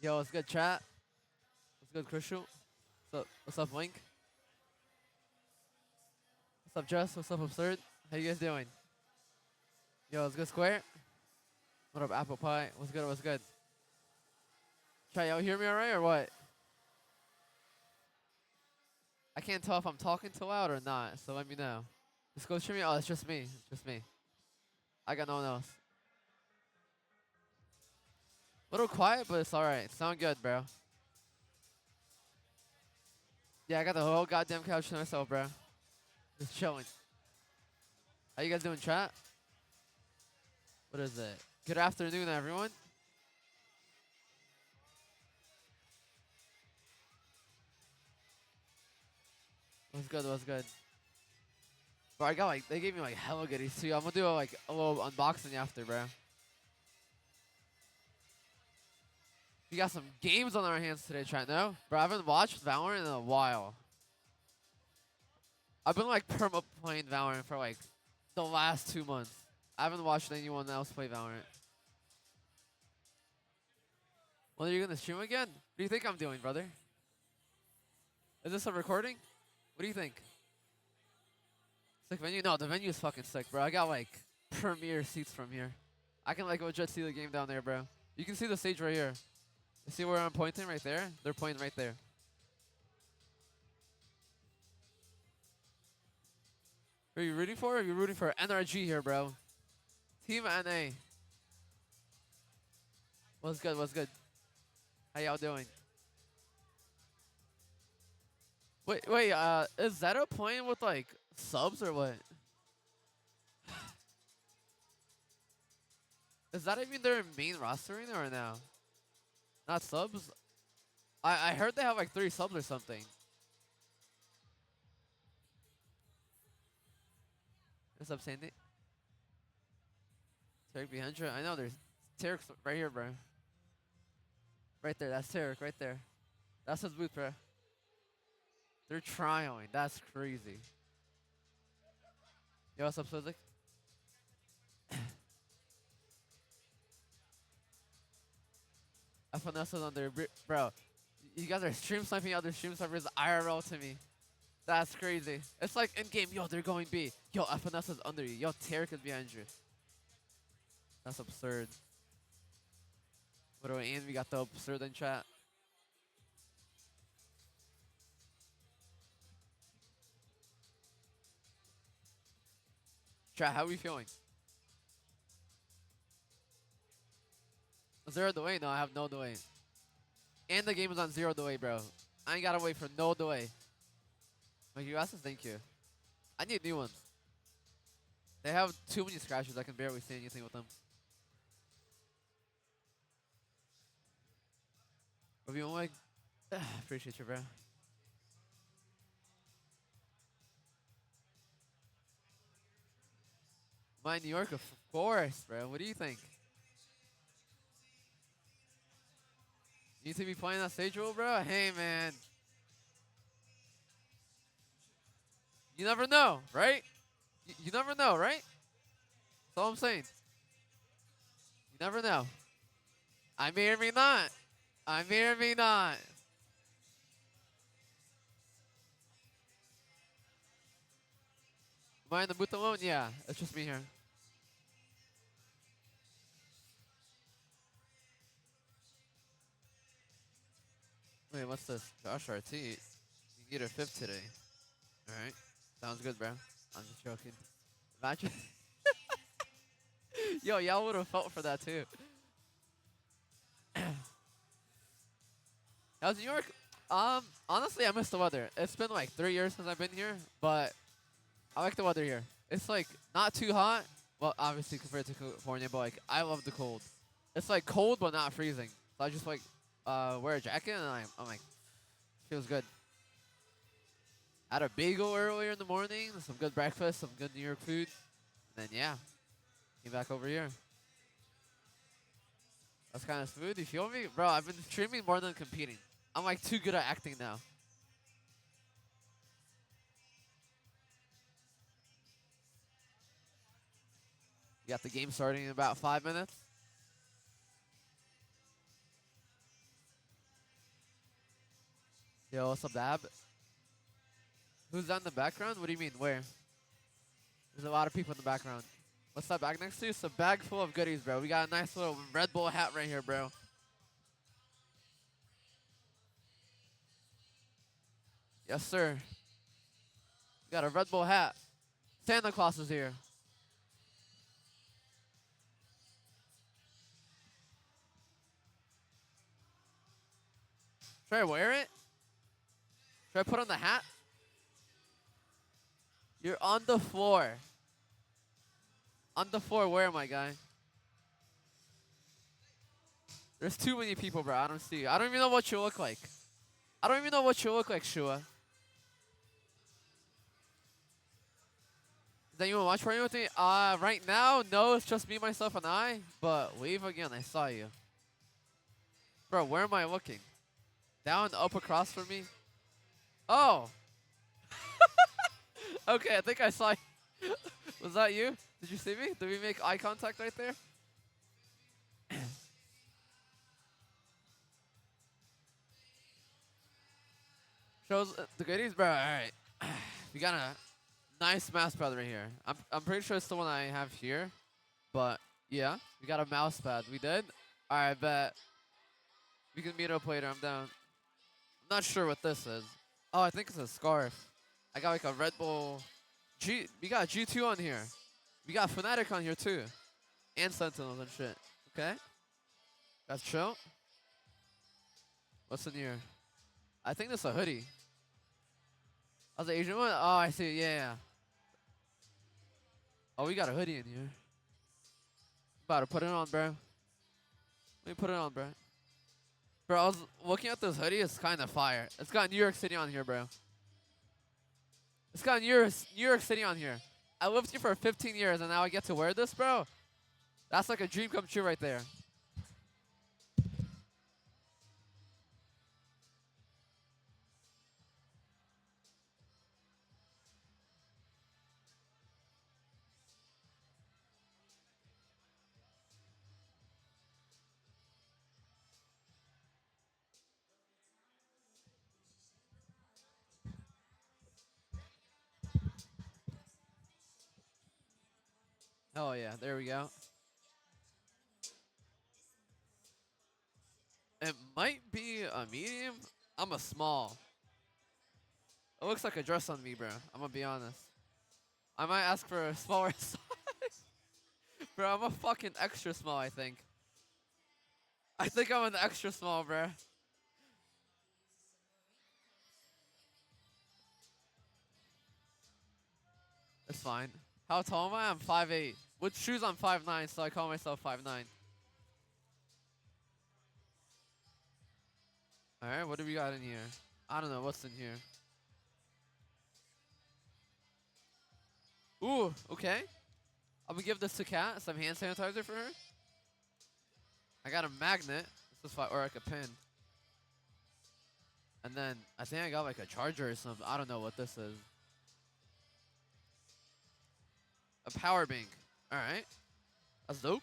Yo, what's good, chat? What's good, Crucial? What's up, Link? What's up, Jess? What's up, Absurd? How you guys doing? Yo, what's good, Square? What up, Apple Pie? What's good, what's good? Chat, y'all hear me alright or what? I can't tell if I'm talking too loud or not, so let me know. Just go stream me. Oh, it's just me. It's just me. I got no one else. Little quiet, but it's alright. Sound good, bro. Yeah, I got the whole goddamn couch to myself, bro. Just chilling. How you guys doing, chat? What is it? Good afternoon, everyone. What's good? What's good? Bro, I got like they gave me like hella goodies too. I'm gonna do like a little unboxing after, bro. We got some games on our hands today, chat. No, bro, I haven't watched Valorant in a while. I've been like perma playing Valorant for like the last 2 months. I haven't watched anyone else play Valorant. When are you gonna stream again? What do you think I'm doing, brother? Is this a recording? What do you think? Sick venue? No, the venue's fucking sick, bro. I got like premier seats from here. I can like legit see the game down there, bro. You can see the stage right here. You see where I'm pointing right there? They're pointing right there. Who are you rooting for? You're rooting for NRG here, bro. Team NA. What's good? What's good? How y'all doing? Wait, is Zeta playing with like subs or what? Is that even their main rostering or no? Not subs? I heard they have like 3 subs or something. What's up, Sandy? Tarek behind you? I know there's Tarek's right here, bro. Right there, that's Tarek right there. That's his booth, bro. They're trying. That's crazy. Yo, what's up, Suzik? FNS is on there, bro. You guys are stream sniping other stream snipers IRL to me. That's crazy. It's like in game, yo, they're going B. Yo, FNS is under you. Yo, Tarek is behind you. That's absurd. What do we and we got the absurd in chat. Chat, how we feeling? Zero delay? No, I have no delay. And the game is on 0 delay, bro. I ain't gotta wait for no delay. My USs, thank you. I need new ones. They have too many scratches. I can barely see anything with them. If you like, appreciate you, bro. My New York, of course, bro. What do you think? You need to be playing that stage role, bro? Hey, man. You never know, right? You never know, right? That's all I'm saying. You never know. I may or may not. I may or may not. Am I in the booth alone? Yeah, it's just me here. Wait, what's this? Josh RT. You need a 5th today. Alright. Sounds good, bro. I'm just joking. Imagine. Yo, y'all would have felt for that too. How's New York? Honestly, I miss the weather. It's been like 3 years since I've been here, but I like the weather here. It's like not too hot. Well, obviously compared to California, but like I love the cold. It's like cold but not freezing. So I just like wear a jacket and I'm like feels good. Had a bagel earlier in the morning, some good breakfast, some good New York food, and then yeah, came back over here. That's kind of smooth. You feel me, bro? I've been streaming more than competing. I'm like too good at acting now. You got the game starting in about 5 minutes. Yo, what's up, Dab? Who's that in the background? What do you mean? Where? There's a lot of people in the background. What's that bag next to you? It's a bag full of goodies, bro. We got a nice little Red Bull hat right here, bro. Yes, sir. We got a Red Bull hat. Santa Claus is here. Should I wear it? Should I put on the hat? You're on the floor. On the floor, where, my guy? There's too many people, bro. I don't see you. I don't even know what you look like. I don't even know what you look like, Shua. Is that you want to watch party with me? Right now, no, it's just me, myself, and I. But wave again, I saw you. Bro, where am I looking? Down, up, across from me? Oh. Okay, I think I saw you. Was that you? Did you see me? Did we make eye contact right there? Shows the goodies, bro. All right. We got a nice mouse pad right here. I'm pretty sure it's the one I have here. But yeah, we got a mouse pad. We did? Alright, bet. We can meet up later. I'm down. I'm not sure what this is. Oh, I think it's a scarf. I got like a Red Bull we got G2 on here. We got Fnatic on here too. And Sentinels and shit. Okay. That's chill. What's in here? I think that's a hoodie. Oh, the Asian one? Oh, I see. Yeah. Oh, we got a hoodie in here. About to put it on, bro. Let me put it on, bro. Bro, I was looking at this hoodie. It's kind of fire. It's got New York City on here, bro. It's got New York City on here. I lived here for 15 years, and now I get to wear this, bro. That's like a dream come true right there. Oh, yeah. There we go. It might be a medium. I'm a small. It looks like a dress on me, bro. I'm going to be honest. I might ask for a smaller size. Bro, I'm a fucking extra small, I think. I think I'm an extra small, bro. It's fine. How tall am I? I'm 5'8". With shoes, I'm 5'9", so I call myself 5'9". Alright, what do we got in here? I don't know what's in here. Ooh, okay. I'm gonna give this to Kat, some hand sanitizer for her. I got a magnet. This is or like a pin. And then I think I got like a charger or something. I don't know what this is. A power bank. Alright. That's dope.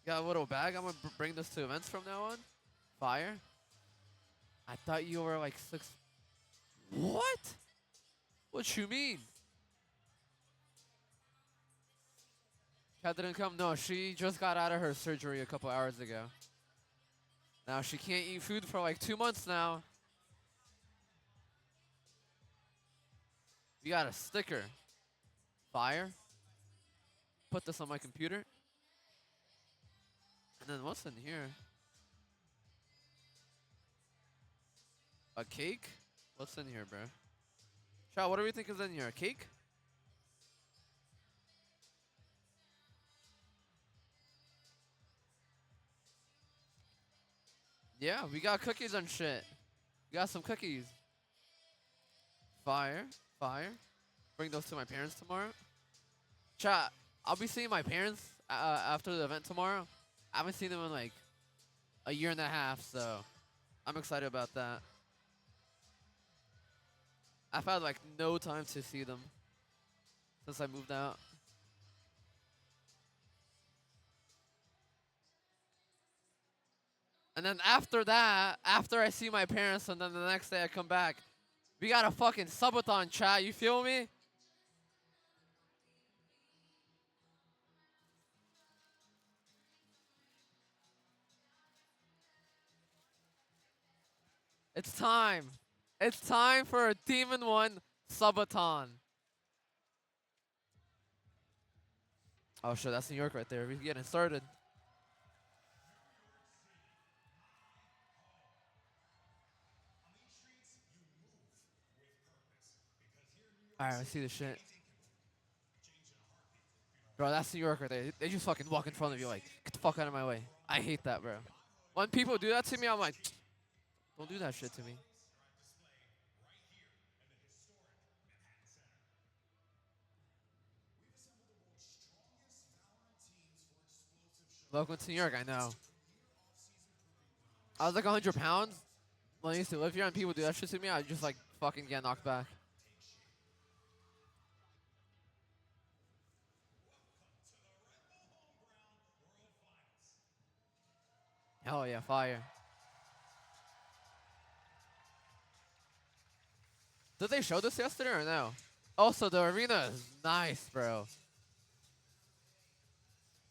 Got a little bag. I'm gonna bring this to events from now on. Fire. I thought you were like 6. What? What you mean? Kat didn't come? No, she just got out of her surgery a couple hours ago. Now she can't eat food for like 2 months now. We got a sticker. Fire. Put this on my computer. And then what's in here? A cake? What's in here, bro? Chow, what do we think is in here? A cake? Yeah, we got cookies and shit. We got some cookies. Fire. Fire. Bring those to my parents tomorrow. Chat, I'll be seeing my parents after the event tomorrow. I haven't seen them in like a year and a half, so I'm excited about that. I've had like no time to see them since I moved out. And then after that, after I see my parents, and then the next day I come back, we got a fucking subathon, chat. You feel me? It's time. It's time for a Demon 1 subathon. Oh shit, that's New York right there. We're getting started. Alright, I see the shit. Bro, that's New York right there. They just fucking walk in front of you like, get the fuck out of my way. I hate that, bro. When people do that to me, I'm like, don't do that shit to me. Welcome to New York, I know. I was like 100 pounds when I used to live here, and people do that shit to me, I just like fucking get knocked back. Hell yeah, fire. Did they show this yesterday or no? Also, the arena is nice, bro.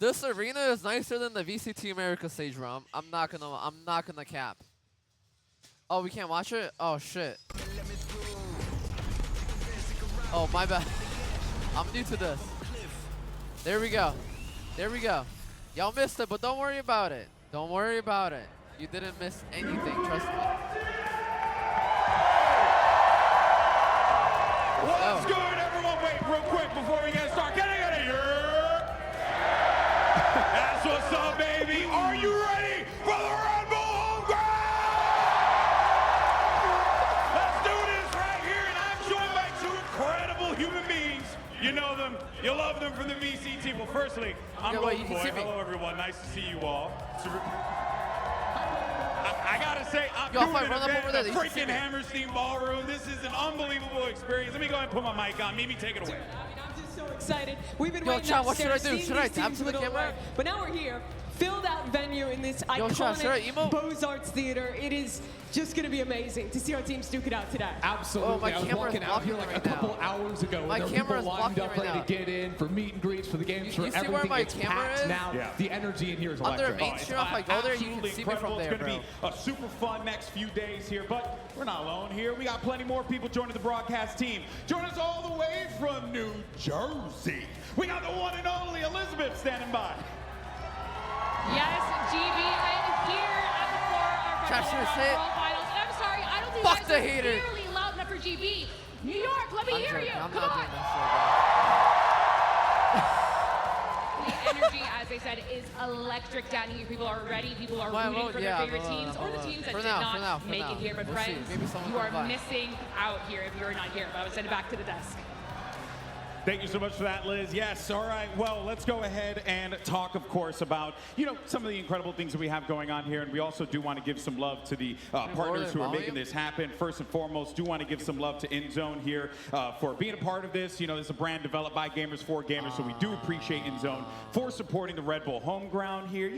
This arena is nicer than the VCT America stage, bro. I'm not gonna cap. Oh, we can't watch it? Oh shit. Oh, my bad. I'm new to this. There we go. There we go. Y'all missed it, but don't worry about it. Don't worry about it. You didn't miss anything, trust me. What's good, everyone? Wait, real quick before we get started. Can I get a here? That's what's up, baby. Are you ready for the Red Bull home ground? Let's do this right here, and I'm joined by two incredible human beings. You know them, you love them from the VCT. Well, firstly, I'm Golden Boy. Hello, everyone. Nice to see you all. I gotta say, I'm doing an event in the freaking Hammerstein Ballroom. This is an unbelievable experience. Let me go ahead and put my mic on. Mimi, take it away. I'm just so excited. We've been waiting Chat, what should I upstairs, do? seeing Should I these tap teams to the for a little camera? while. But now we're here, filled out venue in this Chat, should I emote? iconic Beaux-Arts Theater. It is just going to be amazing to see our teams duke it out today. Absolutely. Oh, my I was camera's walking out here blocking like me a right couple now. hours ago. My and there were camera's people lined blocking up me right ready now. to get in for meet and greets, for the games, You for see where everything. my It's camera packed is? now. Yeah. The energy in here is Under electric. Main Street, if I go there, you can see me from there, It's going to be a super fun next few days here, but we're not alone here. We got plenty more people joining the broadcast team. Join us all the way from New Jersey. We got the one and only Elizabeth standing by. Yes, GB, I am here at the floor of Chat, should I say it? World Finals. And I'm sorry, I don't think Fuck you the guys are haters. clearly loud enough for GB. New York, let me I'm hear joking. you. I'm Come not on. doing that The energy, as I said, is electric down here. People are ready. People are Well, rooting for yeah, their favorite well, teams or the teams that for did now, not for make now. it here. But We'll see. friends, Maybe someone you will are come by. missing out here if you're not here. But I would send it back to the desk. Thank you so much for that, Liz. Yes, all right. Well, let's go ahead and talk, of course, about, some of the incredible things that we have going on here. And we also do want to give some love to the partners who are making this happen. First and foremost, do want to give some love to InZone here for being a part of this. This is a brand developed by gamers for gamers, so we do appreciate InZone for supporting the Red Bull home ground here.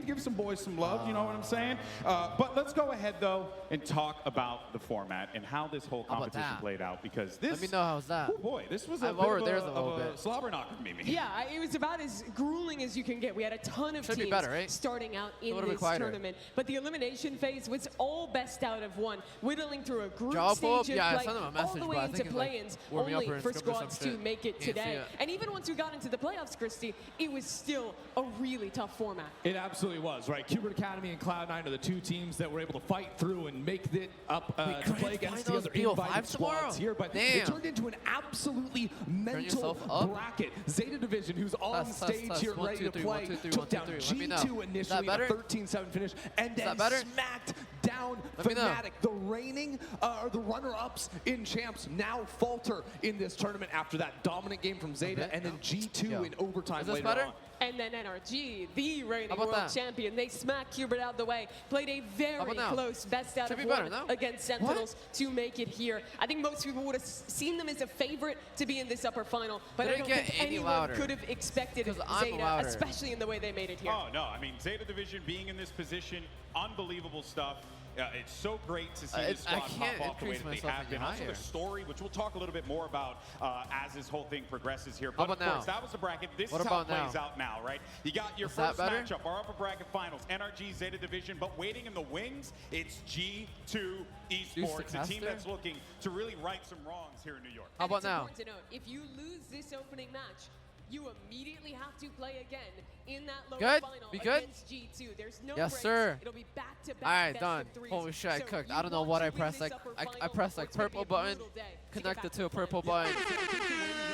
Give some boys some love, you know what I'm saying? But let's go ahead, though, and talk about the format and how this whole competition played out. Because this... Let me know how's that. Oh, boy, this was a I've bit lowered of theirs a little bit. slobber knocker, Mimi. Yeah, it was about as grueling as you can get. We had a ton of Should be teams better, right? starting out in little bit this quieter. tournament. But the elimination phase was all best out of one, whittling through a group Draw pull up? stage of Yeah, I play sent them a all message, the but way I into think it's like, play-ins, warm me up only or for script or some squads to shit. make it Can't see today. it. And even once we got into the playoffs, Christy, it was still a really tough format. It absolutely was, right? Cubert Academy and Cloud9 are the two teams that were able to fight through and make it up to grand play against the finals other BO5 invited tomorrow? squads here. But Damn. it turned into an absolutely mental yourself up. bracket. Zeta Division, who's on stage here One, ready two, to three, play, 1, 2, 3, took 1, 2, down 3. Let me know. G2 Is initially that in a better? 13-7 finish, and then that better? smacked down Let me know. Fnatic. The reigning, or the runner-ups in champs now falter in this tournament after that dominant game from Zeta, Okay, and then no. G2 Yo. in overtime Is this later better? on. And then NRG, the reigning How about world that? champion, they smacked Hubert out of the way. Played a very about now? close best out Should of be better, one no? against Sentinels to make it here. I think most people would have seen them as a favorite to be in this upper final, but They I didn't don't get think any anyone louder. could have expected 'Cause I'm ZETA, louder. especially in the way they made it here. Oh, no. I mean, ZETA Division being in this position, unbelievable stuff. It's so great to see this I squad can't pop off the way increase that they myself have any been. Also, higher. the story, which we'll talk a little bit more about as this whole thing progresses here. How But, of about course, now? that was the bracket. This What is how it about plays now? out now, right? You got your Is that first better? matchup, our upper bracket finals, NRG, ZETA Division, but waiting in the wings, it's G2 Esports, a team Caster? that's looking to really right some wrongs here in New York. How And about it's now? important to note, if you lose this opening match, you immediately have to play again in that lower Good? final Be good? against G2. There's no Yes, breaks. sir. It'll be back-to-back All right, best done. of threes. Holy shit, I So cooked. you I don't know want what to I win pressed. this Like upper I final, pressed or like it's gonna be purple a button, brutal day to get connected back to a the final. purple button.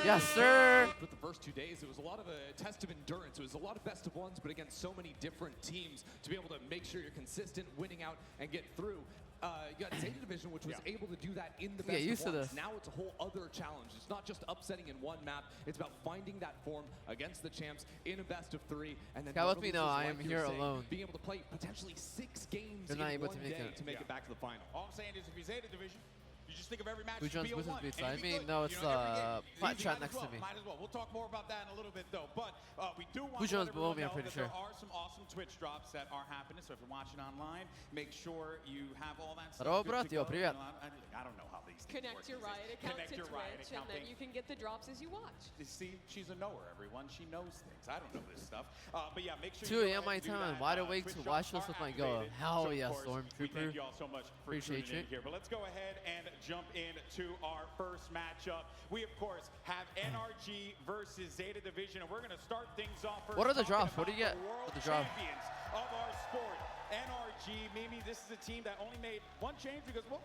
Yes, sir. With the first 2 days, it was a lot of a test of endurance. It was a lot of best of ones, but against so many different teams to be able to make sure you're consistent, winning out, and get through. You got ZETA Division, which was able to do that in the Get best used of to ones. this. Now it's a whole other challenge. It's not just upsetting in one map. It's about finding that form against the champs in a best of 3. And then God, let me Northern know Losers, I am like you were here saying, alone. being able to play potentially 6 games You're in not able one to make day it. to make it back to the final. All I'm saying is if you're ZETA Division, you just think of every match Who as joins BO1. Business Beats? and I it'd be mean, good. no, You it's know, every game, Flat you Chat might next as to well, me. Might as well. We'll talk more about that in a little bit, though. But we do want Who to let joins below everyone me, I'm know pretty that sure. there are some awesome Twitch drops that are happening. So if you're watching online, make sure you have all that stuff Здорово, good брат, to йо, go. привет. You know, I don't know how these things Connect work your these days. Riot account Connect to your Riot Twitch, account and then thing. you can get the drops as you watch. You see, she's a knower, everyone. She knows things. I don't know this stuff. But yeah, make sure 2 you go a.m. ahead my and do time, that. wide awake Twitch to drops watch this are with my go. activated. Hell So, of yeah, course, we Stormtrooper. thank you all so much for Appreciate tuning in you. here. But let's go ahead and jump into our first matchup. We, of course, have NRG versus ZETA Division, and we're going to start things off first. What are the talking drops? What do you about get the world with the drop? champions of our sport. NRG, Mimi, this is a team that only made one change because, well,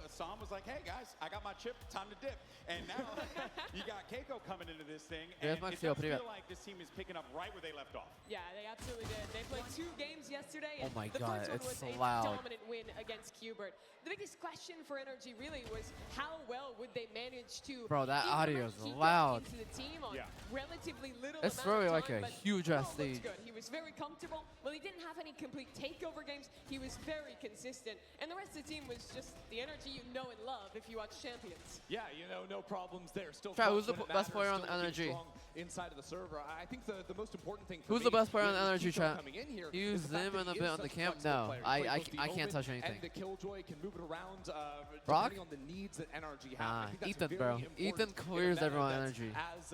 Sam was like, hey, guys, I got my chip, time to dip. And now you got Keiko coming into this thing, and Привет, it Максим, does привет. feel like this team is picking up right where they left off. Yeah, they absolutely did. They played 2 games yesterday, and Oh my the God, first one it's was a loud. dominant win against Hubert. The biggest question for NRG really was how well would they manage to Bro, that implement audio is Kiko loud. into the team on Yeah. relatively little It's amount really of like time, a but huge overall ass looked stage. good. He was very comfortable. Well, he didn't have any complete takeover games. He was very consistent, and the rest of the team was just the energy you know and love if you watch Champions. Yeah, you know, no problems there. Still Try, fun who's the when it best matters, player on still looking NRG? strong inside of the server. I think the most important thing for Who's me the best player on with NRG, Kiko chat? coming in here Use is the fact them that and a he bit is on the such a camp? flexible No, player. He I plays both the can't open touch anything. And the Killjoy can move it around Brock? depending on the needs that NRG have. Nah, I think that's Ethan, very bro. important Ethan in a clears meta everyone on that's NRG. As,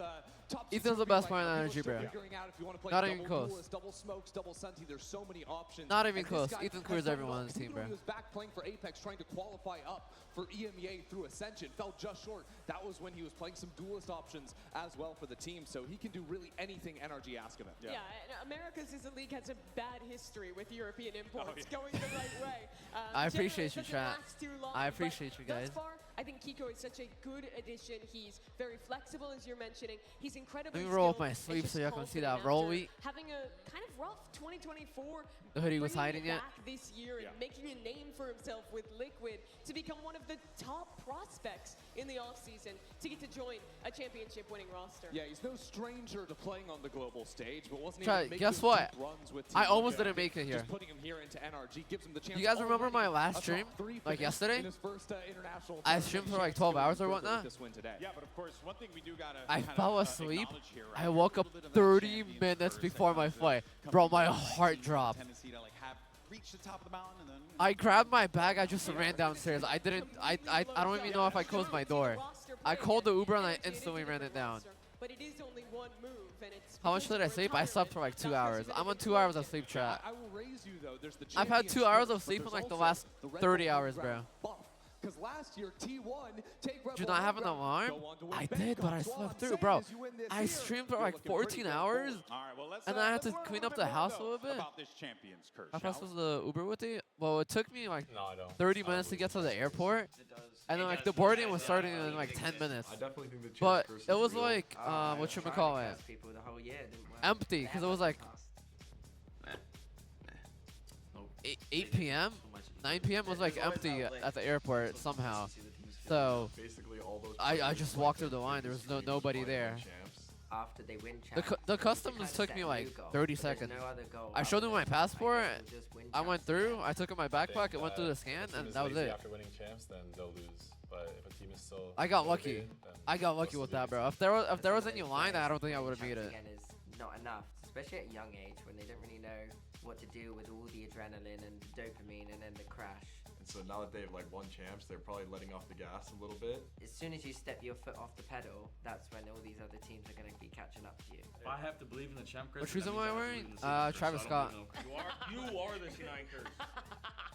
top Ethan's the seeds best be player on people are NRG, still bro. figuring out if you want to play Not even double close. duelist, double smokes, double Sunty. There's so many options. Not even And this close. guy Ethan has clears done it everyone all. on his team, bro. He was back playing for Apex, trying to qualify up for EMEA through Ascension. Fell just short. That was when he was playing some duelist options as well for the team. So he can do really anything NRG asks of him. Yeah, and America's as a league has a bad history with European imports yeah. going the right way. I appreciate you, generally, it doesn't chat. last too long, I but appreciate you guys. Thus far, I think Kiko is such a good addition. He's very flexible, as you're mentioning. He's incredibly Let me roll up skilled my and sleeve just so y'all can see confident that roll after wheat. Having a kind of rough 2024. The hoodie was bringing hiding it. back this year and making a name for himself with Liquid to become one of the top prospects in the offseason to get to join a championship-winning roster. Yeah, he's no stranger to playing on the global stage, but wasn't Try- able to make guess those what? deep runs with I Team almost Liquid. didn't make it here. Just putting him here into NRG gives him the chance. You guys remember already my a last top stream? 3 Like finish yesterday? in his first international I tournament. streamed for Chance like to 12 go hours or further whatnot. with this win today. Yeah, but of course, one thing we do gotta I kinda, fell asleep. acknowledge here, right? I woke up A little bit of that 30 champions minutes curse before that my comes with flight. coming Bro, into my the heart season, dropped. tendency to like have reach the top of the mountain and then I grabbed my bag. I just ran downstairs. I didn't. I don't even know if I closed my door. I called the Uber and I instantly ran it down. But it is only one move, and it's How much did I sleep? I slept for like 2 hours. I'm on 2 hours of sleep, chat. I will raise you though. There's the I've had champion 2 hours spirit, of sleep but in like the there's last also the Red 30 Bull hours, Underground bro. buff. Because last year, T1, take Red Do you Bull not have an Underground, alarm? go on to win I Bangkok. did, but I So all slept I'm through, saying bro. is you win this I year, streamed for you're like looking pretty 14 damn hours. cool. all right, well, let's And then I had let's to learn clean a up little the bit house more, a little bit. about this champions curse. How shall fast we? was the Uber with it? Well, it took me like No, I don't. 30 minutes to get to the airport. And then like the boarding was starting in like 10 minutes. I definitely think the chance But curse it is was real. like, whatchamacallit, People the whole year, didn't work. empty, because it was like Nope. 8 p.m. 9 p.m. was like empty at the airport somehow. So Basically all those I players just like walked that through the line. There was previously nobody played there. on champs, after they win The, champs. the customs took me like 30 seconds. I showed them my passport. I went through. I took out my backpack. It went through the scan, and that was it. After winning champs, then they'll lose. But if a team is still I got lucky. motivated, then I got lucky they'll with still that, be bro. If there was any line, I don't think I would have made it. Again is not enough, especially at a young age when they don't really know what to do with all the adrenaline and the dopamine and then the crash. And so now that they've like won champs, they're probably letting off the gas a little bit. As soon as you step your foot off the pedal, that's when all these other teams are going to be catching up to you. If I have to believe in the champ curse, What shoes that am I means have to wearing? believe in the City Travis curse, so I Scott. don't really know. You are the C9 curse.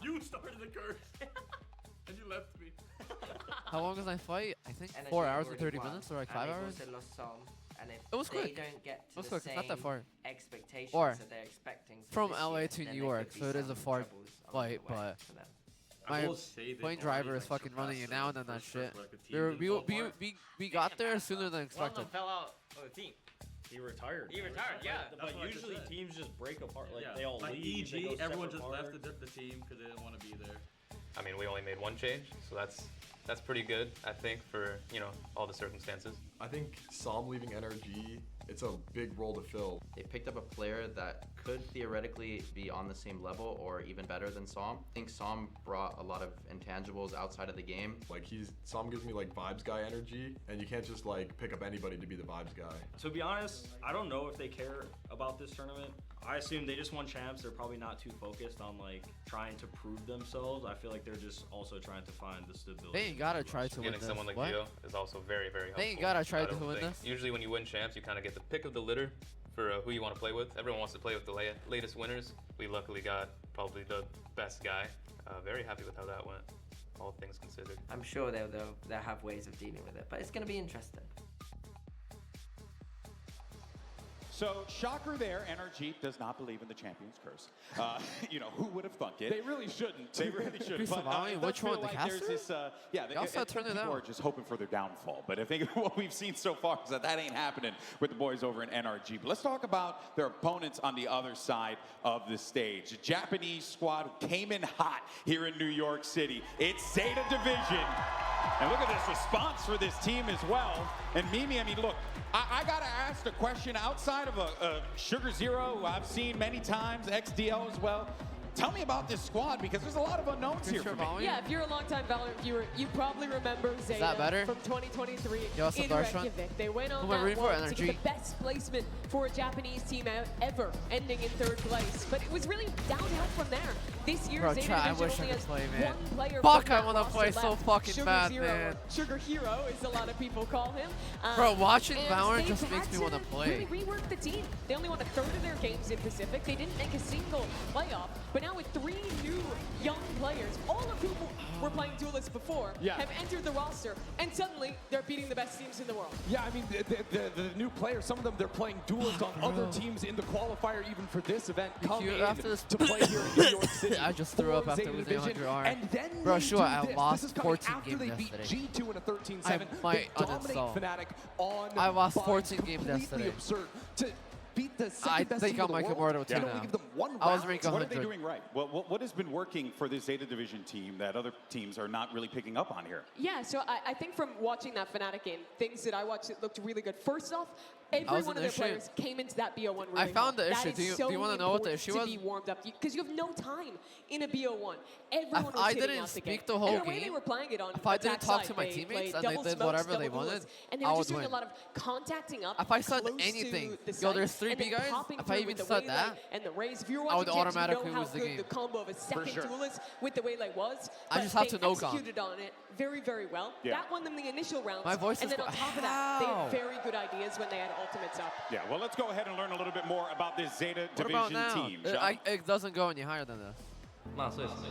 You started the curse. And you left me. How long was I fight? I think NRG 4 hours already and 30 won, minutes, or like and 5 they've hours. also lost some, and if It was they quick. don't get It to was the quick. same It's not that far. expectations Or that they're expecting from this LA year, to then New there York, could be so it is a some far troubles along flight, the way but for them. I my will say they've plane already, driver is like, fucking running it now and then that surpassed shit. the first, like, the teams in Walmart. We got there sooner than expected. fell out of the team. He retired. He retired, yeah. But usually teams just break apart. they all leave. They go everyone just left the team because they didn't want to be there. I mean, we only made one change, so that's pretty good, I think, for, you know, all the circumstances. I think Som leaving NRG, it's a big role to fill. They picked up a player that could theoretically be on the same level or even better than Som. I think Som brought a lot of intangibles outside of the game. Like Som gives me like vibes guy energy, and you can't just like pick up anybody to be the vibes guy. To be honest, I don't know if they care about this tournament. I assume they just won champs. They're probably not too focused on like trying to prove themselves. I feel like they're just also trying to find the stability. They ain't gotta try to win Getting this. someone like What? Gio is also very, very helpful. They ain't gotta try I to don't win think. this. Usually when you win champs, you kind of get the pick of the litter for who you want to play with. Everyone wants to play with the latest winners. We luckily got probably the best guy. Very happy with how that went, all things considered. I'm sure they'll have ways of dealing with it, but it's going to be interesting. So, shocker there, NRG does not believe in the champion's curse. You know, who would have thunk it? They really shouldn't. They really shouldn't. But Savali, it does which feel one, the like there's caster? this, yeah, They also turned it people out. are just hoping for their downfall. But I think what we've seen so far is that ain't happening with the boys over in NRG. But let's talk about their opponents on the other side of the stage. The Japanese squad came in hot here in New York City. It's ZETA Division. And look at this response for this team as well. And Mimi, I mean, look, I gotta ask the question outside of a Sugar Zero, who I've seen many times, XDL as well. Tell me about this squad, because there's a lot of unknowns here for me. Yeah, if you're a longtime Valorant viewer, you probably remember ZETA better? from 2023 Yo, what's in the first one? Reykjavik. They went on Who am I that rooting for? one to get NRG? the best placement for a Japanese team out ever, ending in 3rd place. But it was really downhill from there. This year, Bro, ZETA I Division wish I only could has play, man. one player Fuck, from I that wanna roster play so left. fucking Sugar bad, Zero, man. or Sugar Hero, as a lot of people call him. Bro, watching and Valorant they've just makes had me to wanna play. Really rework the team. They only won a third of their games in Pacific. They didn't make a single playoff. But now with 3 new young players, all of whom were playing duelists before, have entered the roster, and suddenly they're beating the best teams in the world. Yeah, I mean, the new players, some of them, they're playing duelists on other teams in the qualifier, even for this event, come in after this to play here in New York City. I just threw up for after ZETA losing Division, 100 R. And then Bro, they sure, do I this. lost This is coming 14 after games they beat yesterday. G2 in a 13-7. I might They dominate uninstall. Fnatic on I lost by 14 games completely yesterday. absurd. To beat the I second best think team I in the might world, Immortal too and only now. give them one I was round. ranking What are they 100. doing right? What has been working for this ZETA Division team that other teams are not really picking up on here? Yeah, so I think from watching that Fnatic game, things that I watched that looked really good. First off, every was one in of their the issue. players came into that BO1 really I found well. the That issue. is Do you wanna know what the important issue to was? be warmed up, because you have no time in a BO1. Everyone was I hitting didn't out the speak game. the whole And the way game, they were playing it on if I didn't attack talk side, to my they teammates played and they double did smokes, whatever double they duels, wanted, and they I were would just doing win. a lot of contacting up If I said close to anything, the yo, site, there's 3 and B then guys, popping if I through even with the said Waylay that, and the Raze. If you're I would watching games, automatically you know lose how the good game. the combo of a second sure. duelist with the Waylay was. I but just have they to know Gon. executed on it very, very well. Yeah. That won them the initial rounds. My voice and is then on go- top of that, they How? had very good ideas when they had ultimates up. Yeah, well, let's go ahead and learn a little bit more about this ZETA What about Division now? team. shall we? It doesn't go any higher than this. まあそうですね。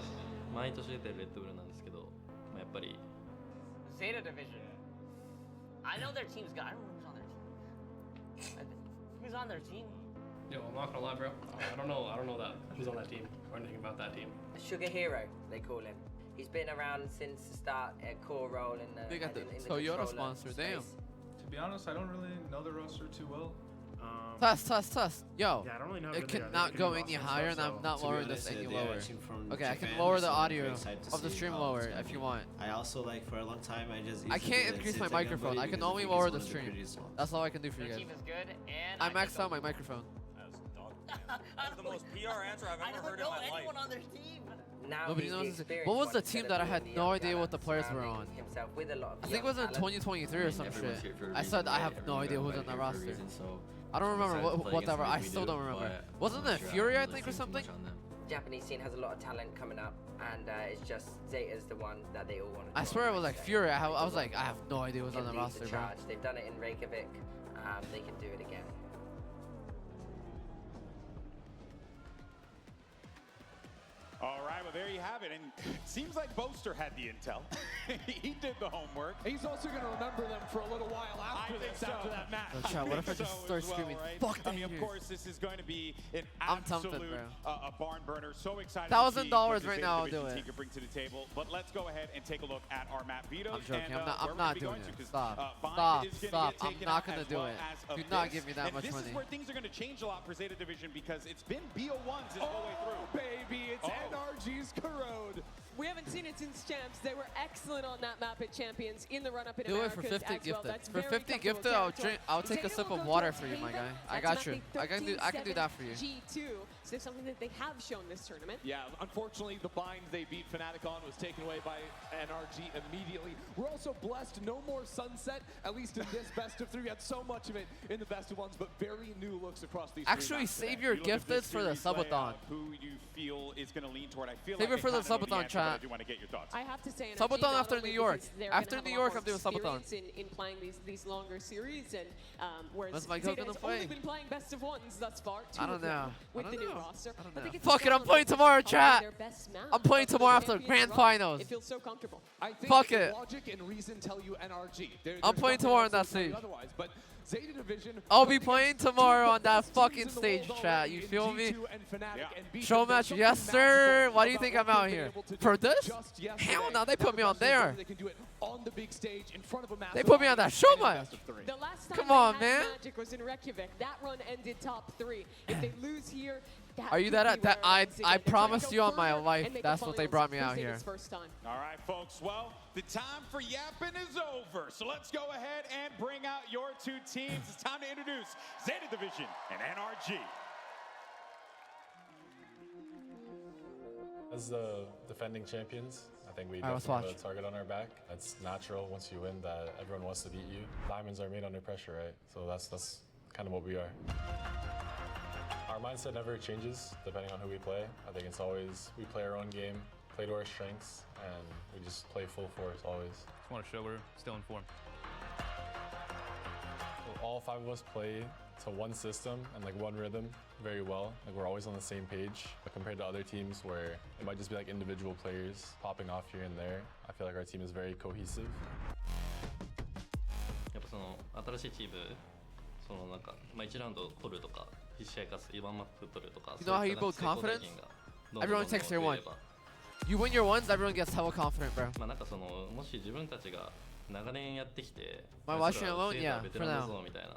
毎年出てるレッドブルなんですけど、まあやっぱり ZETA Division. I know their team's got. I don't know who's on their team. Who's on their team? Yo, I'm not gonna lie, bro. I don't know that who's on that team or anything about that team. Sugar Hero, they call him. He's been around since the start at core role in the They got the in Toyota controller sponsor, space. damn. To be honest, I don't really know the roster too well. Test. Yo, Yeah, I don't really know how it good they are. cannot They're go getting any roster higher, and stuff, I'm so- not To be lowering honest, this any they're lower. actually from Okay, I can Japan, lower the so I'm audio very excited to of the see stream how lower it's gonna if you be. want. I also like for a long time I just I used to can't do increase the my ZETA microphone. I because can I only think lower it's the one of stream. prettiest ones. That's all I can do for you Their guys. team is good, and I maxed out my microphone. That's the most PR answer I've ever heard in my life. anyone on their team. Now Nobody he's knows the this. experienced What was one the instead team of that I being had the no young idea what the talent players were surrounding on? himself with a lot of I think it young was in talent. 2023 or some Everyone's shit. here for a I reason, said I right? have no Everyone idea got who's on invited the here for a roster. reason, so I don't remember excited to play what against that. them I if we still do, don't remember. but Wasn't I'm it sure I'm Fury, not I think, or listening too something? much on them. Japanese scene has a lot of talent coming up, and it's just Zeta's the one that they all want. I swear it was like Fury. I was like, I have no idea who's on the roster, bro. charge. They've done it in Reykjavik. They can do it again. All right, well, there you have it. And it seems like Boaster had the intel. He did the homework. He's also going to remember them for a little while after after that match. Oh, chat, what if I just start screaming, fuck I that mean, of dude. course, this is going to be an I'm absolute thumping, bro. a barn burner. So excited $1,000 to see what the right Zeta now, I'll Division do team it. can bring to the table. But let's go ahead and take a look at our map vetoes. I'm joking. And, I'm not doing it. To, 'cause, Stop. Bind Stop. is gonna Stop. get I'm taken not out gonna as do well it. as Do of not this. give me that And much this money. is where things are going to change a lot for Zeta Division because it's been BO1s this whole way through. Baby, it's NRG's Corrode. We haven't seen it since Champs. They were excellent on that map at Champions in the run-up in Do it Americas for 50 as well. gifted. That's For very 50 comfortable gifted, territory. I'll take a Zeta sip will of go water to for you, my Haven. guy. I That's got you. map I can do that for you. G2, so something that they have shown this tournament. Yeah, unfortunately, the bind they beat Fnatic on was taken away by NRG immediately. We're also blessed, no more Sunset, at least in this best of 3. We had so much of it in the best of 1s, but very new looks across these Actually, save your You look at this gifteds for the series subathon. layout, Who you feel is going to lean toward? I feel Save like it for I the kinda know subathon, answer, but I chat. do want to get your thoughts. I have to say, NRG, Subathon not after only New York. because they're After gonna have New a York, lot I'm doing more subathon. experience in playing these longer series, and whereas When's my Zeta girl has gonna only play? been playing best of 1s thus far. I don't know. With I the don't new know. roster. I don't I think know. it's Fuck it, I'm strong playing with tomorrow, probably chat. their best map I'm playing of the tomorrow after the Champions grand run. finals. It feels so comfortable. I think Fuck it. logic and reason tell you NRG. I'm playing tomorrow on that stage. stage. Otherwise, but Zeta Division. I'll be playing tomorrow on that fucking stage, chat. You feel me? Show match, yes sir. Why do you think I'm out here? For this? Hell no, they put me on there. They can do it on the big stage in front of a massive They put me on that audience show in the match. best of 3. The last time Come they on, had man. Magic was in Reykjavik. That run ended top 3. If they lose here, that Are you could that be that where I it ends again. They're trying to promised go you on my further life. and make That's a what they finals brought me for out Zeta's here. First time. All right, folks. Well, the time for yapping is over. So let's go ahead and bring out your two teams. It's time to introduce Zeta Division and NRG. As the defending champions, I think we Alright, let's definitely have watch. a target on our back. It's natural once you win that everyone wants to beat you. Diamonds are made under pressure, right? So that's kind of what we are. Our mindset never changes depending on who we play. I think it's always, we play our own game, play to our strengths, and we just play full force always. Just want to show we're still in form. So all 5 of us play to one system and like one rhythm very well. Like we're always on the same page. But compared to other teams where it might just be like individual players popping off here and there, I feel like our team is very cohesive. やっぱその新しいチーム、そのなんかまあ1ラウンド取るとか、必試合勝つ、ワンマップ取るとか、 You know how you build confidence? Everyone takes their one. You win your ones, everyone gets hella confident, bro. まあなんかそのもし自分たちが長年やってきて、 My あいつ watching ら alone, セーター yeah, ベテ for ランだ now. ぞみたいな、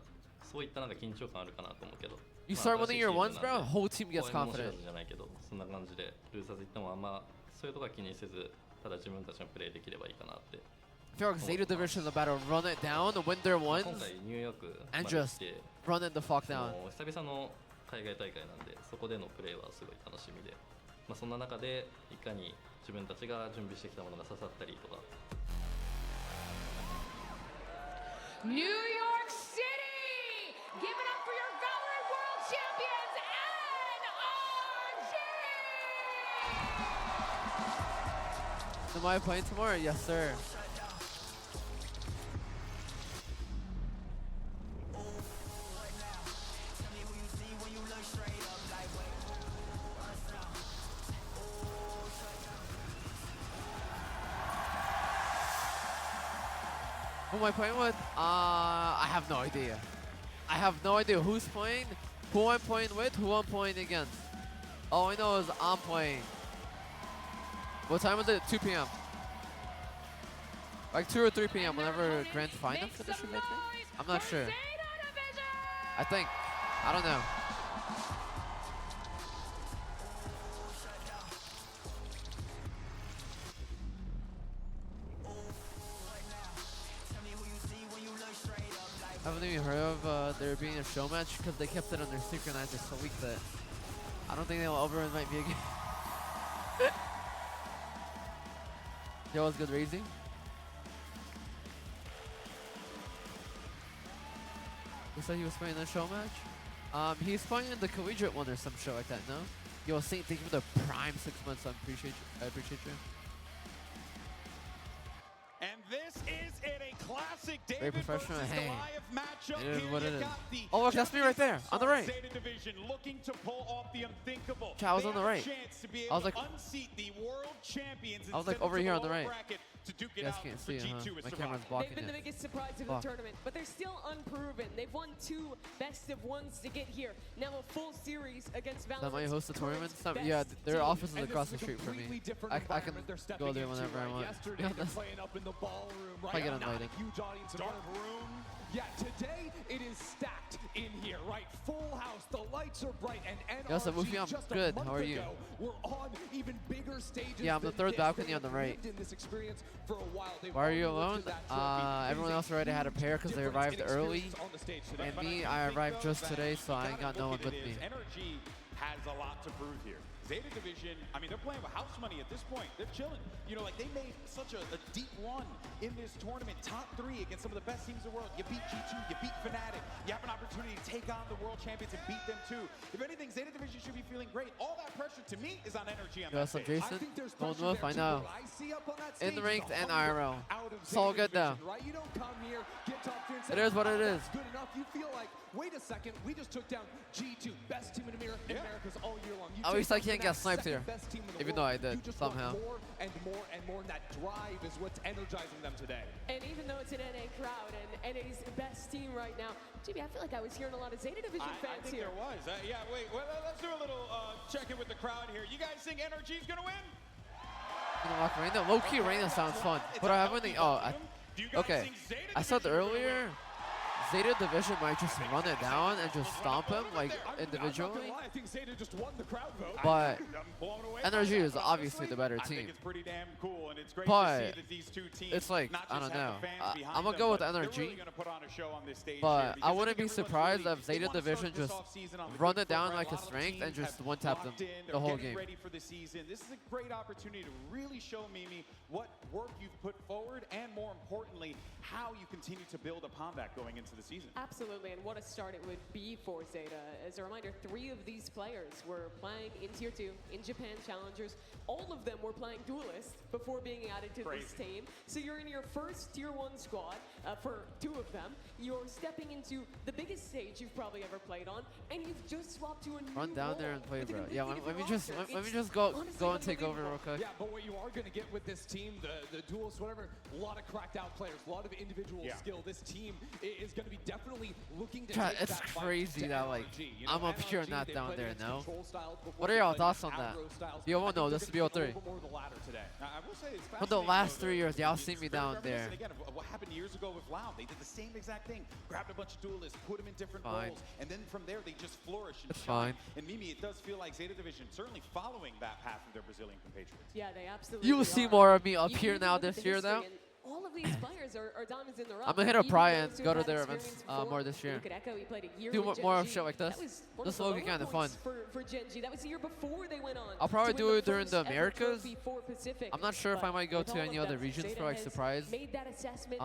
そういったなんか緊張感あるかなと思うけど。 You まあ start 新しい winning チー your ム ones, なん bro. で Whole team gets 応援も知ら confident. ずじゃないけど、そんな感じでルーサーズ行ってもあんまそういうとこは気にせず、ただ自分たちのプレーできればいいかなって。 I feel like Zeta Division is about to run it down, win their 今 ones, 回ニューヨークま and で just 来て、 run it the fuck down. 久々の海外大会なんで、そこでのプレーはすごい楽しみで、まあ、そんな中でいかに自分たちが準備してきたものが刺さったりとか。 New York City! Give it up for your Valorant World Champions, NRG! Am I playing tomorrow? Yes, sir. Who am I playing with? I have no idea. I have no idea who's playing, who I'm playing with, who I'm playing against. All I know is I'm playing. What time is it? 2 p.m. Like 2 or 3 p.m. whenever grand final finishes, I think. I'm not sure. I think. I don't know. I haven't even heard of there being a show match because they kept it under synchronized so weak that I don't think they'll ever invite me again. That was good raising. Looks like he was playing the show match. He's playing in the collegiate one or some show like that, no? Yo, Saint, thank you for the prime 6 months. I appreciate you. And this is in a classic Very David professional. versus Hey, Goliath matchup. it is Here what you it is. got the Oh, look, that's me right there, on the right. Zeta division looking to pull off the unthinkable. Chat, I was They on the have a right. chance to be I able was like- to unseat the world champions and I was like send them over to here the on the lower right. bracket to duke it You guys out can't for see it, huh? G2 My as camera's survival. blocking They've been the it. biggest surprise of Fuck. the tournament, but they're still unproven. They've won 2 best of ones to get here. Now a full series against Valorant. That might host the tournament. Yeah, their office is And across the this is a street from me. completely different I can environment they're stepping go there into, whenever I right? want. Yesterday, Yeah, they're that's- playing up in the ballroom, I right? get Not invited. a huge audience in Dark front of them. room. Yeah, today it is stacked in here, right? Full house, the lights are bright, and NRG Yo, so Mufi, I'm just good. a month How are you? ago were on even bigger stages. Yeah, I'm the than third this. balcony They on the have right. lived in this experience for a while. They've Why are you already alone? lifted that trophy. It Everyone is else already had a pair because they difference arrived in early. experience on the stage today. And But me, do I think, arrived though, just that today, you so I ain't gotta got no look one at with it me. is NRG has a lot to prove here. Zeta division, I mean, they're playing with house money at this point. They're chilling. You know, like they made such a deep run in this tournament. Top 3 against some of the best teams in the world. You beat G2, you beat Fnatic. You have an opportunity to take on the world champions and beat them too. If anything, Zeta division should be feeling great. All that pressure to me is on NRG on Yo, that so stage. Jason, I think there's Golden pressure Wolf, there I too, know. but what I see up on that In stage the is ranked the and hunger IRL. out of It's all Zeta good though. division, right? You don't come here, get top tier and say, It is what "Oh, it is." that's good enough. You feel like, wait a second, we just took down G2, best team in America's all year long. You At least take I down can't get Fnatic, sniped second here. best team in the Even world. though I did, You just want somehow. more and more and more, and that drive is what's energizing them today. And even though it's an NA crowd and NA's best team right now, Jimmy, I feel like I was hearing a lot of Zeta Division I fans think here. there was. Yeah, wait, well, let's do a little check-in with the crowd here. You guys think NRG's gonna win? Gonna walk Reina. Low key Reina sounds fun. But I haven't. Okay. I said earlier, Zeta Division might just run it down and just stomp him like individually. I think Zeta just won the crowd vote. But I'm blown away. NRG is obviously the better I think team. it's pretty damn cool, and it's great But to see that these two teams. it's like, not I just don't have know. the fans behind I'm gonna them, go with but they're NRG. really gonna put on a show on this stage here, But because I wouldn't be everyone's surprised really- if Zeta they wanna Division start this just offseason on the run good it down foot, right? like A a lot of strength and teams just have one-tap them locked in, the they're whole getting game. ready for the season. This is a great opportunity to really show Mimi what work you've put forward, and more importantly, how you continue to build upon that going into the season. Absolutely, and what a start it would be for Zeta. As a reminder, 3 of these players were playing in Tier 2, in Japan Challengers. All of them were playing Duelist before being added to this team. So you're in your first Tier 1 squad for 2 of them. You're stepping into the biggest stage you've probably ever played on, and you've just swapped to a new Run down role there and play, with a bro. completely Yeah, let me different just roster. let me It's just go honestly and take over real unbelievable. quick. Yeah, but what you are going to get with this team, the duelists, whatever, a lot of cracked out players, a lot of individual skill. This team is going to be definitely looking to God, take it's that fight crazy to that, like, NRG. You know, I'm up here, NRG, not they down played there, against no? control styles before, What are they y'all played thoughts against on that? aggro styles. BO1, I think no, they're this is gonna be a BO3. little bit more the latter today. Now, I will say it's For the fascinating, last though, 3 years, y'all see it's me very down reminiscent, there. Again, of what happened years ago with Loud. They did the same exact thing. Grabbed a bunch of duelists, put them in different Fine. roles, and then from there they just flourish and It's shine. fine. And Mimi, it does feel like Zeta Division certainly following that path of their Brazilian compatriots. Yeah, they absolutely You will see are. more of me up You here can now look at this the year, history, though. and all of these players are diamonds in the rough. I'm gonna hit up Even Brian, those who go have to had their experience events before. more this year. Look at Echo, he played a year Do with more Gen of G. shit like this. That was one This of the will be lower kinda points fun. for Gen G. That was the year before they went on. I'll probably to do win it during the first ever Americas. trophy for Pacific. I'm not sure if I But might go with to all any of other them, regions Zeta for like has surprise made that assessment.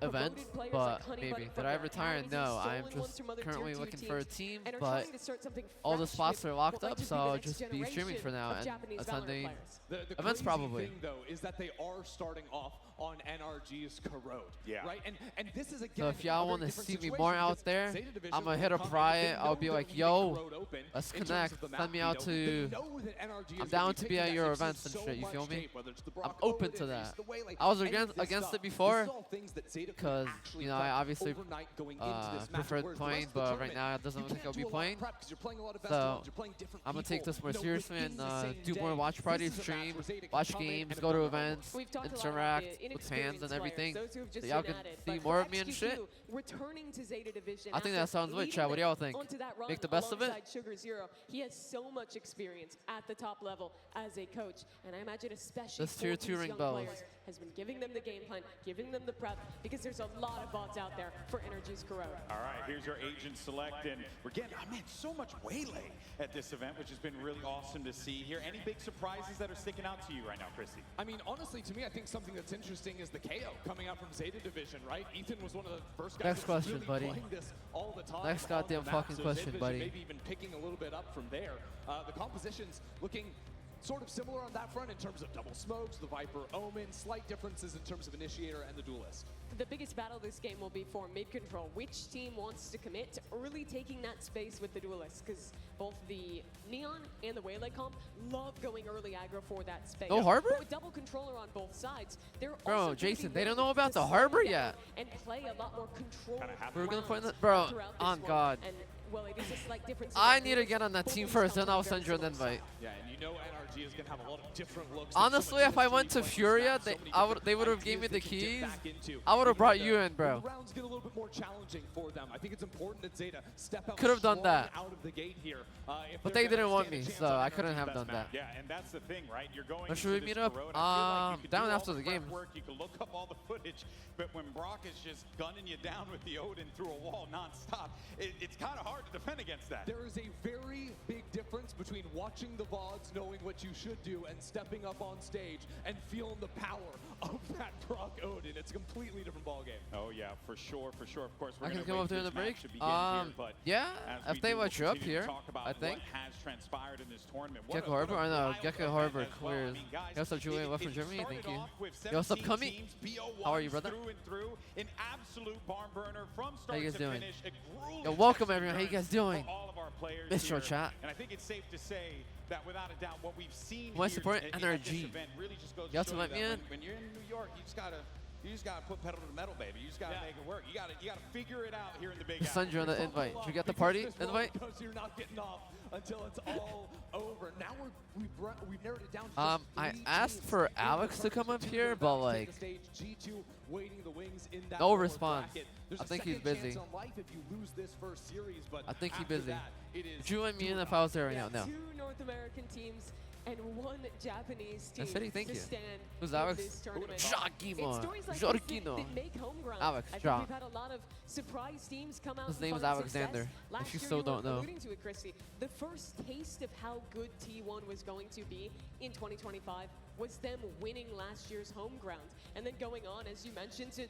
events, Promoted players but like Honey maybe. Bunny Did from I the ever retire? academies, No, stolen I'm ones just from other currently tier 2 looking for a teams, team, and are but trying to start something all the fresh spots with are locked what might up, just so be the I'll next just be streaming generation for now of and Japanese Valorant attending players. The events crazy probably. thing, though, is that they are starting off on NRG's Corrode. Yeah. Right? And this is, again, So if y'all a very want to different see me situation more because out there, Zeta Division I'm gonna will hit up come in, Riot. they I'll know be they're like, leaving yo, Corode open let's in terms connect. of the Send map, me you out know. to. They know that NRG I'm is down gonna to be be taking at that your they've seen events and so shit. You much feel me? tape, whether it's the I'm Brock open Odin, to it's that. the way, like, I was any of against this it stuff. before This is all things that Zeta could because actually you know I prep obviously overnight going into this match, preferred whereas the playing, rest of the but right tournament, now it doesn't you look like I'll can't be do a lot playing. of prep 'cause you're playing a lot of best So of ones, you're playing different I'm gonna take people, this more you know, seriously within and the same do more day. watch This parties, is a match stream, where Zeta can watch come in games, and go to affect everyone. events, We've talked a lot about interact, the with fans and everything. Those who have just So y'all been can at it. see But more for of me and XQQ, shit. Returning to Zeta Division I think after that sounds lit, leading chat. What do y'all them think? onto that run Make the best of it? alongside Sugar Zero. He has so much experience at the top level as a coach, and I imagine especially This for tier these 2 ring young bells. players has been giving them the game plan, giving them the prep, because there's a lot of bots out there for NRG's Corrode. All right, here's your agent select, and we're getting, oh man, so much waylay at this event, which has been really awesome to see here. Any big surprises that are sticking out to you right now, Christy? I mean, honestly, to me, I think something that's interesting is the KO coming out from Zeta Division, right? Ethan was one of the first guys Next that was question, really buddy. playing this all the time. Next on goddamn the map, fucking so question, Zeta Division buddy. Maybe even picking a little bit up from there. The composition's looking sort of similar on that front in terms of double smokes, the Viper Omen, slight differences in terms of Initiator and the Duelist. The biggest battle this game will be for mid control. Which team wants to commit to early taking that space with the Duelists? Because both the Neon and the Waylay comp love going early aggro for that space. No Harbor? But with double controller on both sides, they're Bro, also Jason, gonna be they don't willing know about to the slow Harbor down yet. and play a lot more controlled We're gonna play rounds that, bro. throughout this On one. God. And, well, it is a slight difference. I need to get on that team first, then I'll send you an invite. Yeah, and you know NRG is going to have a lot of different looks. Honestly, if I went to Furia, they would have gave me the keys. I would have brought you in, bro. The rounds get a little bit more challenging for them. I think it's important that Zeta step out. Could have done strong that. out of the gate here. But they didn't want me, so I couldn't have done that. Yeah, and that's the thing, right? You're going But should we into meet this up? Corrode, I feel like you could Down do after all the prep game. Work, you can look up all the footage, but when Brock is just gunning you down with the Odin through a wall nonstop, it's kind of hard to defend against that. There is a very big difference between watching the VODs, knowing what you should do, and stepping up on stage and feeling the power of that Brock Odin. It's a completely different ballgame. Oh yeah, for sure, for sure. Of course, we're I can gonna come wait up for during this the break. match to begin here, but Yeah, as if they we do, let you we'll up continue to here, talk about I think. what has transpired in this tournament. What Gecko a- what Harbor? a I know, wild Gecko event Harbor as well. I clears. mean, guys, Yo, what's up, Julian? it Welcome from Germany, started thank you. off with Yo, what's up, 17 Cummy? teams, BO1s How are you, brother? Through and through, an absolute barn burner from How start you guys to doing? finish. A grueling Yo, welcome test of everyone. How you guys endurance doing? for all of our players Missed your here. chat. And I think it's safe to say that without a doubt, what we've seen Why here support at this NRG? event really just goes to Y'all show to you let that me in? when you're in New York, you just gotta put pedal to the metal, baby. You just gotta make it work. You gotta figure it out here in the Big Apple. Send you on the invite. Should we get the party invite? Because you're not getting off until it's all over. Now we've narrowed it down to just I three asked teams for in the Alex to come up two here, that but take like, the stage. G2 waiting the wings in that no lower response. bracket. There's I a think he's second busy. chance on life if you lose this first series, but I think he's after busy. that, it is Would you let me do in or if I was there right Yeah, now? No. 2 North American teams and 1 Japanese team City, thank to you. stand Who's in Alex? this tournament. Joaquimo. It's stories like Joaquino. this that make home ground. Alex, I think Ja. we've had a lot of surprise teams come out. His and name is find Alexander, success. if Last you year still were don't know. alluding to it, Chrissy. The first taste of how good T1 was going to be in 2025 was them winning last year's home ground and then going on, as you mentioned, to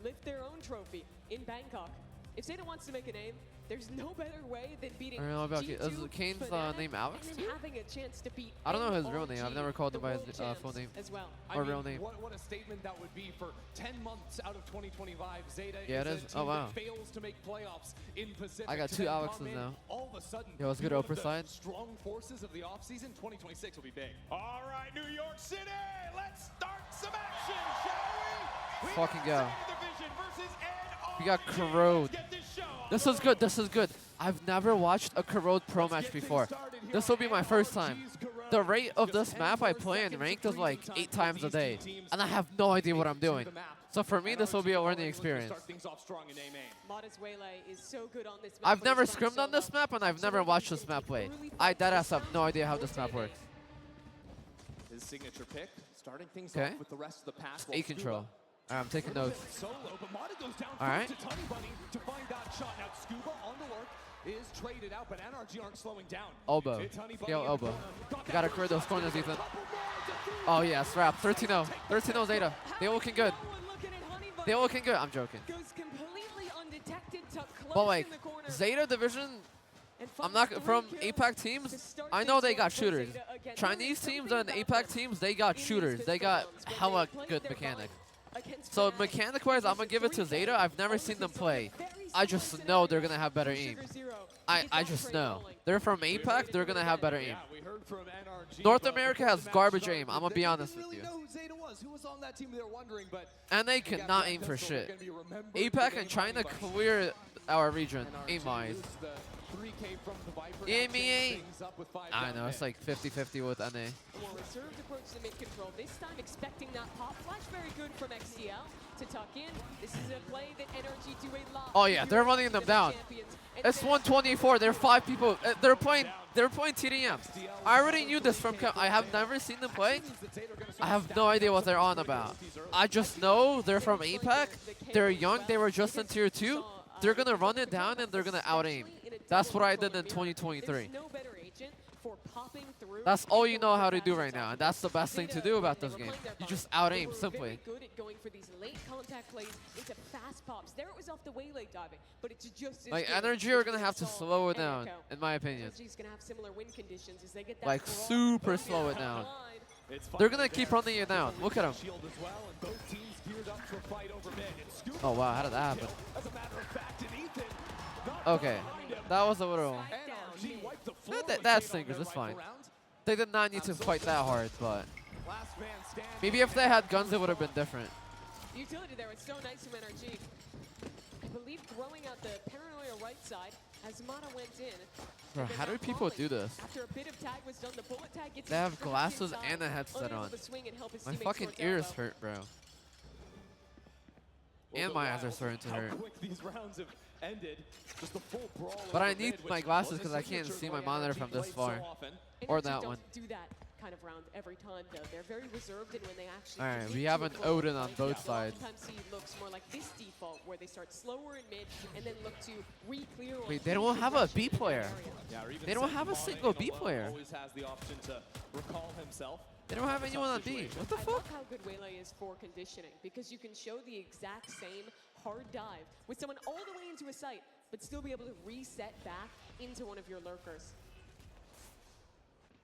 lift their own trophy in Bangkok. If Zeta wants to make a name, there's no better way than beating I don't know about G2, is Kane's Fnatic, name Alex and too? then having a chance to beat I don't know his real NRG, name. I've never called him the by world his champs full name as well. or real name. What a statement that would be for 10 months out of 2025. Zeta Yeah, it is is. a team Oh, wow. that fails to make playoffs in Pacific. I got to 2 then Alexes come in, now. All of a sudden, Yo, let's be go to one of upper the side. Strong forces of the offseason. 2026 will be big. All right, New York City, let's start some action, shall we? Fucking go. Zeta Division versus NRG. We got Corrode. Let's get this show on This the is good. This is good. I've never watched a Corrode Pro match before. This will be my first time. The rate of this map I play in ranked is like 8 times a day, and I have no idea what I'm doing. So for me, this will be a learning experience. Start things off strong in A-main. Modest Waylay is so good on this map. I've when never he's playing scrimmed on this solo. map, and I've never watched this map play. I deadass have no idea how this map works. His signature pick, starting things Okay. off with the rest of the pack. A control. All right, I'm taking notes. Solo, but Mata goes down All right. to Tony Bunny to find that shot. Now Scuba on the lurk is traded out, but NRG aren't slowing down. Elbow. It's Honey Bunny Yo, in the elbow. corner. Got You gotta that clear those first corners, shot. Ethan. Couple more to do. Oh yeah, it's wrap. 13-0. 13-0 Zeta. They're looking good. No one looking at Honey Bunny. They're looking good. I'm joking. Goes completely undetected, tucked close But like, in the corner. Zeta Division, And I'm finds not 3 from kills APAC to teams. start I know things they off got for shooters. Zeta again. Chinese There is teams something and about APAC them teams, they got in these shooters. They pistol got rounds. When hella they play good their mechanics. vibe against So Fnatic, mechanic-wise, I'm gonna give it to Zeta. I've never seen them play. I just know they're gonna have better aim. I just know. They're from APAC. They're gonna have better aim. Yeah, we heard from NRG. North but America before has the match garbage started, aim. I'm gonna they be honest didn't with really you. know who Zeta was. Who was on that team? They were wondering, but And they got cannot that aim for pistol, they're shit. gonna be remembered APAC for and game China money, but clear our region NRG aim-wise. loses the 3 3K from the Viper. Yeah, now me. changing things up with 5 I down know, it's mid. like 50-50 with NA. A more reserved approach to mid control. This time expecting that pop flash. Very good from XTL to tuck in. This is a play that NRG do a lot. Oh yeah, they're running them down. It's 124. They're 5 people. They're playing TDM. I already knew this from. I have never seen them play. I have no idea what they're on about. I just know they're from APAC. They're young. They were just in tier 2. They're gonna run it down and they're gonna out aim. That's what I did in 2023. That's all you know how to do right now, and that's the best thing to do about this game. You just out aim simply. Good at going for these late contact plays into fast pops. There it was off the waylay diving, but it's just as Like good NRG are gonna have to slow it down, in my opinion. NRG's gonna have similar win conditions as they get that Like brawl super slow it down. They're gonna keep running it down. Look at them. Shield as well, and both teams geared up for a fight over mid. And Scoop Oh wow, how did that happen? as a matter of fact, and Ethan not Okay, behind him. that was a little. NRG wiped the floor That with that's Jade on singers. their It's fine. rifle round. They did not need to fight that hard, but Last man standing. maybe if they had guns, it would have been different. The utility there was so nice from NRG. I believe throwing out the paranoia right side as Mata went in. Bro, how do people do this? After a bit of tag was done, the bullet tag gets They have from glasses inside, and a headset unable on. to swing and help his My teammates fucking towards ears elbow. hurt, bro. Well, And the my eyes are Wild, starting to how hurt. quick these rounds have ended. Just a full brawl But I over need mid, my which glasses was a 'cause I can't signature see play my monitor NRG from this played far. so often. Or NRG that don't one. do that kind of round every time, though. They're very reserved, and when they actually Alright, commit we to have a an close Odin on fight, both you'll sides. oftentimes see it looks more like this default, where they start slower in mid and then look to re-clear. or Wait, they keep don't have a progression B in that player. area. Yeah, or even They don't Seth have a Mane single B alone player. Always has the option to recall himself. They don't have anyone on B. What the I fuck? love how good Waylay is for conditioning, because you can show the exact same hard dive with someone all the way into a site, but still be able to reset back into one of your lurkers.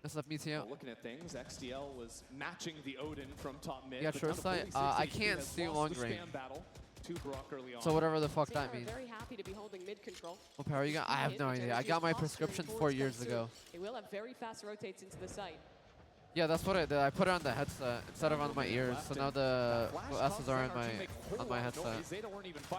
That's left me too. Well, looking at things, XTL was matching the Odin from top mid. Yeah, but short down to sight. 46 I HP, can't has see lost long the range. spam battle to Brock early on. So whatever the fuck They that are means. very happy to be holding mid control. What power you got? I have no idea. I got my prescription 4 years ago. They will have very fast rotates into the site. Yeah, that's what I did. I put it on the headset instead of on my ears. So now the glasses are on my headset.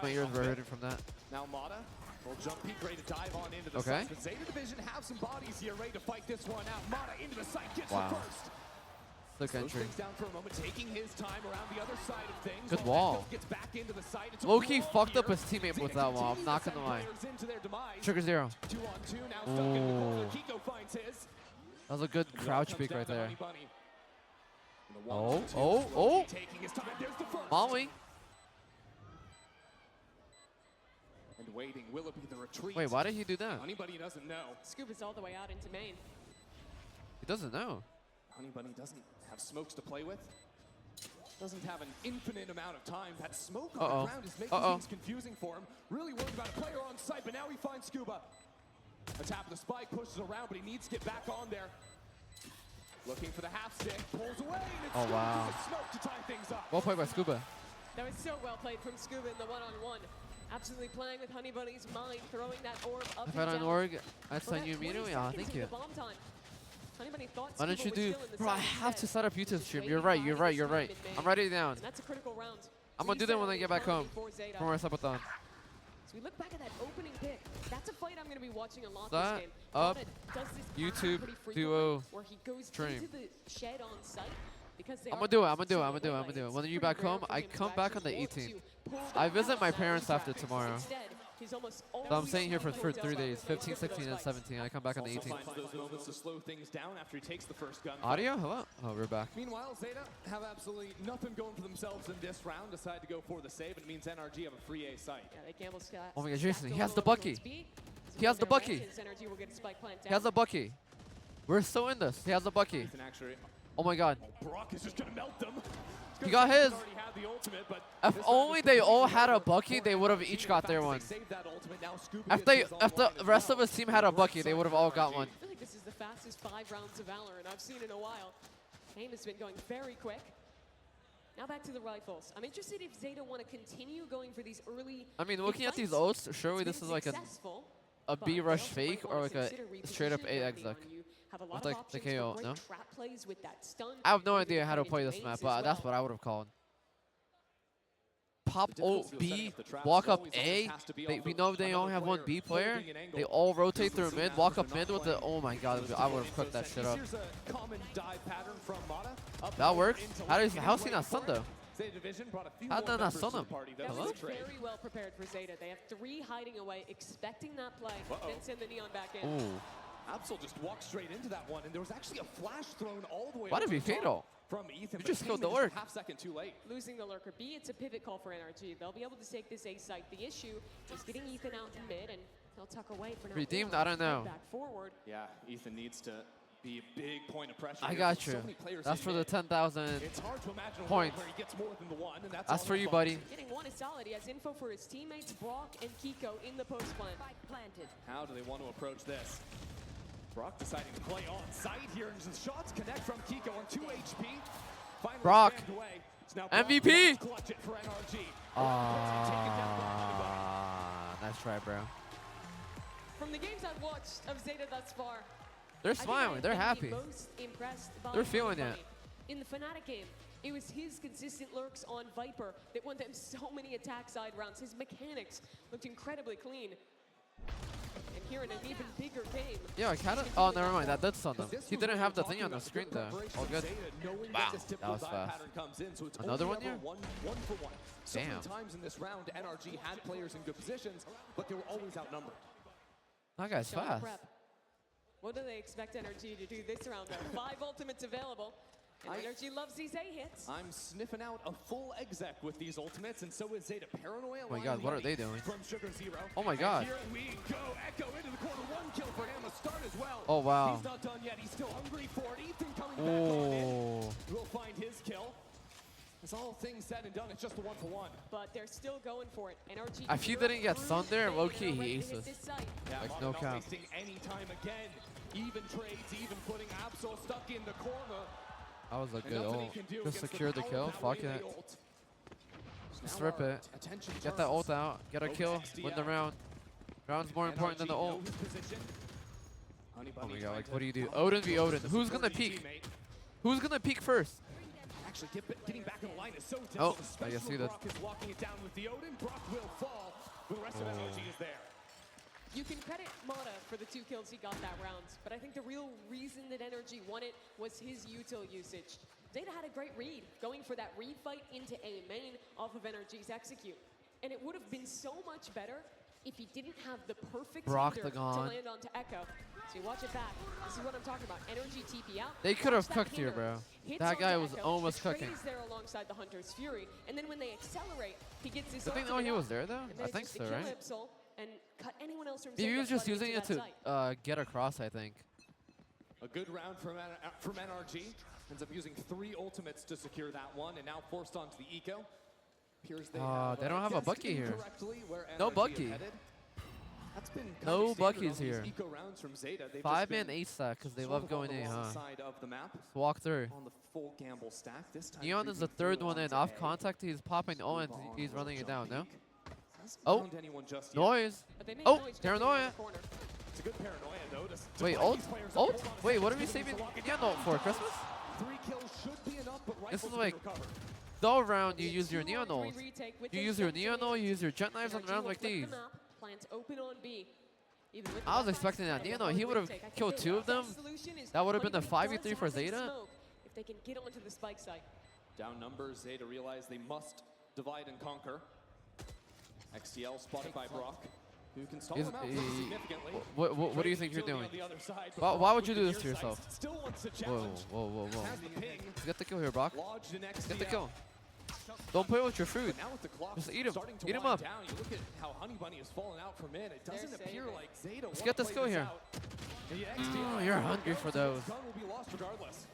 My ears were hurting from that. Now Mata will jump peek, ready to dive on into the Okay. site. But Zeta Division have some bodies here, ready to fight this one out. Mata into the site, gets Wow. the first. Slick Slows entry. things down for a moment, taking his time around the other side of things. Good while wall. Echo gets back into the site. It's a Low-key brawl fucked up here. his teammate Zeta with that wall. I'm continues not to gonna send lie. players into their demise. Trigger 0. 2-on-2, now stuck in the corner. Ooh. Kiko finds his. That was a good Well, crouch comes peek down right to there. Honey Bunny. And the Oh, 1-2, oh, slowly oh. taking his time. There's the first. Molly. And waiting, will it be the retreat? Wait, why did he do that? Honey Bunny doesn't know. Scoop is all the way out into main. He doesn't know. Honey Bunny doesn't have smokes to play with. Doesn't have an infinite amount of time. That smoke on the ground is making things confusing for him. Really worried about a player on site, but now he finds Scuba. A tap of the spike, pushes around, but he needs to get back on there. Looking for the half stick, pulls away, and it's Scuba wow. through the smoke to tie things up. Well played by Scuba. That was so well played from Scuba in the one-on-one. Absolutely playing with Honey Bunny's mind, throwing that orb up If and I don't down. org, I'd For send that you 20 immediately. Yeah, seconds thank into you. the bomb time. Honey Bunny thought Why don't Scuba you was do? still in the Bro, I site have to instead. set up YouTube stream. Waiting You're right. by You're his right. You're time right. in main. I'm writing it down. And that's a critical round. I'm gonna do that when I get back home For Zeta. from our subathon. So we look back at that opening pick. That's a fight I'm going to be watching a lot That this game. up Mata does this YouTube pretty frequently, duo where he goes stream. into the shed on site because they I'm are gonna do it. I'm fast gonna do it. to I'm gonna do it. I'm relay. gonna do it. It's When are you pretty back rare home? for I him to come back on the actually want 18th. to pull the I visit my outside parents after traffic. tomorrow. Instead, he's almost So I'm always staying here for playing 3 days, outside. 15, 16, and 17. I come back on the 18th. Finds those moments to slow things down after he takes the first gun. Audio? Hello? Oh, we're back. Meanwhile, Zeta have absolutely nothing going for themselves in this round. Decide to go for the save, and it means NRG have a free A site. Yeah, they gamble Oh my god, Jason, he has the Bucky. He has the Bucky. He has a Bucky. We're still in this. He has a Bucky. Ethan actually, Oh my god. Brock is just gonna melt them. He got his. Already had the ultimate, but If this only round is they all completely had a over. Bucky, they would have each got their one. They saved that ultimate. Now Scuba If gets his on if the line as rest well. of his team had a Bucky, they would have all got one. I feel like this is the fastest 5 rounds of Valor, and I've seen in a while. Game has been going very quick. Now back to the rifles. I'm interested if Zeta want to continue going for these early. I mean, looking at these fights. ults, surely It's this been is like a successful, a but B they rush also might fake wanna or like a consider straight up repositioning A early exec. on. You have a lot With of like the options KO, for no? great trap plays with that stun. I have no Maybe idea how to coming play into this mains map, as but that's well. what I would have called. pop ult B, walk up A. We know they only have one B player. They all rotate through mid, walk up mid with the. Oh my god, I would have cooked that shit up. That works. How's he not stunned though? How did that not stun him? That was very well prepared for Zeta. They have 3 hiding away, expecting that play, then send the Neon back in. Ooh. Absol just walked straight into that one, and there was actually a flash thrown all the way. Why did he fatal? From Ethan, you just killed the lurk. Half second too late. Losing the lurker B, it's a pivot call for NRG. They'll be able to take this A site. The issue is getting Ethan out in mid, and they'll tuck away for now. Redeemed? I don't know. Back forward. Yeah, Ethan needs to be a big point of pressure. I got you. That's for the 10,000 points. Where he gets more than the one, and that's for you, buddy. Getting one is solid. He has info for his teammates, Brock and Kiko, in the post plant. Planted. How do they want to approach this? Brock deciding to play on site here, and the shots connect from Kiko on 2 HP. Finally Brock, MVP. Nice try, bro. From the games I've watched of Zeta thus far, they're smiling. They're happy. They're feeling it. In the Fnatic game, it was his consistent lurks on Viper that won them so many attack side rounds. His mechanics looked incredibly clean. And here in an even bigger game. Yeah, I kind of. Oh, never mind. That did stun them. He didn't have the thing on the screen though. All good. Wow, that was fast. Another one here? One for one. So Damn. many times in this round, NRG had players in good positions, but they were always outnumbered. That guy's fast. What do they expect NRG to do this round though? 5 ultimates available. And NRG loves these A hits. I'm sniffing out a full exec with these ultimates, and so is Zeta. Paranoia. Oh my god, what are they doing? From Sugar Zero. Oh my god. And here we go. Echo into the corner. 1 kill for him. A start as well. Oh wow. He's not done yet. He's still hungry for it. Ethan coming back on in. We'll find his kill. It's all things said and done. It's just a 1-for-1. But they're still going for it. NRG. If he didn't get stunned there, low-key he aces. Yeah, Like no count. Wasting any time again. Even trades, even putting Absol stuck in the corner. That was a good ult. Just secure the kill. Fuck it. Just rip it. Get that ult out. Get a kill. Win the round. Round's more important than the ult. Oh my god, like what do you do? Odin v Odin. Who's gonna peek? Who's gonna peek first? Actually, getting back in the line is so Oh, difficult. I guess he did. Brock is locking it down with the Odin. Brock will fall. The rest of NRG is there. You can credit Mata for the 2 kills he got that round, but I think the real reason that NRG won it was his util usage. Zeta had a great read, going for that read fight into A main off of NRG's execute. And it would have been so much better if he didn't have the perfect hinder to land onto Echo. So you watch it back. This is what I'm talking about. NRG TP out. They could have cooked here, bro. That guy was almost cooking. He's there alongside the Hunter's Fury, and then when they accelerate, he gets his. Did they know he was there though? I think so, right? And cut anyone else from Maybe he was just using it to get across, I think. A good round from NRG. Ends up using 3 ultimates to secure that one, and now forced onto the eco. Appears they don't have a Bucky here. No NRG Bucky. That's been No Bucky's here. Eco rounds from Zeta. 5-man 8 stack because they love going in, huh? Walk through. On the full gamble stack. This time Neon is the 3rd one in. Off contact, he's popping O and he's running it down, no? Oh, noise. Oh, paranoia. It's a good paranoia, though. Wait, ult? Ult? Wait, what are we saving Neon ult for? Christmas? 3 kills should be enough, but This is rifles like, recovered. though round you use your Neon ult. You use your Neon ult, you use your jet knives on rounds like these. I was expecting that Neon ult, he would have killed 2 of them. That would have been the 5v3 for Zeta. If they can get onto the spike site. Down numbers, Zeta realize they must divide and conquer. XTL spotted by Brock, who can stall him out significantly. What do you think you're doing? Why would you do this to yourself? Whoa. Let's get the kill here, Brock. Let's get the kill. Don't play with your food. Just eat him. Eat him up. You look at how Honey Bunny has fallen out from in. It doesn't appear like Zeta. Let's get this kill here. Oh, you're hungry for those. Gun will be lost regardless.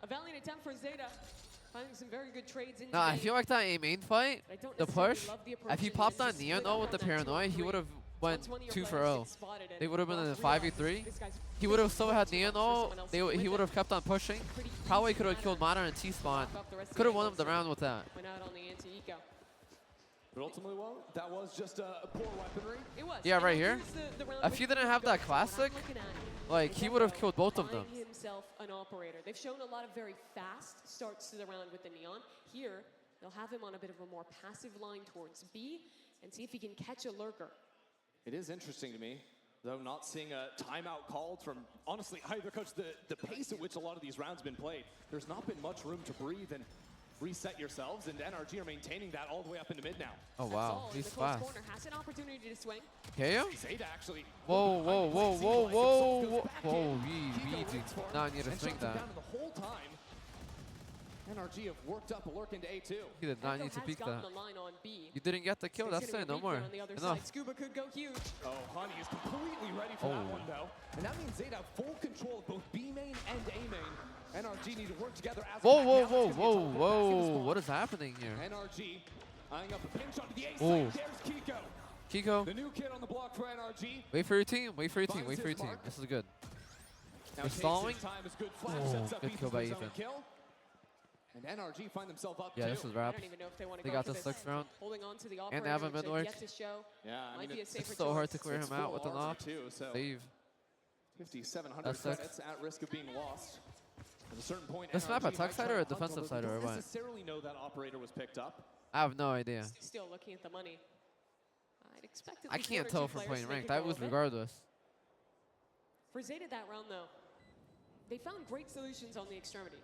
A valiant attempt for Zeta. Finding some very good trades in I feel like that A main fight, the push, if he popped on Neon with the paranoia, he would have went 2 for 0. They would have been in a 5v3. He would have still had Neon. He would have kept on pushing. Probably could have killed Mata and T-Spawn. Could have won him the round with that. Went out on the anti-eco. But ultimately, well, that was just a poor weaponry. It was. Yeah, And right now here. here's the round If with he didn't have Kiko. that classic, What I'm looking at like is he would have Echo killed both of them. buying himself an operator. They've shown a lot of very fast starts to the round with the Neon. Here, they'll have him on a bit of a more passive line towards B and see if he can catch a lurker. It is interesting to me, though, not seeing a timeout called from, honestly, either coach. The pace at which a lot of these rounds have been played, there's not been much room to breathe and reset yourselves, and NRG are maintaining that all the way up into mid now. Oh wow, he's fast. Corner has an opportunity to swing. KO? ZETA actually. Whoa, whoa, whoa, whoa, whoa, whoa. Whoa, we did not need to swing that. Down the whole time. NRG have worked up a lurk into A2. He did not need to peek that. The line on B. You didn't get the kill, that's it, no more. Enough. Scuba could go huge. Oh, Honey is completely ready for that one, though. And that means ZETA have full control of both B main and A main. NRG need to work together as Whoa, whoa, whoa, whoa, whoa. What is happening here? NRG eyeing up a pinch onto the A Oh. side. There's Kiko. Kiko. The new kid on the block for NRG. Wait for your team, wait for your team, wait for your team. This is good. Now You're stalling. time is good. Flash Oh, sets up good kill by for his own Ethan. kill. And NRG find themselves up Yeah, too. this is wrapped. I don't even know if they want to They go got for the this. 6th round. Holding on to the And operator, they have a which mid they've work. yet to show. Yeah, I Might mean, be a it's safer so hard to choice. clear him out with an off. too, so Save. 5,700 That's sick. credits at risk of being lost. At a certain point, This map NRG attack might side try or a to hunt, defensive although side they or don't what? necessarily know that operator was picked up. I have no idea. Still looking at the money. I'd expect at I least can't one or tell two from players playing to make ranked. a I go was of it. regardless. For ZETA that round, though, they found great solutions on the extremity.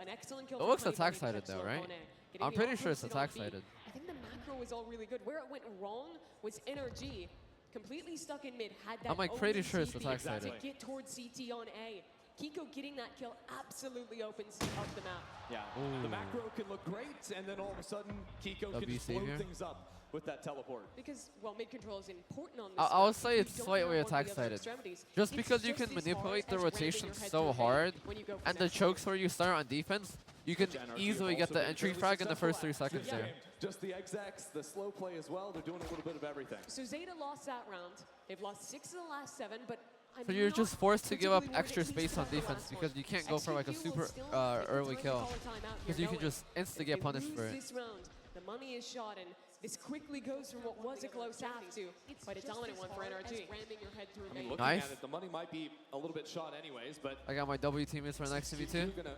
An excellent kill. It from looks Honey attack Bunny sided to though, check right? slow on A. Getting I'm the pretty off sure it's rotation on attack B. sided. I think the macro was all really good. Where it went wrong was NRG completely stuck in mid. Had that I'm like pretty open sure it's CT attack sided. to get towards CT on A. Kiko getting that kill absolutely opens up the map. Yeah, the macro can look great, and then all of a sudden, Kiko can WC just blow here. things up with that teleport. Because, well, mid control is important on this. I would map. say You it's don't slightly have one of attack the other sided. extremities. Just It's because you just can as manipulate the hard as ramming rotation your head so through a hard, when you go for and the next. chokes where you start on defense, you can NRG easily have get also the been entry fairly frag in the first successful 3 at. seconds Yeah, there. just the execs, the slow play as well. They're doing a little bit of everything. So ZETA lost that round. They've lost 6 of the last 7, but I'm So you're not just forced to give up particularly worried extra at least space on about the defense last one. because you can't go for like a XQQ will super still take the early time to kill. call a timeout Because here, you can knowing just instantly if get they punished lose for it. this round, the money is shot, and this quickly goes from what was a close half to quite a dominant one for NRG. Ramming your head through I mean, main. looking Nice. at it, the money might be a little bit shot anyways, but I got my W teammates right next to me too. Gonna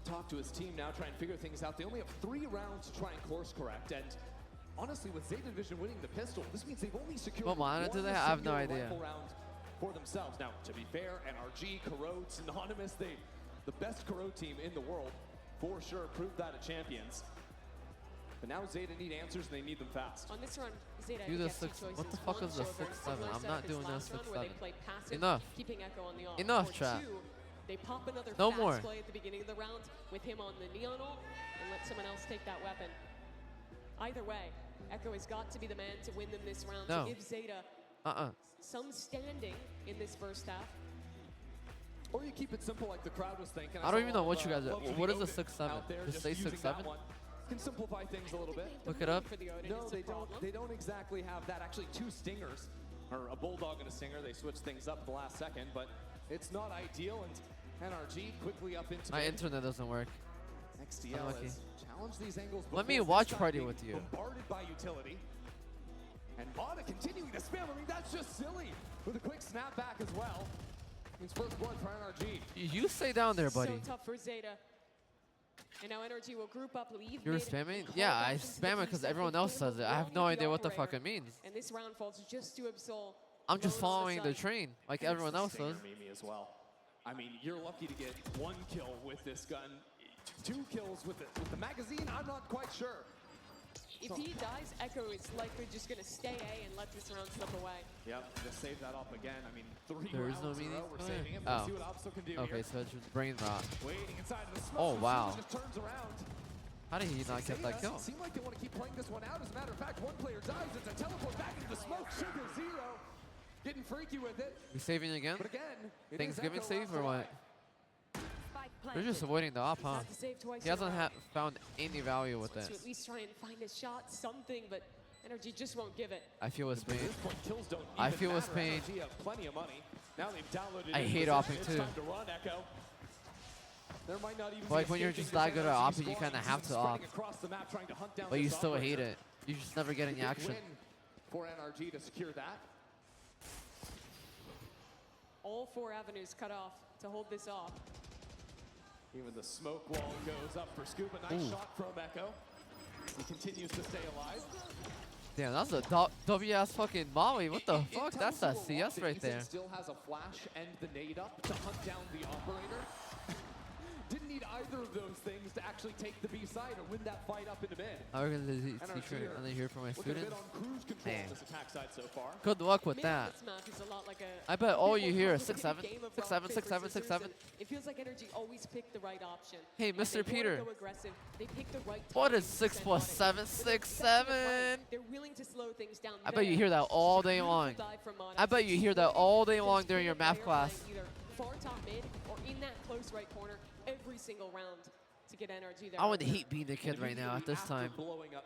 talk to his team now, try and figure things out. They only have 3 rounds to try and course correct, and honestly, with ZETA Division winning the pistol, this means they've only secured What monitor do one they have? I have no singular idea. rifle round for themselves. Now, to be fair, NRG, Corrode, Synonymous, the best Corrode team in the world, for sure, proved that at Champions. But now ZETA need answers, and they need them fast. On this run, ZETA Do the gets 2 six. choices. What the fuck One, is the show a very 6-7? similar I'm setup not as doing last this run, where they 6-7. play passive, Enough. keeping Echo on the off. Enough, Or chat. 2, they pop another No fast more. play at the beginning of the round with him on the Neon ult and let someone else take that weapon. Either way, Echo has got to be the man to win them this round, No. to give ZETA some standing in this first half. Or you keep it simple like the crowd was thinking. I don't even know what saw you guys love are. for What the is a Odin 6-7? out there, Just say using 6-7? that one. Can simplify things a little bit. Look it up. For the Odin, No, it's a they don't. problem. They don't exactly have that. Actually, 2 stingers, or a bulldog and a stinger. They switched things up at the last second, but it's not ideal. And NRG quickly up into My mid. internet doesn't work. XDL Unlucky. has challenged these angles. Let me before, this watch time party being with you. Bombarded by utility. And Bada continuing to spam. I mean, that's just silly. With a quick snap back as well. Means first blood for NRG. You stay down there, buddy. So tough for ZETA. And now NRG will group up, leave You're mid, spamming? call Yeah, back I into the spam it B because side, everyone but else Gale says it. I have along no with the idea what the fuck operator. it means. And this round falls just to Absol. I'm just Lone following the side. train like And everyone it's the else does. stinger, Mimi, as well. I mean, you're lucky to get 1 kill with this gun. 2 kills with the magazine, I'm not quite sure. If he dies, Echo is likely just going to stay A and let this round slip away. Yep, just save that up again. I mean, 3 There is rounds no in a meaning row. We're to it. saving it. Oh. Let's see what Absol can do Okay, here. so it's just brain rot. Waiting inside of the smoke. Oh, and wow. Suga just turns around. How did he not get that kill? Seem like they want to keep playing this one out. As a matter of fact, one player dies. It's a teleport back into the smoke. Sugar 0. Getting freaky with it. We saving again? But again, it is Thanksgiving Echo save after or all. what? They're just avoiding the op, huh? Had to save twice He in a hasn't row. found any value with To it. at least try and find a shot, something, but NRG just won't give it. I feel his At pain. this point, kills don't I even feel his matter. pain. NRG have plenty of money. Now they've downloaded I in hate position. opping It's too. time to run, Echo. There might not even Like be when you're escaping just this that good at NRG opping, you squad. kind of have to Spreading op. across the map, trying to hunt down But you this still hate operator. it. You just never get any action. Win for NRG to secure that. All 4 avenues cut off to hold this off. Even the smoke wall goes up for Scuba. Nice shot from Echo. He continues to stay alive. Damn, that's a W-ass fucking Molly. What the fuck? That's a CS right there. Still has a flash and the nade up to hunt down the operator. Didn't need either of those things to actually take the B side or win that fight up into mid. I'm going to teacher only here for my students. Damn. This attack side so far. Good luck with that. I bet all you hear is 6-7, 6-7, 6-7, 6-7. It feels like NRG always picked the right option. Hey, Mr. Peter. They pick the right What is 6 plus 7? 6-7. They're willing to slow things down. I bet you hear that all day long. I bet you hear that all day long during your math class. Either far top mid or in that close right corner every single round to get NRG there. I would hate being a kid right now at this time.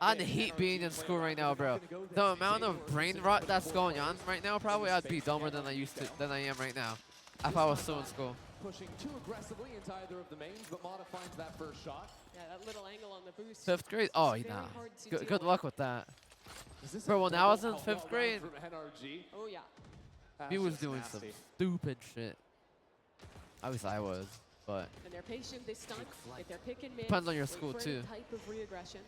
I'd hate being in school right now, bro. The amount of brain rot that's going on right now, probably I'd be dumber than I am right now if I was still in school. Pushing too aggressively into either of the mains, but Mata finds that first shot. Yeah, that little angle on the boost. 5th grade? Oh, nah. Good luck with that. Bro, when I was in 5th grade, oh yeah, he was doing some stupid shit. At least I was. But and they're patient this time. If they're picking mid, depends on your wait school for too. any type of re-aggression.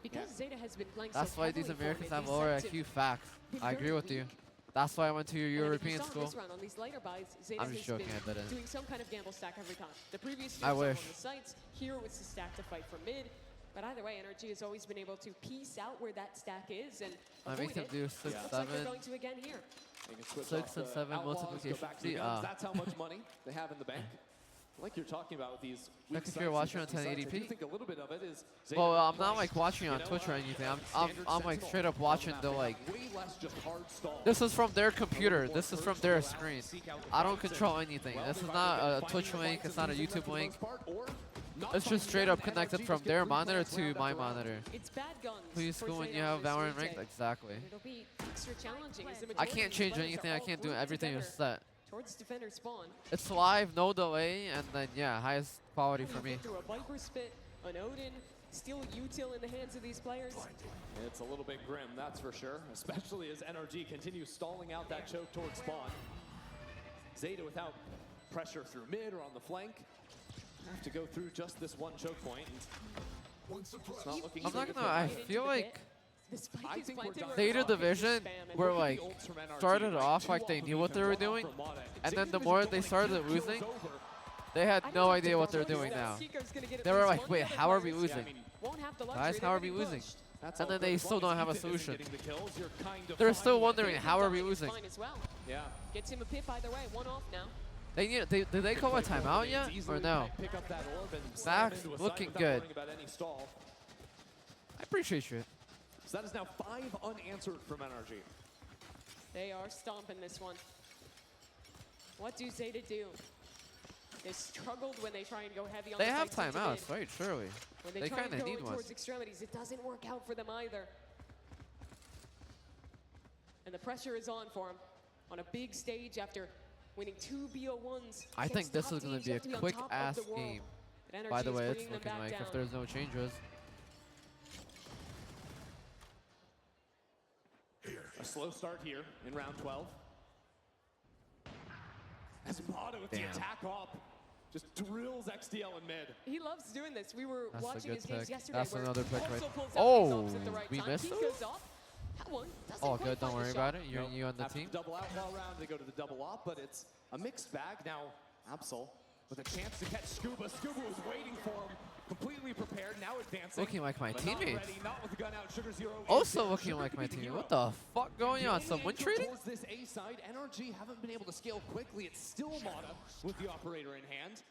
Because Zeta has been playing That's so why these Americans have lower IQ. Facts. been I agree very with you. weak. That's why I went to your And if you European saw school. This round on these later buys, Zeta I'm just has joking, been I didn't. doing some kind of gamble stack every time. The previous I years wish. on the sites, here it was the stack to fight from mid. But either way, NRG has always been able to piece out where that stack is and I avoid make them it. do Looks 6, like 7. they're going to again here. 6 and 7 multiplication. See, That's how much money they have in the bank. Like you're talking about with these. Check if you're watching on 1080p. I do think a little bit of it is. Well, I'm not like watching on Twitch or anything. I'm like straight up watching the like. This is from their computer. This is from their screen. I don't control anything. This is not a Twitch link. It's not a YouTube link. It's just straight up connected from their monitor to my monitor. It's bad guns. Please school when you have Valorant ranked. Exactly. It'll be extra challenging as the I majority can't of change players anything. are I all can't do glued everything is together set. towards defender spawn. It's live, no delay, and then yeah, highest quality for me. Through a Viper spit, an Odin, still util in the hands of these players. It's a little bit grim, that's for sure, especially as NRG continues stalling out that choke towards spawn. Zeta without pressure through mid or on the flank. Have to go through just this one choke point. It's not looking I'm not gonna. I feel like I think we're done. Zeta Division were like started off like they knew what they were doing, and then the more they started losing, they had no idea what they're doing now. They were like, wait, how are we losing? Guys, how are we losing? And then they still don't have a solution. They're still wondering, how are we losing? Yeah. Gets him a pip either way, one off now. They need. Did they call a timeout yet, or no? Zach looking good. I appreciate you. So that is now 5 unanswered from NRG. They are stomping this one. What do Zeta do? They struggled when they try and go heavy on They the have sights into timeouts, mid. right? Surely. When They try kind and of go need one. towards extremities, it doesn't work out for them either. And the pressure is on for him on a big stage after winning 2 BO1s. I think against this top is going teams. to You be a have be on quick top of ass the world. game. But By NRG the is way, it's bringing them looking back like down. if there's no changes. A slow start here in round 12. As Mata with the attack up, just drills XDL in mid. He loves doing this. We were That's a watching good his games pick. yesterday. That's where another pick, also right? pulls out Oh, these ults at the right we time. missed He those? goes off. That one doesn't All quite good, don't find the worry shot. about it. You on the After team. the double outlaw round, they go to the double up, but it's a mixed bag. Now, Absol with a chance to catch Scuba. Scuba was waiting for him, completely prepared, now advancing. Looking like my but not teammates. ready, not with the gun out. Sugar Zero Also is looking Sugar like could my be the team. hero. What the fuck going on? Some win trading? Towards this A side, NRG haven't been able to scale quickly. It's still Mata with the operator in hand.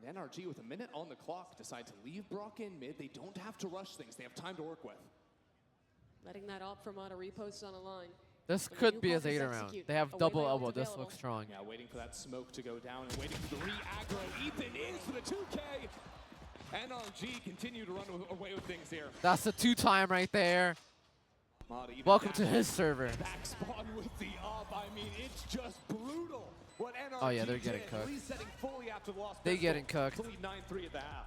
And NRG with a minute on the clock decide to leave Brock in mid. They don't have to rush things. They have time to work with. Letting that op from Mata repost on a line. This When could new be a partners Zeta round. execute, They have away double by elbow. ult This available. looks strong. Yeah, waiting for that smoke to go down and waiting for the re-aggro. Ethan is for the 2K. NRG continue to run away with things here. That's the 2-time right there. Mata even Welcome to back- his server. Back spawn with the up. I mean, it's just brutal. What NRG Oh, yeah, they're getting did, cooked. resetting fully after the loss. They getting cooked. To lead 9-3 at the half.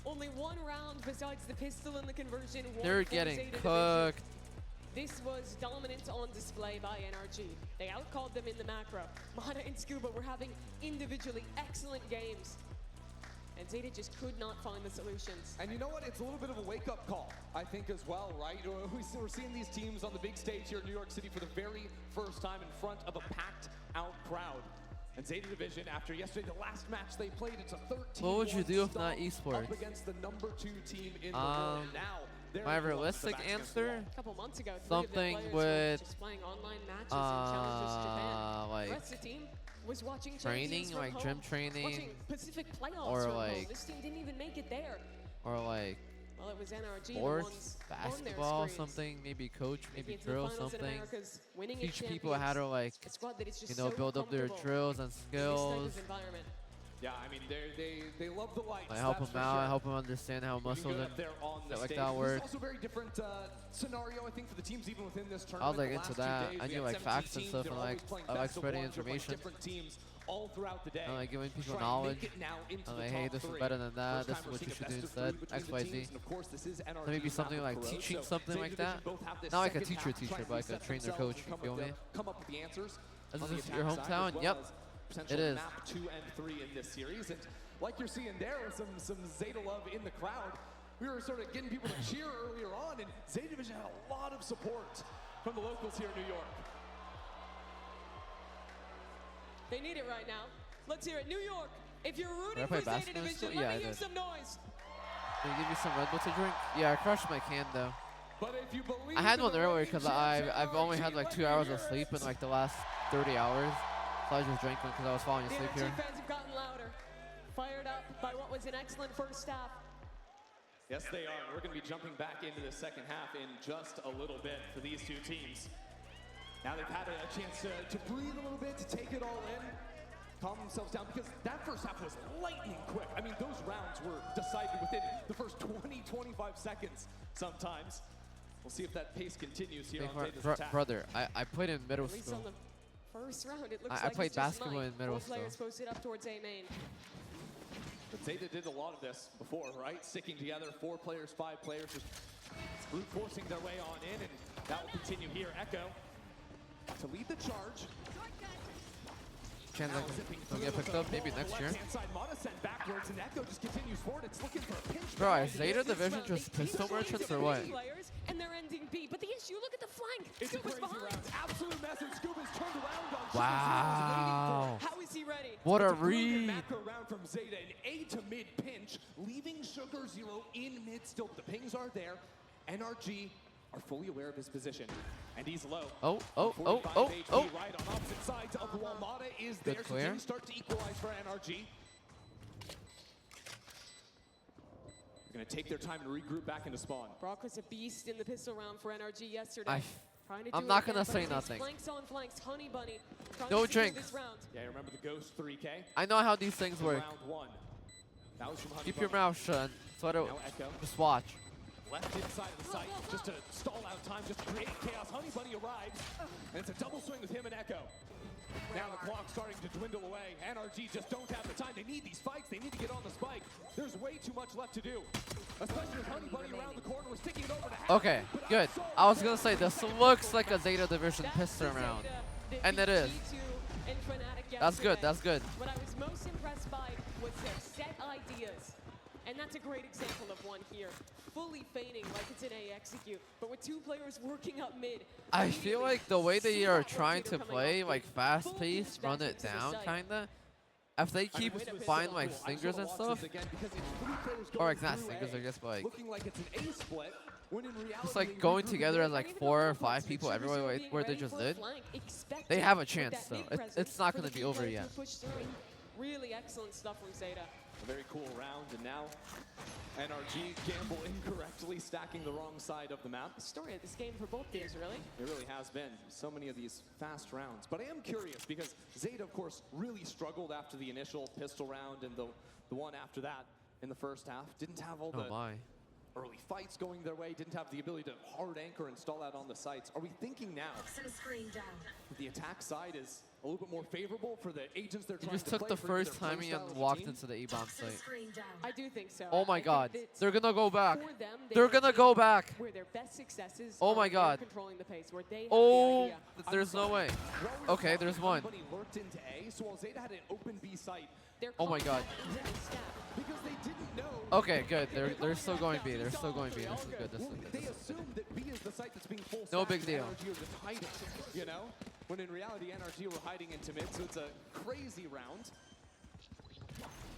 Only one round besides the pistol and the conversion. They're getting cooked. This was dominance on display by NRG. They outcalled them in the macro. Mata and Scuba were having individually excellent games. And ZETA just could not find the solutions. And you know what? It's a little bit of a wake-up call, I think, as well, right? We're seeing these teams on the big stage here in New York City for the very first time in front of a packed-out crowd. And ZETA Division, after yesterday, the last match they played, it's a 13-1 What would you do if not esports? up against the number 2 team in the world. And now, my realistic answer, a couple months ago, something were with just playing online matches in Challengers Japan. like the rest of the team was watching training, from like home, gym training, watching Pacific playoffs or from like home. This team didn't even make it there. or like Well, it was NRG, sports, the ones basketball, on their screens. something, maybe coach, maybe Making it to the drill finals in something. Americas, winning a Teach people how to champions, like, a squad that is just you know, so build up their comfortable drills and in this type skills. of environment. Yeah, I mean, they love the lights. I help that's them for out. sure. I help them understand how muscles and there on the shit like stage. that This work. is also a very different scenario, I think, for the teams even within this tournament. I was like The into last 2 that. days, I we knew had like 17 facts and teams. stuff, They're and always like playing I like best of spreading ones. They're playing information. different teams all throughout the day. And like giving people Try and knowledge. make it now into I'm the like, hey, top this is 3. better than that. First This time is we're what you seeing should a do best of 3 instead. between X, the Y, teams, Z. and of course, this is NRG Maybe something map like of Pearl. teaching So something ZETA like Division that. both have this Not like a second teacher, half to try and but like a reset trainer themselves coach. and You feel me? come up with the answers. This on the is attack your side, hometown? as well Yep. as potential It is. map 2 and 3 in this series. And like you're seeing there, some ZETA love in the crowd. We were sort of getting people to cheer earlier on, and ZETA Division had a lot of support from the locals here in New York. They need it right now. Let's hear it. New York, if you're rooting I play for ZETA basketball in Division, school? Yeah, let I me hear did. some noise. Can you give me some Red Bull to drink? Yeah, I crushed my can though. But if you believe I had in one the earlier reigning because champs, I've only had NRG, like let 2 me hours hear of it. sleep in like the last 30 hours. So I just drank one because I was falling The asleep NRG here. fans have gotten louder, fired up by what was an excellent first half. Yes, they are. We're going to be jumping back into the second half in just a little bit for these 2 teams. Now they've had a chance to breathe a little bit, to take it all in, calm themselves down, because that first half was lightning quick. I mean, those rounds were decided within the first 20, 25 seconds sometimes. We'll see if that pace continues here on ZETA's attack. Brother, I played in middle At least on school. the first round, it looks I like played it's just basketball Mike. in middle 4 players school. posted up towards A main. But ZETA did a lot of this before, right? Sticking together, 4 players, 5 players, just brute forcing their way on in, and that will continue here. Echo to lead the charge. Chance I can get picked up maybe next year. Side, Mata sent backwards, and Echo just continues forward. It's looking for a pinch. Bro, is ZETA Division just pistol merchants or what? Players, and they're ending B. But the issue, look at the flank. It's a Scuba's crazy behind. round. Absolute mess, and Scuba's turned around on Wow. How is he ready? What a It's brilliant read. macro round from ZETA, an A to mid pinch, leaving Sugar Zero in mid still. The pings are there. NRG are fully aware of his position, and he's low. Oh. 45 HP right on opposite sides of the wall. Mata is Good there, so clear. things start to equalize for NRG. They're going to take their time to regroup back into spawn. Brock was a beast in the pistol round for NRG yesterday. Trying to I'm do not it gonna again, say but it's nothing. Flanks on flanks, Honey Bunny. trying No to secure drink. This round. Yeah, remember the Ghost 3K? I know how these things work. Round 1. That was from Honey Keep your Bunny. mouth shut. So I don't Now Echo. just watch. Left inside of the site, just to stall out time, just to create chaos. Honey Bunny arrives, and it's a double swing with him and Echo. Now the clock's starting to dwindle away. NRG just don't have the time. They need these fights. They need to get on the spike. There's way too much left to do, especially with Honey Bunny around the corner. We're sticking it over to half. Okay, good. I was gonna say this looks like a ZETA Division pistol round, and it is. That's good. That's good. What I was most impressed by was their set ideas. And that's a great example of one here. Fully feigning like it's an A execute, but with 2 players working up mid. I feel like the way they are trying to play, like fast paced, run it down, kinda. If they keep finding like singers and stuff, or like not singers, I guess, but like Looking like it's an A split, when in reality just like going together as like 4 or 5 people everywhere, where they just did. They have a chance though. It's not gonna be over yet. Really excellent stuff from ZETA. A very cool round, and now NRG gamble incorrectly, stacking the wrong side of the map. The story of this game for both teams, really. It really has been. So many of these fast rounds. But I am curious, because ZETA, of course, really struggled after the initial pistol round and the one after that in the first half. Didn't have all the early fights going their way, didn't have the ability to hard anchor and stall out on the sites. Are we thinking now the attack side is a little bit more favorable for the agents they're He trying just to took play the for first their timing and playstyle as a walked team. into the E-bomb site. I do think so. Oh my I think god. that They're gonna go back. for them, they They're are a gonna team go back. Where their best successes Oh are my when god. they're controlling the pace, where they have Oh, the idea. there's no way. Okay, there's one. Somebody lurked into A, so while ZETA had an open B site, Oh my god. because they didn't know. Okay, good. They're still going B. They're still going B. This is good. This is good. They This is good. assumed that B is the site that's being full No stacked big and deal. NRG are just hiding, you know? When in reality, NRG were hiding into mid, so it's a crazy round.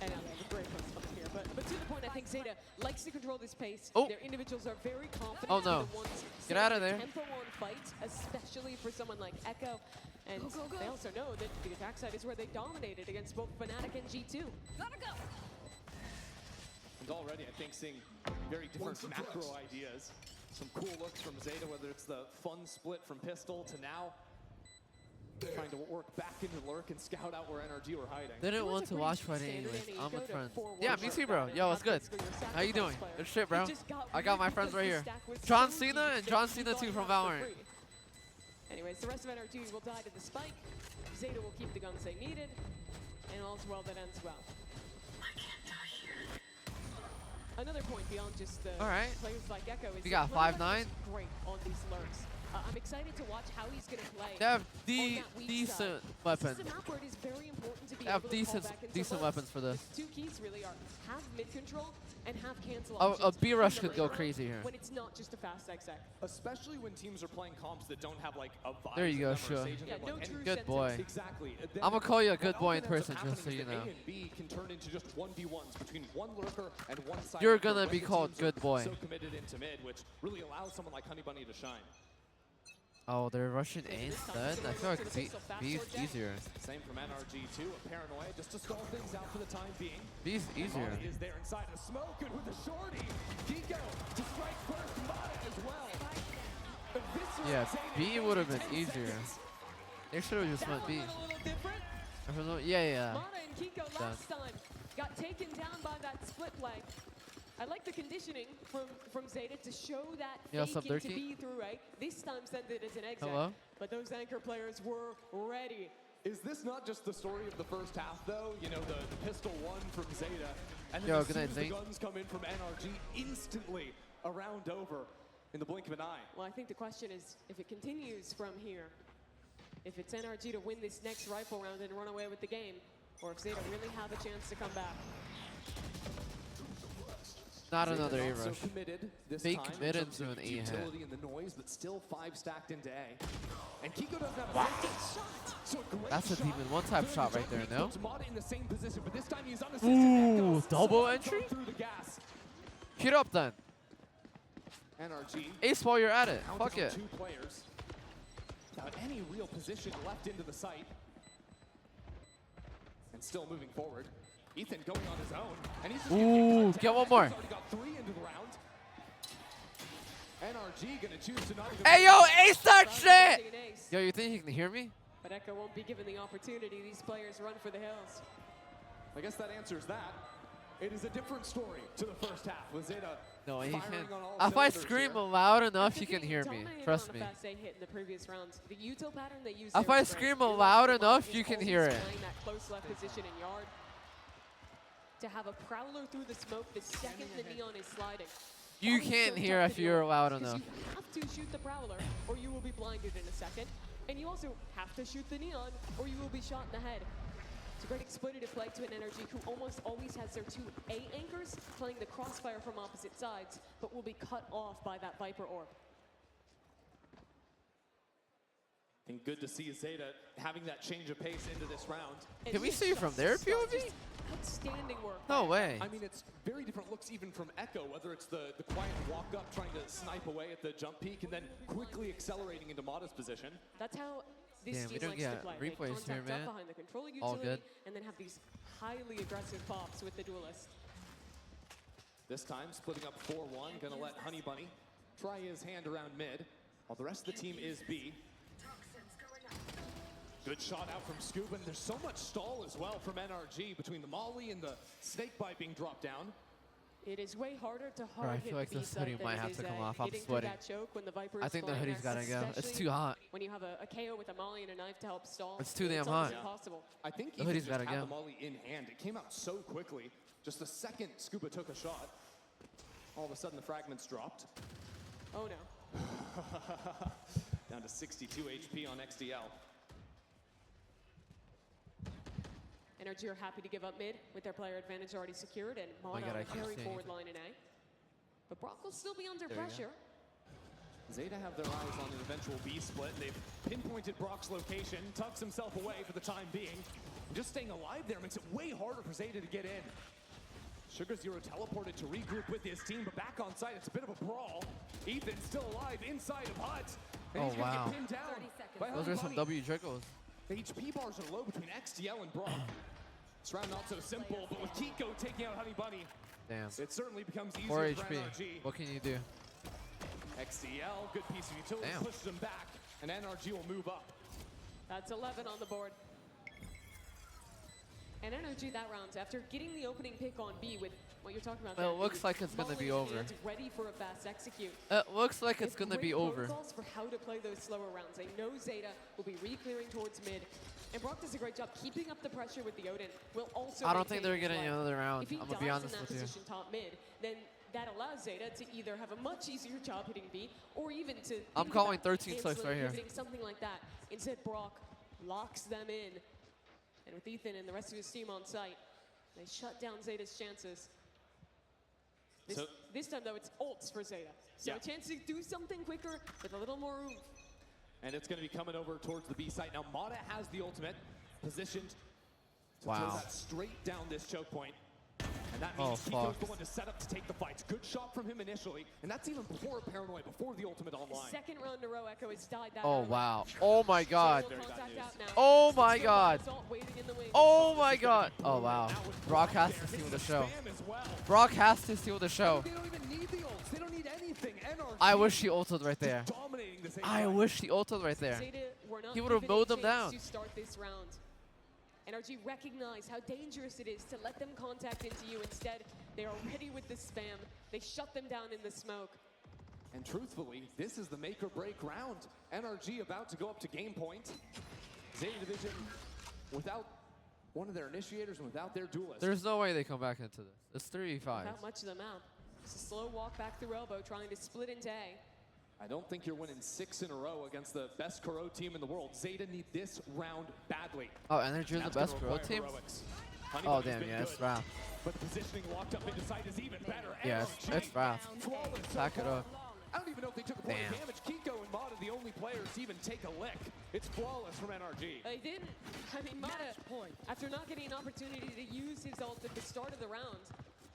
And I have a great response here. But to the point, I think ZETA likes to control this pace. Oh. Their individuals are very confident. Oh, no. in the ones Get out of there. Tempo on fights, especially for someone like Echo. And they also know that the attack side is where they dominated against both Fnatic and G2. Gotta go. And already, I think, seeing very different macro ideas. Some cool looks from ZETA, whether it's the fun split from Pistol to now trying to work back into Lurk and scout out where NRG were hiding. They didn't want to watch fighting anyways. I'm with friends. Yeah, me too, bro. Yo, what's good? How you doing? Good shit, bro. I got my friends right here. John Cena and John Cena 2 from Valorant. Anyways, the rest of NRG will die to the spike. ZETA will keep the guns they needed. And all's well that ends well. Another point beyond just the players like Echo is We got that 5'9". great on these lurks. I'm excited to watch how he's going to play. They have on that weak decent side. weapons. This is a map where it is very important to be They have able to call decent back into decent lurks. weapons for this. The two keys really are have mid control and have cancel A options. B rush when could go they're crazy here. When it's not just a fast exec. Especially when teams are playing comps that don't have like a vibe. There you go, sure. Good boy. Exactly. I'm gonna call you a good What boy in often ends person, up just so happening you is that know. A and B can turn into just 1v1s between one lurker and one side. You're lurker gonna when be the called teams are good boy. So committed into mid, which really allows someone like Honey Bunny to shine. Oh, they're rushing A instead? I feel like B is easier. Same from NRG too, a paranoia just to stall things out for the time being. B is easier. Mata is there inside the smoke and with the shorty. Kiko to strike first, Mata as well. Yeah, B would have been easier. They should have just went B. Yeah. Mata and Kiko last time got taken down by that split play. I like the conditioning from ZETA to show that fake into B through A. This time send it as an exit. Hello? But those anchor players were ready. Is this not just the story of the first half, though? You know, the pistol one from ZETA, and then Yo, as good soon night, as the Zane. guns come in from NRG, instantly a round over in the blink of an eye. Well, I think the question is if it continues from here, if it's NRG to win this next rifle round and run away with the game, or if ZETA really have a chance to come back. Not ZETA another A not so rush. committed this They time in committed terms to of an A hit. utility and the noise, but still 5 stacked into A. And Kiko doesn't have a second shot. So a great That's a shot. demon one type shot right there, no? Puts Mata in the same position, but this time he's unassisted. Ooh, Echoes double slides entry? on through the gas. Hit up then. NRG. Ace while you're at it. counted Fuck on it. 2 players without any real position left into the site. And still moving forward. Ethan going on his own. And he's just Ooh, get one more. He's already got 3 into the round. NRG gonna choose to not even. Hey, yo, ace that shit! Yo, you think he can hear me? But Echo won't be given the opportunity. These players run for the hills. I guess that answers that. It is a different story to the first half with ZETA. No, he firing can't. on all If I cylinders scream here. loud enough, he can hear me. Dominated Trust on me. a fast A hit in the previous round. The util pattern they used If there I was great. scream They loud left the enough, line you is can always hear it. playing that close left position in yard. To have a prowler through the smoke the second the neon is sliding. You Always can't so hear tough if to you're deal with, loud 'cause enough. You have to shoot the prowler, or you will be blinded in a second. And you also have to shoot the neon, or you will be shot in the head. It's a great exploitative play to an NRG who almost always has their 2 A anchors playing the crossfire from opposite sides, but will be cut off by that Viper orb. And good to see ZETA having that change of pace into this round. Can we see from their POV? Outstanding work. No way. I mean, it's very different looks even from Echo, whether it's the quiet walk up, trying to snipe away at the jump peak, and then quickly accelerating into Mata's position. That's how this Damn, we team don't likes to get play. They replays here, contact man. up behind the controller All utility, good. and then have these highly aggressive pops with the duelist. This time, splitting up 4-1, gonna let Honey Bunny try his hand around mid, while the rest of the team is B. Good shot out from Scuba, and there's so much stall as well from NRG between the Molly and the snake bite being dropped down. It is way harder to Bro, I hard feel hit like the this B-side hoodie than might it have is, to come off. I'm hitting through sweating. that choke when the Viper I is think the flying hoodie's there, gotta go. It's especially too hot. when you have a KO with a molly and a knife to help stall. It's too damn almost hot. impossible. I think The even hoodie's just gotta had go. the molly in hand. It came out so quickly. Just the second Scuba took a shot, all of a sudden the fragments dropped. Oh no. Down to 62 HP on XDL. NRG are happy to give up mid with their player advantage already secured, and my Mata God, I on can't very see forward anything. line in A. But Brock will still be under There you go. pressure. ZETA have their eyes on an eventual B split. They've pinpointed Brock's location, tucks himself away for the time being. And just staying alive there makes it way harder for ZETA to get in. Sugar Zero teleported to regroup with his team, but back on site, it's a bit of a brawl. Ethan's still alive inside of Hut. And Oh, he's gonna wow. get pinned down by Those are some Honey W trickles. Bunny. The HP bars are low between XDL and Brock. This round not so simple, but with Kiko taking out Honey Bunny, Damn. it certainly becomes 4 easier for HP. NRG. What can you do? XDL, good piece of utility, Damn. pushes him back, and NRG will move up. That's 11 on the board. And NRG that round, after getting the opening pick on B with what you're talking about. Well, there, it looks with like it's gonna Molly be in over. hands, ready for a fast execute. It looks like it's With gonna be great over. protocols for how to play those slower rounds. They know ZETA will be re-clearing towards mid. And Brock does a great job keeping up the pressure with the Odin. Will also I don't think maintain they're his getting life. another round. If he I'm gonna be dies honest in that with you. position top mid, then that allows ZETA to either have a much easier job hitting B, or even to I'm think calling about 13 slicks canceling, right here. pivoting, something like that. Instead, Brock locks them in. And with Ethan and the rest of his team on site, they shut down ZETA's chances. This time, though, it's ults for ZETA. So Yeah. a chance to do something quicker with a little more oomph. And it's going to be coming over towards the B site. Now, Mata has the ultimate positioned to Wow. throw that straight down this choke point. And that Oh, means Kiko's fuck. the one to set up to take the fights. Good shot from him initially, and that's even before Paranoid, before the ultimate online. Second round in a row, Echo has died that Oh, early. wow. Oh, my God. Solo contact out now. Oh, my Still God. Assault waiting in the wings. Oh, my God. Oh, wow. Brock has to steal the show. Brock has to steal the show. They don't even need the ults. They don't need anything. NRG I wish he ulted right there. dominating this A I site. wish he ulted right there. ZETA were not He would have given a mowed them chance down. to start this round. NRG recognize how dangerous it is to let them contact into you. Instead, they are ready with the spam. They shut them down in the smoke. And truthfully, this is the make or break round. NRG about to go up to game point. ZETA Division without one of their initiators and without their duelist. There's no way they come back into this. It's 3v5. Without much of the map. It's a slow walk back through elbow, trying to split into A. I don't think you're winning 6 in a row against the best Kuro team in the world. ZETA need this round badly. Oh, NRG is the That's gonna best Kuro require team? heroics. Honey Oh, Bunny's damn, been yeah, it's good, Wrath. But the positioning locked up into sight is even better. Yeah, NRG, it's Wrath. flawless so Back it far. up. I don't even know if they took a point Damn. of damage. Kiko and Mata, the only players to even take a lick. It's flawless from NRG. They didn't. I mean, Mata, after not getting an opportunity to use his ult at the start of the round,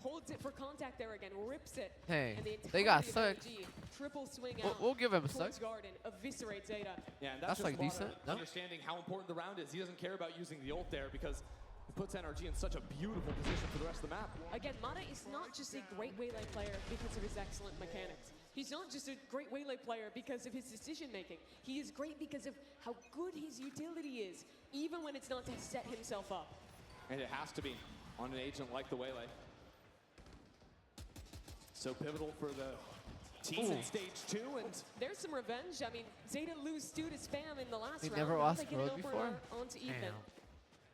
holds it for contact there again, rips it. Hey, and the they got entirety of sick. NRG, triple swing We'll- out. we'll give him a towards sick. Garden, eviscerates ZETA. Yeah, and That's just like Mata decent, no? understanding how important the round is. He doesn't care about using the ult there because it puts NRG in such a beautiful position for the rest of the map. Again, Mata is not just a great Waylay player because of his excellent mechanics. He's not just a great Waylay player because of his decision making. He is great because of how good his utility is, even when it's not to set himself up. And it has to be on an agent like the Waylay. So pivotal for the team in stage 2, and There's some revenge. I mean, ZETA lose Stu to spam in the last They round. never Now lost they get it Road over before? onto Ethan. Damn.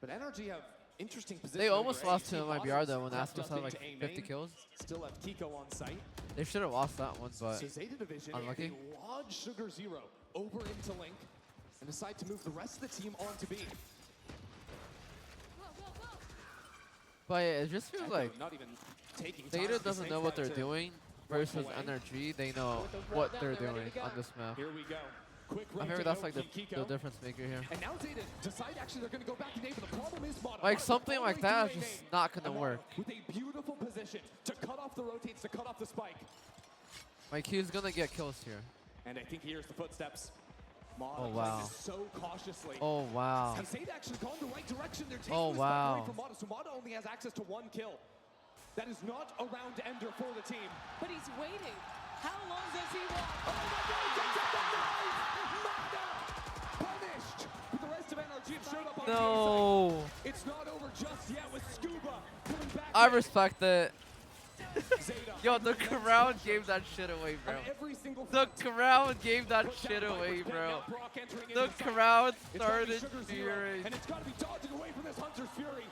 but NRG have interesting positions. They almost lost to MIBR though when Asmus had like into A 50 main. kills. Still have Kiko on site. They should have lost that one, but So ZETA Division, unlucky. they lodge Sugar Zero over into Link and decide to move the rest of the team onto B. But it just feels like not even taking time ZETA to doesn't sync know what that they're to doing work versus away. NRG. They know With the roll what down, they're they're ready doing to go. on this map. Here we go. Quick I rotate think that's out like the Kiko. difference maker here. And now ZETA decide actually they're going to go back to Nate, but the problem is Mata. Like Mata's something like always that is doing just Nate. not gonna And work. Mata with a beautiful position to cut off the rotates, to cut off the spike. Like he's gonna get kills here. And I think he hears the footsteps. Mata Oh, plays wow. this so cautiously. Oh wow. Has ZETA actually gone the right direction? They're taking Oh, the spike wow. away from Mata, so Mata only has access to 1 kill. That is not a round ender for the team. But he's waiting. How long does he want? Oh my God, he takes out the knife! Mata punished! But the rest of NRG have showed up on the No. inside. It's not over just yet with Scuba pulling back. I in. respect it. ZETA Yo, the crowd gave that shit away, bro. The crowd gave that shit away, bro. The crowd started cheering. And it's got to be dodging away from this Hunter's Fury.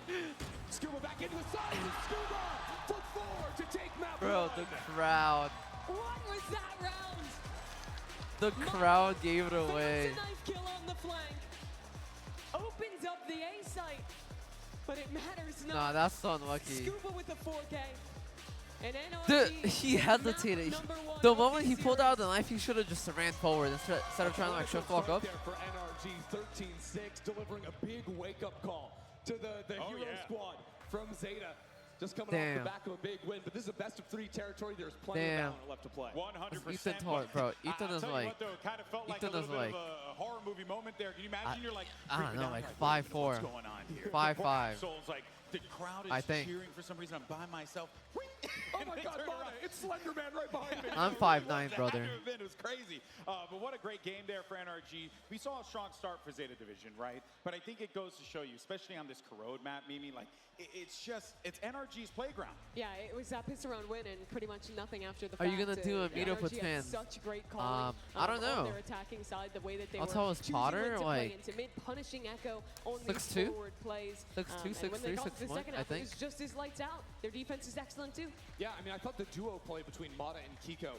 Scuba back into the side. Scuba for 4 to take map. Bro, the crowd. What was that round? The crowd gave it away. Finds a knife kill on the flank. Opens up the A site. But it matters not. Nah, that's so unlucky. Scuba with the 4K. And Dude, he hesitated. The moment he pulled out the knife, he should have just ran forward instead of trying to like shift walk up. For NRG 13-6, delivering a big wake-up call to the hero squad from ZETA. Just coming off the back of a big win, but this is a best-of-3 territory. There's plenty of balance left to play. 100%. Ethan taught, bro. Ethan is like. What, though, kind of felt like a little bit of a horror movie moment there. Can you imagine? You're like, I don't know, like 5'4", what's going on here? 5'5". Souls like the crowd is cheering for some reason. I'm by myself. Oh my God, Mana, it's Slender Man right behind me. I'm 5'9", brother. It was crazy. But what a great game there for NRG. We saw a strong start for ZETA Division, right? But I think it goes to show you, especially on this Corrode map, Mimi, like, it's NRG's playground. Yeah, it was that piss around win and pretty much nothing after the Are fact. you going to do a meetup with fans? Such great calling. I don't know. On their attacking side, the way that they I'll were tell us choosing Potter, when to like, play into mid, punishing Echo on 6'2"? these forward plays. 6'2", and when they 6'3", got to the 6'1", second I half, think. it was just as lights out. Their defense is excellent too. Yeah, I mean, I thought the duo play between Mata and Kiko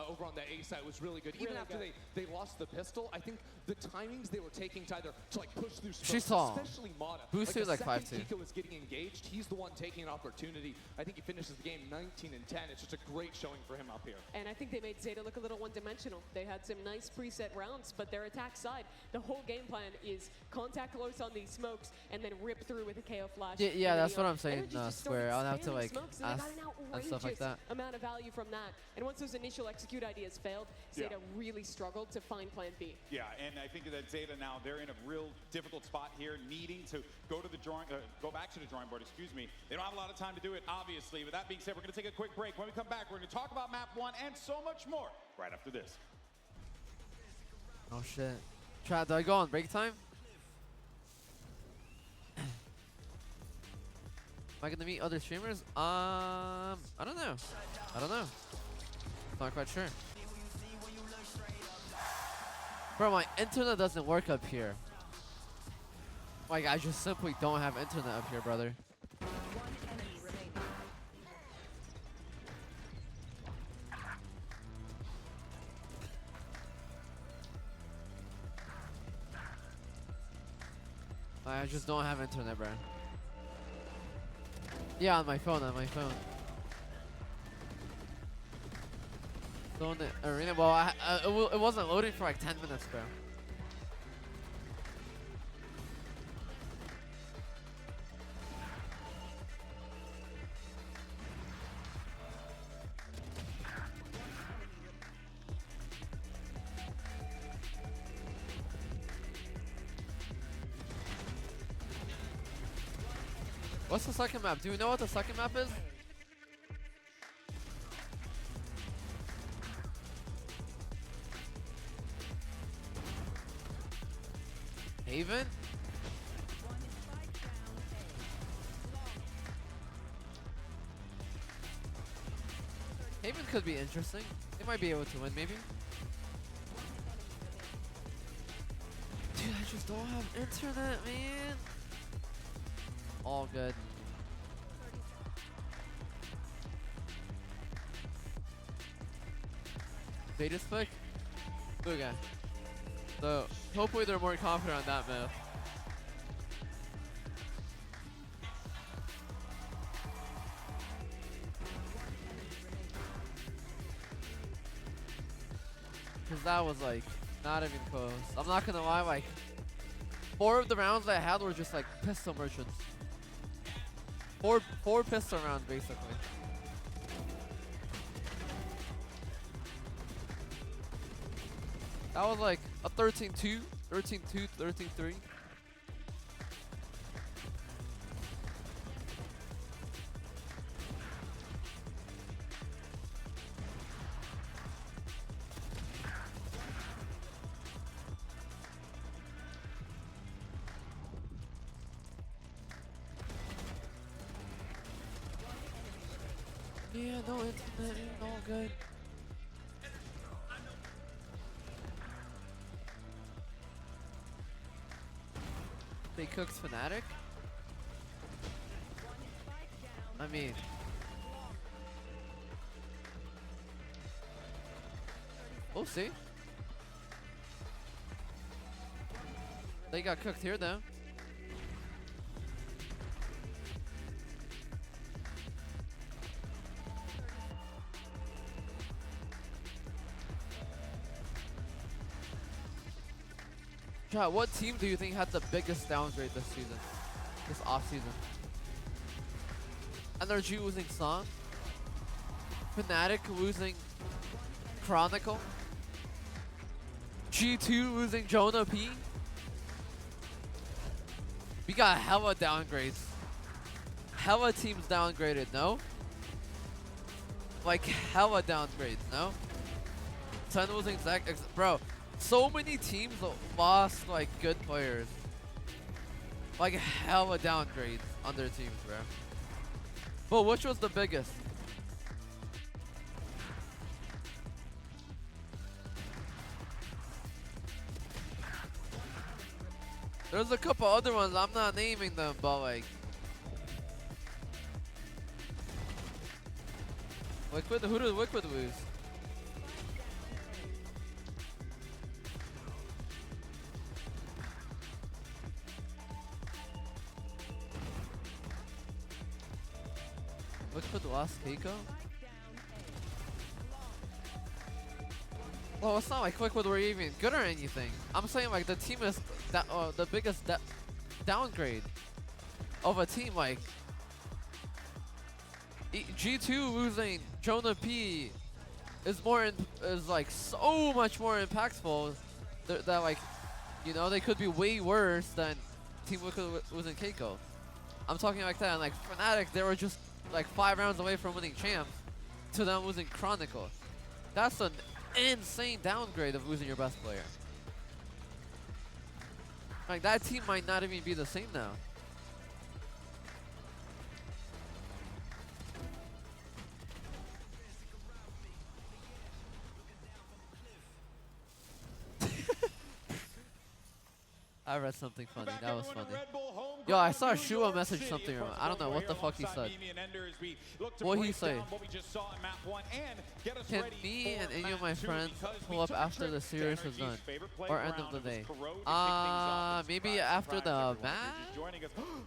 over on the A side was really good. Even after they lost the pistol, I think the timings they were taking to either to like push through She's smokes, tall. especially Mata. Boosted like 5'2". Kiko was getting engaged. He's the one taking an opportunity. I think he finishes the game 19 and 10. It's just a great showing for him up here. And I think they made ZETA look a little one-dimensional. They had some nice preset rounds, but their attack side, the whole game plan is contact close on these smokes and then rip through with a KO flash. Yeah, that's what I'm saying, NRG just Square. started I'll have to spamming like smokes, and they ask got an and stuff like outrageous that. amount of value from that. And once those initial execute ideas failed, ZETA really struggled to find plan B. Yeah, and I think that ZETA now, they're in a real difficult spot here, needing to go back to the drawing board, excuse me. They don't have a lot of time to do it, obviously. With that being said, we're going to take a quick break. When we come back, we're going to talk about map 1 and so much more right after this. Oh shit. Chat, do I go on break time? Am I gonna meet other streamers? I don't know. Not quite sure. Bro, my internet doesn't work up here. Like, I just simply don't have internet up here, brother. I just don't have internet, bro. Yeah, on my phone, So in the arena, well, it wasn't loading for like 10 minutes, bro. What's the second map? Do we know what the second map is? Haven? Haven could be interesting. They might be able to win, maybe. Dude, I just don't have internet, man. All good. Beta spec? Okay. So, hopefully they're more confident on that map. Because that was like, not even close. I'm not gonna lie, like, 4 of the rounds I had were just like pistol merchants. Four pistol rounds, basically. That was like a 13-2, 13-2, 13-3. Yeah, no internet, all good. They cooked Fnatic? I mean... We'll see. They got cooked here though. Chat, what team do you think had the biggest downgrade this season? This off-season? NRG losing Song? Fnatic losing Chronicle? G2 losing Jonah P? We got hella downgrades. Hella teams downgraded, no? Like hella downgrades, no? 10 losing Zach, bro. So many teams lost like good players. Like hella downgrades on their teams, bro. But which was the biggest? There's a couple other ones, I'm not naming them, but like... Liquid, who did Liquid lose? Liquid lost Keiko? Well, it's not like Liquid were even good or anything. I'm saying like the team is the biggest downgrade of a team. Like G2 losing Jonah P is like so much more impactful. That like, you know, they could be way worse than Team Liquid losing Keiko. I'm talking like that. And like Fnatic, they were just like 5 rounds away from winning champs to them losing Chronicle. That's an insane downgrade of losing your best player. Like that team might not even be the same now. I read something funny. That was funny. Yo, I saw Shua message something wrong. I don't know what the fuck he said. What he say? Can me and any of my friends pull up after the series is done? Or end of the day? Maybe after the match?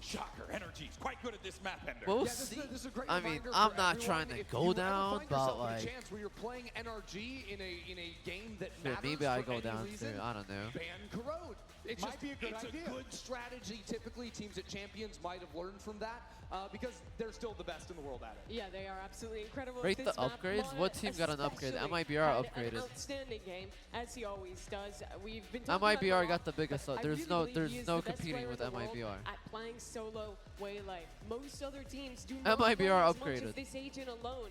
Shocker, NRG is quite good at this map ender. We'll see. I mean, I'm not trying to go down, but like... chance where you're playing NRG in a game that Shit, matters maybe I for go any down reason, too. I don't know. ban Corrode. It's just a good strategy. Typically, teams at Champions might have learned from that because they're still the best in the world at it. Yeah, they are absolutely incredible. Rate at the this map. upgrades. Mana What team got an upgrade? especially MIBR had upgraded. An outstanding game, as he always does. We've been talking about MIBR Law, got the biggest. but I There's really no believe he is the best competing player with in the world MIBR. At playing solo Waylay. Most other teams do not MIBR play as much upgraded. as this agent alone,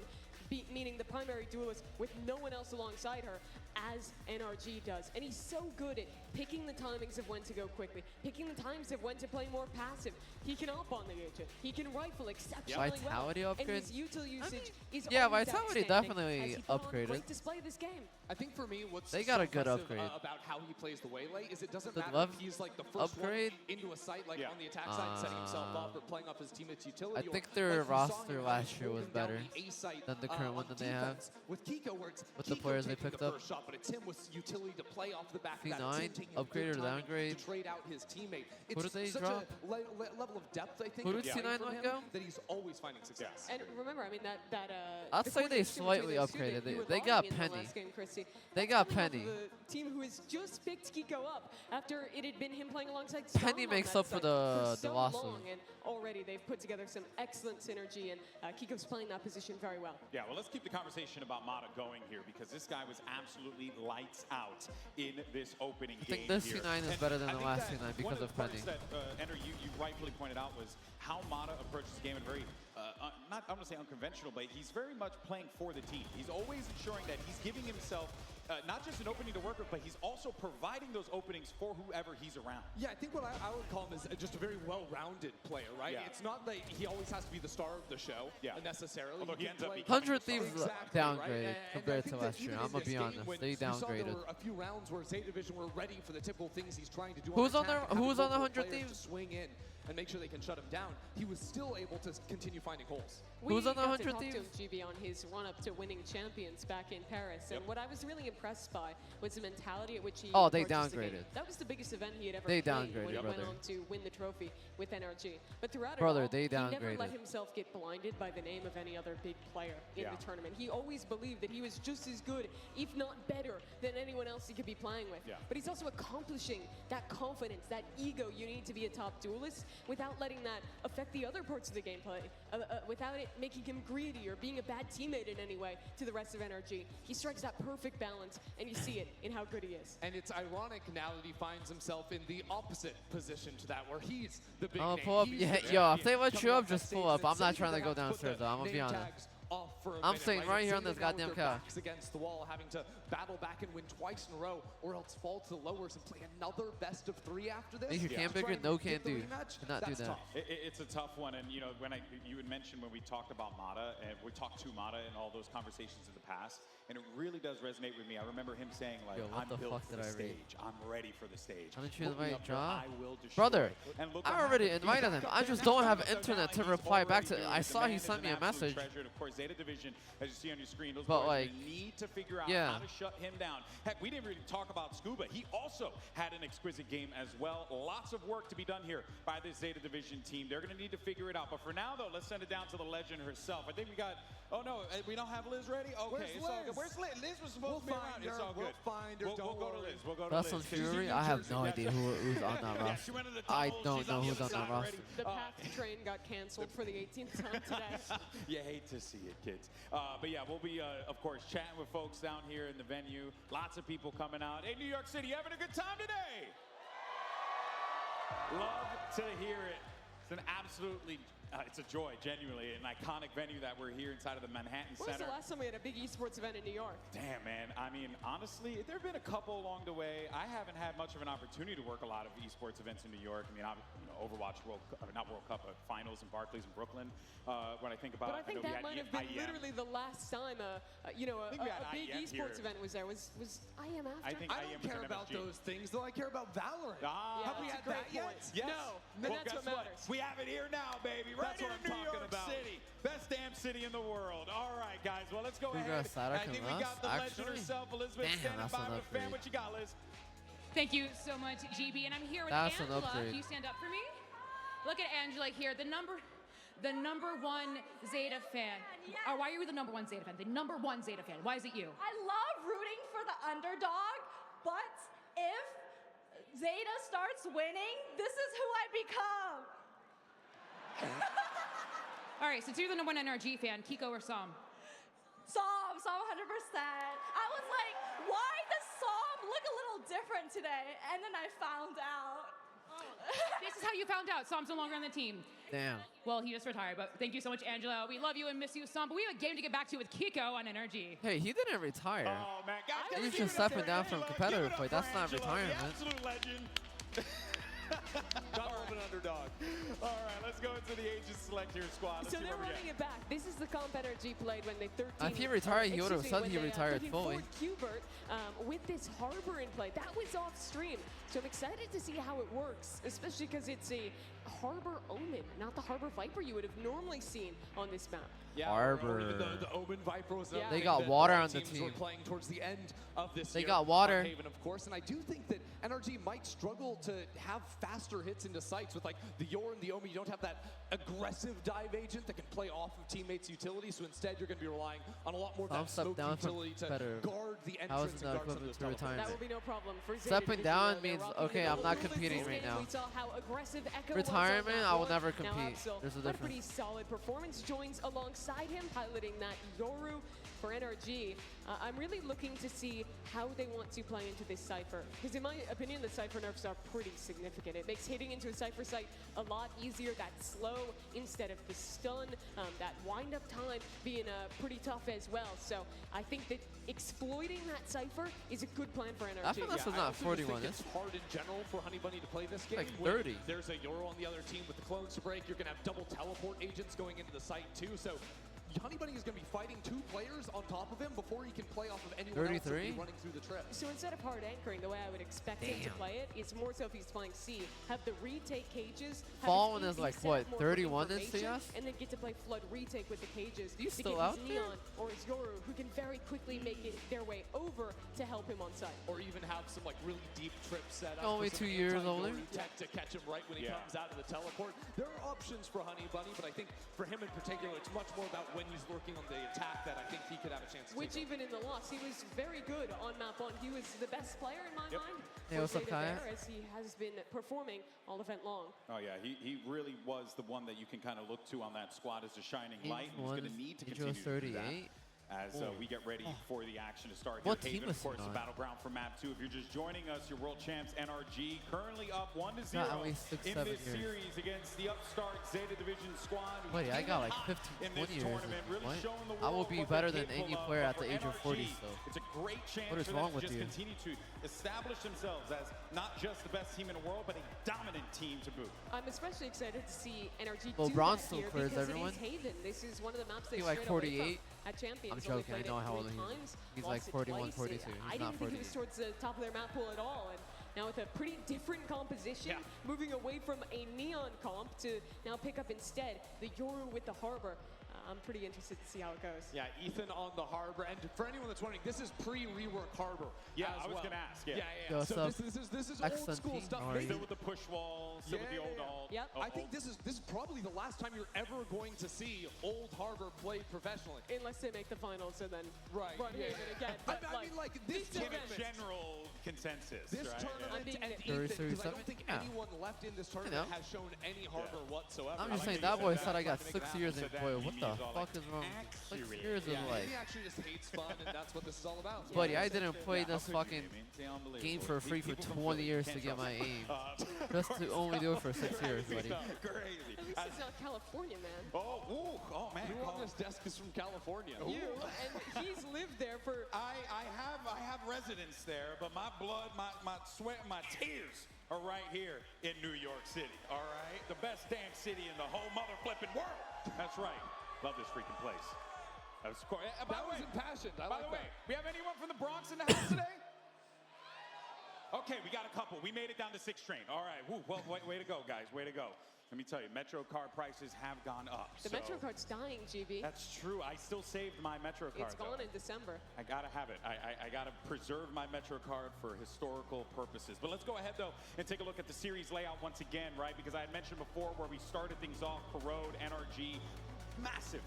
meaning the primary duelist with no one else alongside her, as NRG does. And he's so good at picking the timings of when to go quickly, picking the times of when to play more passive. He can up on the agent. He can rifle exceptionally Vitality well. upgrade? And his util usage is yeah, always Vitality outstanding definitely as he put on upgraded. Great display this game. I think for me, what's They got so a good impressive, upgrade. About how he plays the Waylay is it doesn't The matter love if he's like the first upgrade? one into a site, like on the attack side, setting himself up or playing off his teammate's utility. I think or, their like we saw roster him last year was holding down better the A site, than the current one on that they have. defense. With Kiko, where it's With the Kiko players they taking picked the up. first shot, but it's him with utility to play off the back of that. P9, It's him taking a upgrade good or timing downgrade? to trade out his teammate. Who It's did they such drop? a level of depth, I think. Who of did play C9 from let him go? That he's always finding success. And remember, I mean, that I'd the say they coordination between slightly those two that upgraded. you were They lying got in the Penny. last game, Chrissy. They That's got coming off Penny. of the team who has just picked Kiko up after it had been him playing alongside Penny Storm on makes that up for site the so losses. long, and already they've put together some excellent synergy, and Kiko's playing that position very well. Yeah, well, let's keep the conversation about Mata going here because this guy was absolutely lights out in this opening game. I think this here. C9 is And better than I the think last that C9 because one of the parts Penny. that Ender, you rightfully pointed out was how Mata approaches the game in very, not I'm going to say unconventional, but he's very much playing for the team. He's always ensuring that he's giving himself not just an opening to work, work with, but he's also providing those openings for whoever he's around. Yeah, I think what I would call him is just a very well-rounded player, right? Yeah. It's not that he always has to be the star of the show necessarily. Although he can ends up play- becoming 100 Thieves Exactly, downgraded right? compared And I to think last that year. even I'm in gonna this be game, honest. when They you saw there downgraded. were a few rounds where Zeta Division were ready for the typical things he's trying to do. Who's on attack, there? Who's on the having 100 multiple players Thieves? to swing in and make sure they can shut him down. He was still able to continue finding holes. Who's on the got to 100 talk to him, Thieves? GB, on his run-up to winning champions back in Paris. And what I was really impressed by was the mentality at which he Oh, they approaches the game. downgraded. That was the biggest event he had ever They played downgraded, when he brother. went on to win the trophy with NRG. But throughout Brother, it all, they he never downgraded. let himself get blinded by the name of any other big player in the tournament. He always believed that he was just as good, if not better, than anyone else he could be playing with. But he's also accomplishing that confidence, that ego you need to be a top duelist without letting that affect the other parts of the gameplay, without it making him greedy or being a bad teammate in any way to the rest of NRG. He strikes that perfect balance, and you see it in how good he is. And it's ironic now that he finds himself in the opposite position to that, where he's the big I'm name. gonna pull up. He's Yeah, the yo, if champion they let you coming up, off that just pull stage up. I'm that not Zeta trying to go perhaps put downstairs, the though. I'm gonna be name honest. tags off for a I'm minute, staying right here on Zeta this now with goddamn their couch. backs against the wall, having to battle back and win twice in a row, or else fall to the lowers and play another best of 3 after this. Make your cam Try bigger, and no get can the do. rematch? Cannot do That's that. tough. It's a tough one, and you know when you had mentioned when we talked about Mata, and we talked to Mata in all those conversations in the past, and it really does resonate with me. I remember him saying like, Yo, what "I'm the built fuck for did the I read? stage. I'm ready for the stage. Haven't you Put me invited up there, Ja? I will destroy." Brother, And look I what already happened. invited him. I just don't have internet to reply back to. I saw he sent me a message. Treasure. And of course, Zeta Division, as you see on your screen, those But, boys like, need to figure out yeah. how to shut him down. Heck, we didn't really talk about Scuba. He also had an exquisite game as well. Lots of work to be done here by this Zeta Division team. They're going to need to figure it out. But for now, though, let's send it down to the legend herself. I think we got. Oh no, we don't have Liz ready. Okay, Where's it's all Liz? good. Where's Liz? Liz was supposed to be around. It's all good. We'll find her. We'll go to Liz. We'll go to That's Liz. on Fury. I have no idea who's on that roster. She went to the I tunnels. don't She's know on the who's on other that side roster. The path train got canceled for the 18th time today. You hate to see it, kids. But yeah, we'll be, of course, chatting with folks down here in the venue. Lots of people coming out. Hey, New York City, you having a good time today? Love to hear it. It's an absolutely, it's a joy, genuinely, an iconic venue that we're here inside of the Manhattan When was Center. the last time we had a big esports event in New York? Damn, man. I mean, honestly, there have been a couple along the way. I haven't had much of an opportunity to work a lot of esports events in New York. I mean, Overwatch not World Cup, but finals in Barclays and Brooklyn. When I think about, But I think that might have been IEM. literally the last time a big IEM esports here. event was there. Was IM after? I think I IEM don't was care an about MSG. those things, though. I care about Valorant. Ah, Have we that's had a great that yet? point. Yes. No, and Well, that's guess what matters. We have it here now, baby. Right That's here what in I'm New talking York about. City. Best damn city in the world. All right, guys. Well, let's go Who ahead. got Sadek I think and we Russ, got the legend actually? herself, Elizabeth, Damn, standing that's by an with the fan. upgrade. What you got, Liz? Thank you so much, GB. And I'm here with That's an Angela. upgrade. Can you stand up for me? Look at Angela here, the number one Zeta fan. Or why are you the number one Zeta fan? The number one Zeta fan. Why is it you? I love rooting for the underdog, but if Zeta starts winning, this is who I become. All right, since you're the number one NRG fan, Kiko or Som? Som 100%. I was like, why does Som look a little different today? And then I found out. This is how you found out. Som's no longer on the team. Damn. Well, he just retired, but thank you so much, Angela. We love you and miss you, Som. But we have a game to get back to with Kiko on NRG. Hey, he didn't retire. Oh, man. Guys, He's just stepping down from competitive play. That's not retirement. The absolute legend. Not an underdog. All right, let's go into the Agent Select here squad. Let's So see they're what we running get. it back. This is the comp NRG played when they 13. If he retired, he would have said he retired fully. Qbert with this Harbor in play. That was off stream. So I'm excited to see how it works, especially because it's a Harbor Omen, not the Harbor Viper you would have normally seen on this map. Yeah, Harbor. Even the Omen Viper was Yeah. another They thing got that water our on the teams team. were playing towards the end of this They year. got water. Haven, of course, and I do think that NRG might struggle to have faster hits into sights with like the Yor and the Omen. You don't have that aggressive dive agent that can play off of teammates' utility, so instead you're going to be relying on a lot more of that Step smoke down from utility to competitive. guard the How is entrance it and not guard some of equivalent those to teleports. retirement? That will be no problem for Zeta Stepping Division, down though. They're means, rocking okay, the I'm not Golden competing right Spin. now. We saw how aggressive Echo Retirement, was on that I will one. never Now compete. Absol There's a had a difference. pretty solid performance, joins alongside him, piloting that Yoru. for NRG, I'm really looking to see how they want to play into this Cypher. Because in my opinion, the Cypher nerfs are pretty significant. It makes hitting into a Cypher site a lot easier. That slow instead of the stun, that wind-up time being pretty tough as well. So I think that exploiting that Cypher is a good plan for NRG. I feel this is not 41. It's hard in general for Honey Bunny to play this game. Like 30. There's a Euro on the other team with the clones to break. You're going to have double teleport agents going into the site too. So Honey Bunny is going to be fighting 2 players on top of him before he can play off of anyone else who'll be running through the trip. So instead of hard anchoring, the way I would expect him to play it, it's more so if he's playing C, have the retake cages. Fallen is like what, 31 in CS? And then get to play Flood retake with the cages. He's to still get out his there? Neon or his Yoru, who can very quickly make it their way over to help him on site. Or even have some like really deep trips set up. Only 2 years older. Tech to catch him right when he comes out of the teleport. There are options for Honey Bunny, but I think for him in particular, it's much more about when he's lurking on the attack that I think he could have a chance to Which take even in the loss, he was very good on map 1. He was the best player in my mind. Hey, for what's up, Zeta Kaya? there, as he has been performing all event long. Oh yeah, he really was the one that you can kind of look to on that squad as a shining light. He's going to need to continue to do that as we get ready for the action to start. What here. team Haven, is of course, he the on? battleground for map 2. If you're just joining us, your world champs NRG currently up 1-0 Got at least 6, in 7 this years. series against the upstart Zeta Division squad. who Wait, I came got like hot 15, in this 20 years. tournament, really What? showing the I will world be what better they're than any capable player of. at the For age of 40 NRG, still. It's a great chance What is for wrong them with to just you? continue to establish themselves as not just the best team in the world, but a dominant team to boot. I'm especially excited to see NRG Well, do Bronze that still here clears because everyone. it is Haven. This is one of the maps they He like straight away 48. from at Champions. I'm joking. I know how old he is. He's like 41, 42. He's I not didn't think he 48. was towards the top of their map pool at all. And now with a pretty different composition, moving away from a Neon comp to now pick up instead the Yoru with the Harbor. I'm pretty interested to see how it goes. Yeah, Ethan on the Harbor, and for anyone that's wondering, this is pre-rework Harbor. Yeah, as I was well. going to ask. Yeah. Yo, So this is old school stuff. Still with the push walls, still with the old alt. Yep. I think this is probably the last time you're ever going to see Old Harbor played professionally. Unless they make the finals and then Run Haven again. But I mean, like this In tournament. a general consensus, This right? tournament and Very Ethan, because I don't 37? think Yeah. anyone left in this know. tournament has shown any Harbor whatsoever. I'm I just like saying that that you boy said said I that. got 6 years in. Boy, what the fuck is wrong? 6 years Yeah, of life. he actually just hates fun, and that's what this is all about. Buddy, I didn't play Yeah, this how could fucking you, man? It's unbelievable. game for free for People from 20 Philly years can't to get trust my them. aim. Just to only do it for 6 years, Crazy buddy. stuff, Crazy. At least it's not California, man. Oh man. Who on this desk is from California? You, and he's lived there for... I have residence there, but my blood, my sweat, my tears are right here in New York City. All right, the best damn city in the whole mother flipping world. That's right. Love this freaking place. That was cool. That was impassioned. I By like the way, that. we have anyone from the Bronx in the house today? Okay, we got a couple. We made it down to 6 train. All right. Woo, well, way to go, guys. Way to go. Let me tell you, Metro card prices have gone up. The Metro card's dying, GB. That's true. I still saved my Metro card. It's gone though. in December. I gotta have it. I gotta preserve my Metro card for historical purposes. But let's go ahead though and take a look at the series layout once again, right? Because I had mentioned before where we started things off, Corrode, NRG, massive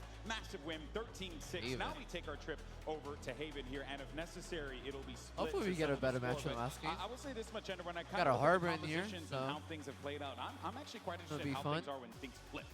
win, 13-6. Now we take our trip over to Haven here, and if necessary, it'll be split. Hopefully we to get a settle better the match score, than but last game. I will say this much, Ender, when I Got kind a of look Harbor at in here, compositions so- and how things have played out, I'm actually quite It'll interested in be how fun. things are when things flip.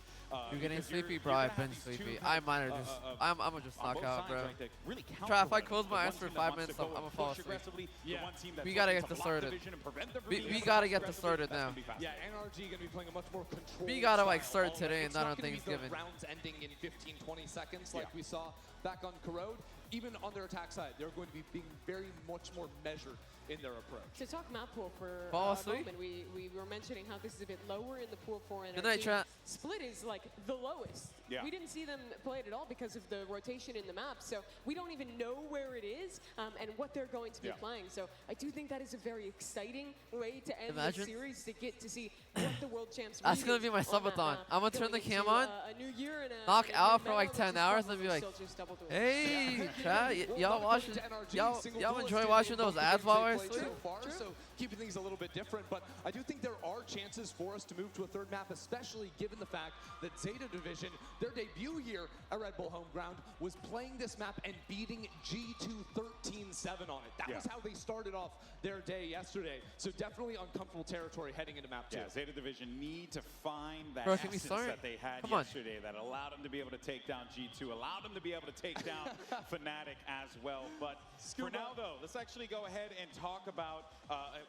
You're getting Because sleepy, you're bro. gonna I've been have these two sleepy. kind I of, might have just. I'm gonna just on knock both out, sides, bro. right, that really counter Try if I one close another. my The eyes one for team that 5 wants minutes, to I'm go gonna and fall push asleep. aggressively, the one team that's We gotta looking get to this block sorted. division and prevent them from We being gotta get aggressive. this sorted That's now. gonna be fascinating. Yeah, NRG going to be playing a much more controlled We gotta like style. start today It's and not not on gonna be Thanksgiving. the rounds ending in 15, 20 seconds like we saw back on Corrode. Even on their attack side, they're going to be being very much more measured in their approach. To talk map pool for Fall a asleep? moment, we were mentioning how this is a bit lower in the pool for NRG. Good night, chat. Split is like the lowest. Yeah. We didn't see them play it at all because of the rotation in the map, so we don't even know where it is and what they're going to be playing. So I do think that is a very exciting way to end Imagine. the series, to get to see what the world champs That's really gonna be my on that subathon. map, I'm gonna turn going the cam into, on, a new year and a knock and a out new for like meta, 10 which is hours, and be probably like, still just double duel. hey, chat, Well, y'all not watching? according to NRG, Y'all single y'all duelist enjoy game watching in both those the ads games while they I played sleep? so far, so keeping things a little bit different. But I do think there are chances for us to move to a third map, especially given the fact that Zeta Division their debut here at Red Bull Home Ground was playing this map and beating G2 13-7 on it. That was how they started off their day yesterday. So definitely uncomfortable territory heading into map 2. Yeah, Zeta Division need to find that Bro, can we essence start? that they had Come on. yesterday that allowed them to be able to take down G2, allowed them to be able to take down Fnatic as well. But for now, though, let's actually go ahead and talk about,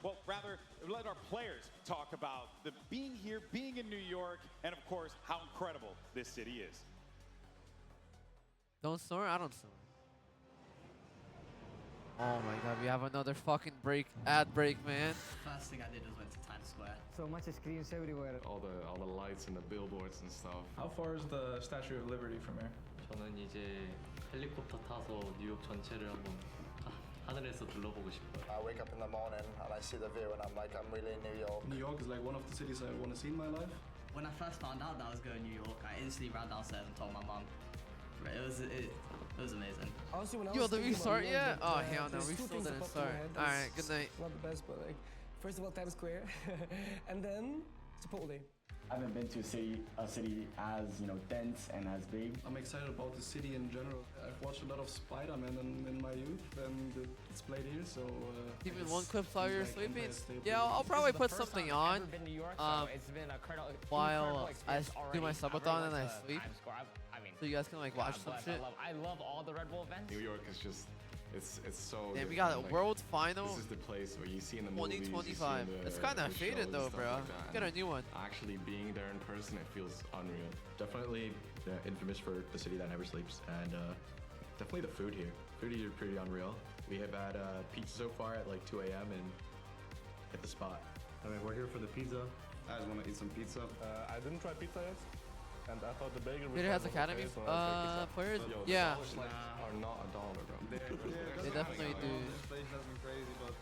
well, rather, let our players talk about the being here, being in New York, and of course, how incredible this city is. Don't snore? I don't snore. Oh my god, we have another fucking ad break, man. First thing I did was went to Times Square. So much screens everywhere. All the lights and the billboards and stuff. How far is the Statue of Liberty from here? 저는 이제 헬리콥터 타서 뉴욕 전체를 한번 하늘에서 둘러보고 싶어요. I wake up in the morning and I see the view and I'm like, I'm really in New York. New York is like one of the cities I want to see in my life. When I first found out that I was going to New York, I instantly ran downstairs and told my mum. It was amazing. Honestly, when I Yo, was did we thinking start about New yet? York, Oh, like, hell no, there's we two still things that didn't popped in my start. head. Alright, It's good night. Not the best, but like, first of all, Times Square, and then Chipotle. I haven't been to a city as dense and as big. I'm excited about the city in general. I've watched a lot of Spider-Man in my youth, and it's played here, so. Even it's- one clip while seems you're like sleeping? Empire State Yeah, Building. I'll probably put something on while I do my subathon and I sleep. So you guys can like watch some shit. I love all the Red Bull events. New York is just, it's so. Yeah, we different, got a like, world final. This is the place where you see in the movies, you see in 2025. the- It's kind of the faded shows though, and stuff bro. like that, Get a and new one. Actually being there in person, it feels unreal. Definitely infamous for the city that never sleeps, and definitely the food here. Food here is pretty unreal. We have had pizza so far at like 2 a.m. and hit the spot. I mean, we're here for the pizza. I just want to eat some pizza. I didn't try pizza yet, and I thought the bagel. It has academy players. Yo, Yeah. the slices are not $1, bro. They definitely do. This place has been crazy, but.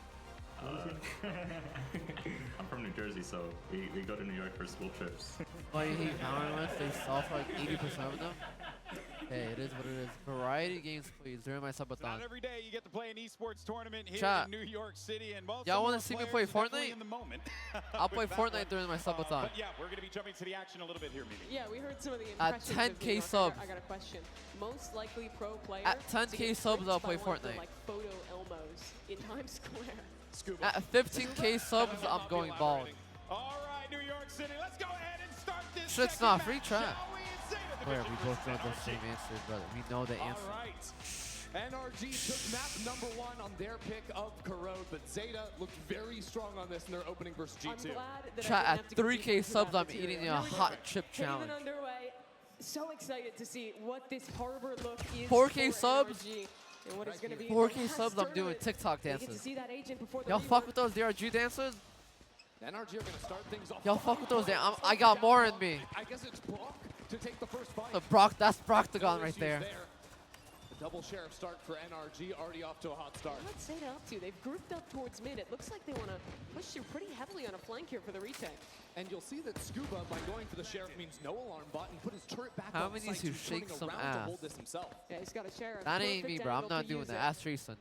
I'm from New Jersey, so we go to New York for school trips. Why you hate Valorant? They sell for like 80% of them. Hey, it is what it is. Variety games, please, during my subathon. Not every day you get to play an esports tournament here Chat. in New York City, and well, Y'all want to see me play Fortnite? in the moment. I'll play with that Fortnite one. during my subathon. But yeah, we're going to be jumping to the action a little bit here, Mimi. Yeah, we heard some of the At impressions 10K of New York. subs. I got a question. Most likely pro player. At 10K subs, I'll play Fortnite. Like photo Elmos in Times Square. At 15K subs, I'm going bald. All right, New York City, let's go ahead and start this. Shit's second not match, free chat. shall we? Zeta Where we Division both know versus the same NRG. answer, brother. We know the answer. All right. NRG took map number 1 on their pick of Corrode, but Zeta looked very strong on this in their opening versus G2. Chat, at 3K subs, I'm eating a hot chip challenge. Underway. So excited to see what this Harbor look is. 4K for subs? NRG and what it's gonna be. 4K subs, I'm doing TikTok They get to dances. see that agent before the Y'all rework. fuck with those DRG dances? NRG are going to start things off. Y'all fuck with those dances. I got more in me. I guess it's Brock to take the first fight. That's Broctagon right there. The double sheriff start for NRG already off to a hot start. What's Zeta up to? They've grouped up towards mid. It looks like they want to push through pretty heavily on a flank here for the retake. And you'll see that Scuba, by going for the sheriff, means no alarm bot and put his turret back How on many site. to He's turning shake some around ass? to hold this himself. Yeah, he's got a sheriff. That ain't Perfect me, bro. I'm angle not to doing use that. it. Ask Treason.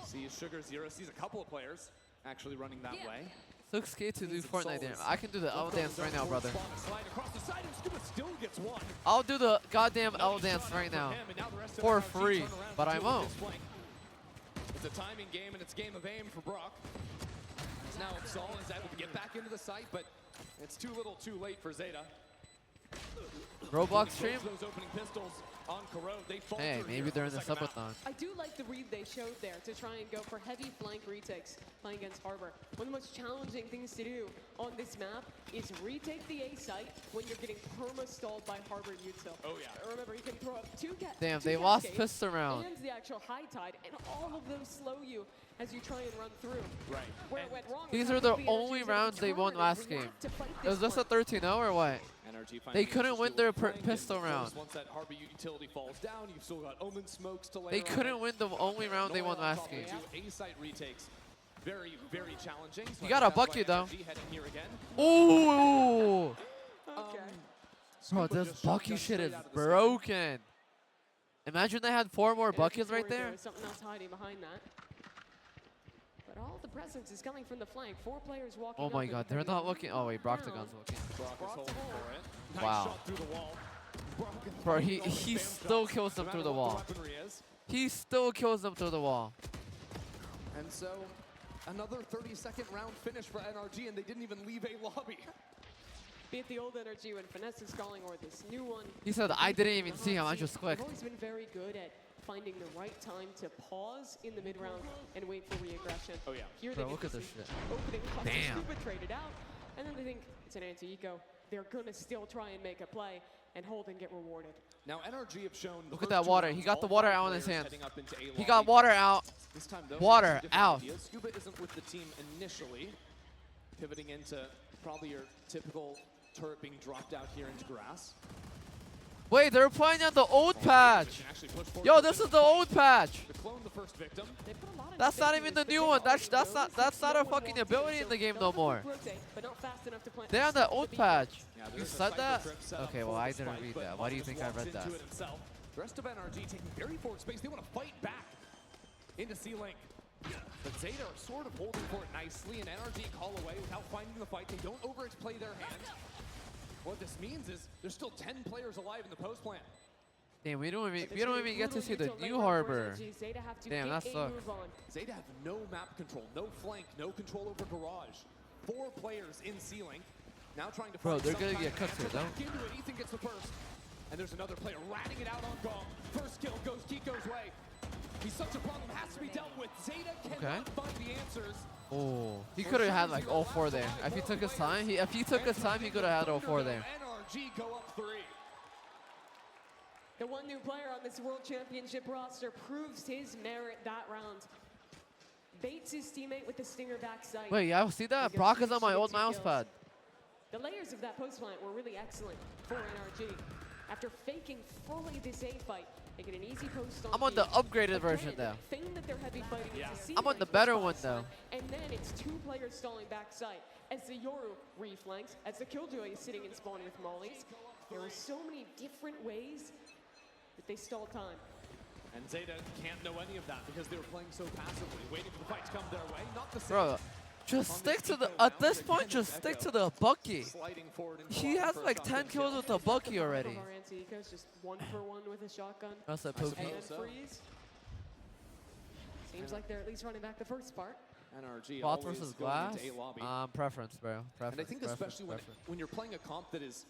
See Sugar Zero sees a couple of players actually running that way. 6K to do Fortnite dance. I can do the L dance right now, brother. Slide across the side and Scuba still gets one. I'll do the goddamn L dance right now. For free. But I won't. It's a timing game and it's game of aim for Brock. Now Saul is able to get back into the site, but it's too little too late for Zeta. Roblox stream? Those opening pistols on Corrode, they falter Hey, here maybe for they're in the second map. subathon. I do like the read they showed there to try and go for heavy flank retakes playing against Harbor. One of the most challenging things to do on this map is retake the A site when you're getting perma-stalled by Harbor util. Oh yeah. Remember, you can throw up two Damn, two they lost cascades pistol round. And the actual high tide, and all of those slow you as you try and run through. Right. Where it went wrong. These was are the how the only NRG rounds they won turn and last game. react to fight Is this a one. 13-0 or what? NRG They finding couldn't answers win to their a flank, and pistol of course, round. Once that Harbor utility falls down, you've still got Omen smokes to layer They on couldn't it. win the only round they won last game. Two A-site retakes. Very, very challenging. So You I got a think that's why bucket, though. NRG heading here again. Ooh! Okay. Bro, this Bucky shit is broken. Imagine they had 4 more buckets right there. There's something else hiding behind that. But all the presence is coming from the flank. 4 players walking Oh up my and god, they're heavy not looking. Oh wait, down. Broctagon's looking. Brock is holding for it. Nice Wow. shot through the wall. Bro, he still kills them through the wall. He still kills them through the wall. And so, another 30-second round finish for NRG, and they didn't even leave a lobby. Be it the old NRG when Finesse is calling or this new one. He said, I didn't even see him, I just clicked. They've always been very good at finding the right time to pause in the mid-round and wait for re-aggression. Oh yeah. Here Bro, they look get at this this shit. opening Damn. Stupid traded out, and then they think it's an anti-eco. They're gonna still try and make a play and hold and get rewarded. Now NRG have shown. Look at that water. He got the water out in his hands. He He got water out. This time, though, Water out. Scuba isn't with the team initially, pivoting into probably your typical turret being dropped out here into grass. Wait, they're playing on the old patch. Yo, this is the old patch. To clone the first victim. That's not even the new one. That's not a fucking ability in the game no more. They're on the old patch. You said that? Okay, well I didn't read that. Why do you think I read that? The rest of NRG taking very forward space. They want to fight back into C-Link. But ZETA are sort of holding for it nicely, and NRG call away without finding the fight. They don't overplay their hand. What this means is there's still 10 players alive in the post plant. Damn, we don't even get to see the new harbor. Damn, that sucks. ZETA have no map control, no flank, no control over garage. 4 players in C-Link. Now trying to Bro, find they're some gonna kind get of cooked answer here, back into it. Ethan gets the first. And there's another player ratting it out on Gong. First kill goes Kiko's way. He's such a problem, has to be dealt with. ZETA cannot find the answers. Oh, he could have had like all 4 there. If he took his time, he could have had all 4 there. NRG go up 3. The one new player on this World Championship roster proves his merit that round. Baits his teammate with the stinger backside. Wait, yeah, see that? Brock is on my old mouse pad. The layers of that post plant were really excellent for NRG. After faking fully this A fight, they get an easy post on I'm on the upgraded version though. Feign that they're heavy fighting into C I'm on the better one though. And then it's 2 players stalling backside as the Yoru reflanks, as the Killjoy is sitting in spawn with mollies. There are so many different ways that they stall time. And ZETA can't know any of that because they were playing so passively, waiting for the fight to come their way. Not the same. Bro, just stick to the, at this point, just stick to the Bucky. He has like 10 kills with the Bucky already. Just 1 for 1 with a shotgun. That's a And poopy. then freeze. Seems like they're at least running back the first part. NRG Cloth always versus going glass? into A lobby. Preference, bro. Preference, And I think preference, especially preference. when you're playing a comp that is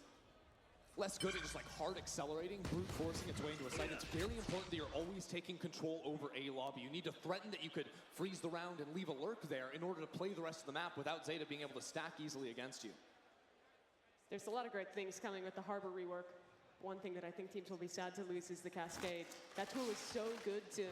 less good at just like hard accelerating, brute forcing its way into a site, it's very important that you're always taking control over A lobby. You need to threaten that you could freeze the round and leave a lurk there in order to play the rest of the map without ZETA being able to stack easily against you. There's a lot of great things coming with the Harbor rework. One thing that I think teams will be sad to lose is the Cascade. That tool is so good to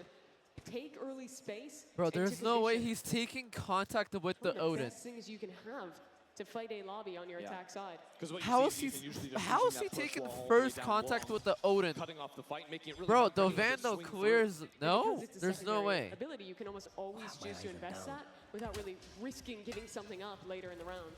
take early space. Bro, and to there's no way position. he's taking contact with One the of the Odin. best things you can have to fight a lobby on your attack side. How is he taking first contact with the Odin? Bro, the Vandal clears. No, there's no way. Ability, you can almost always choose to invest that without really risking giving something up later in the round.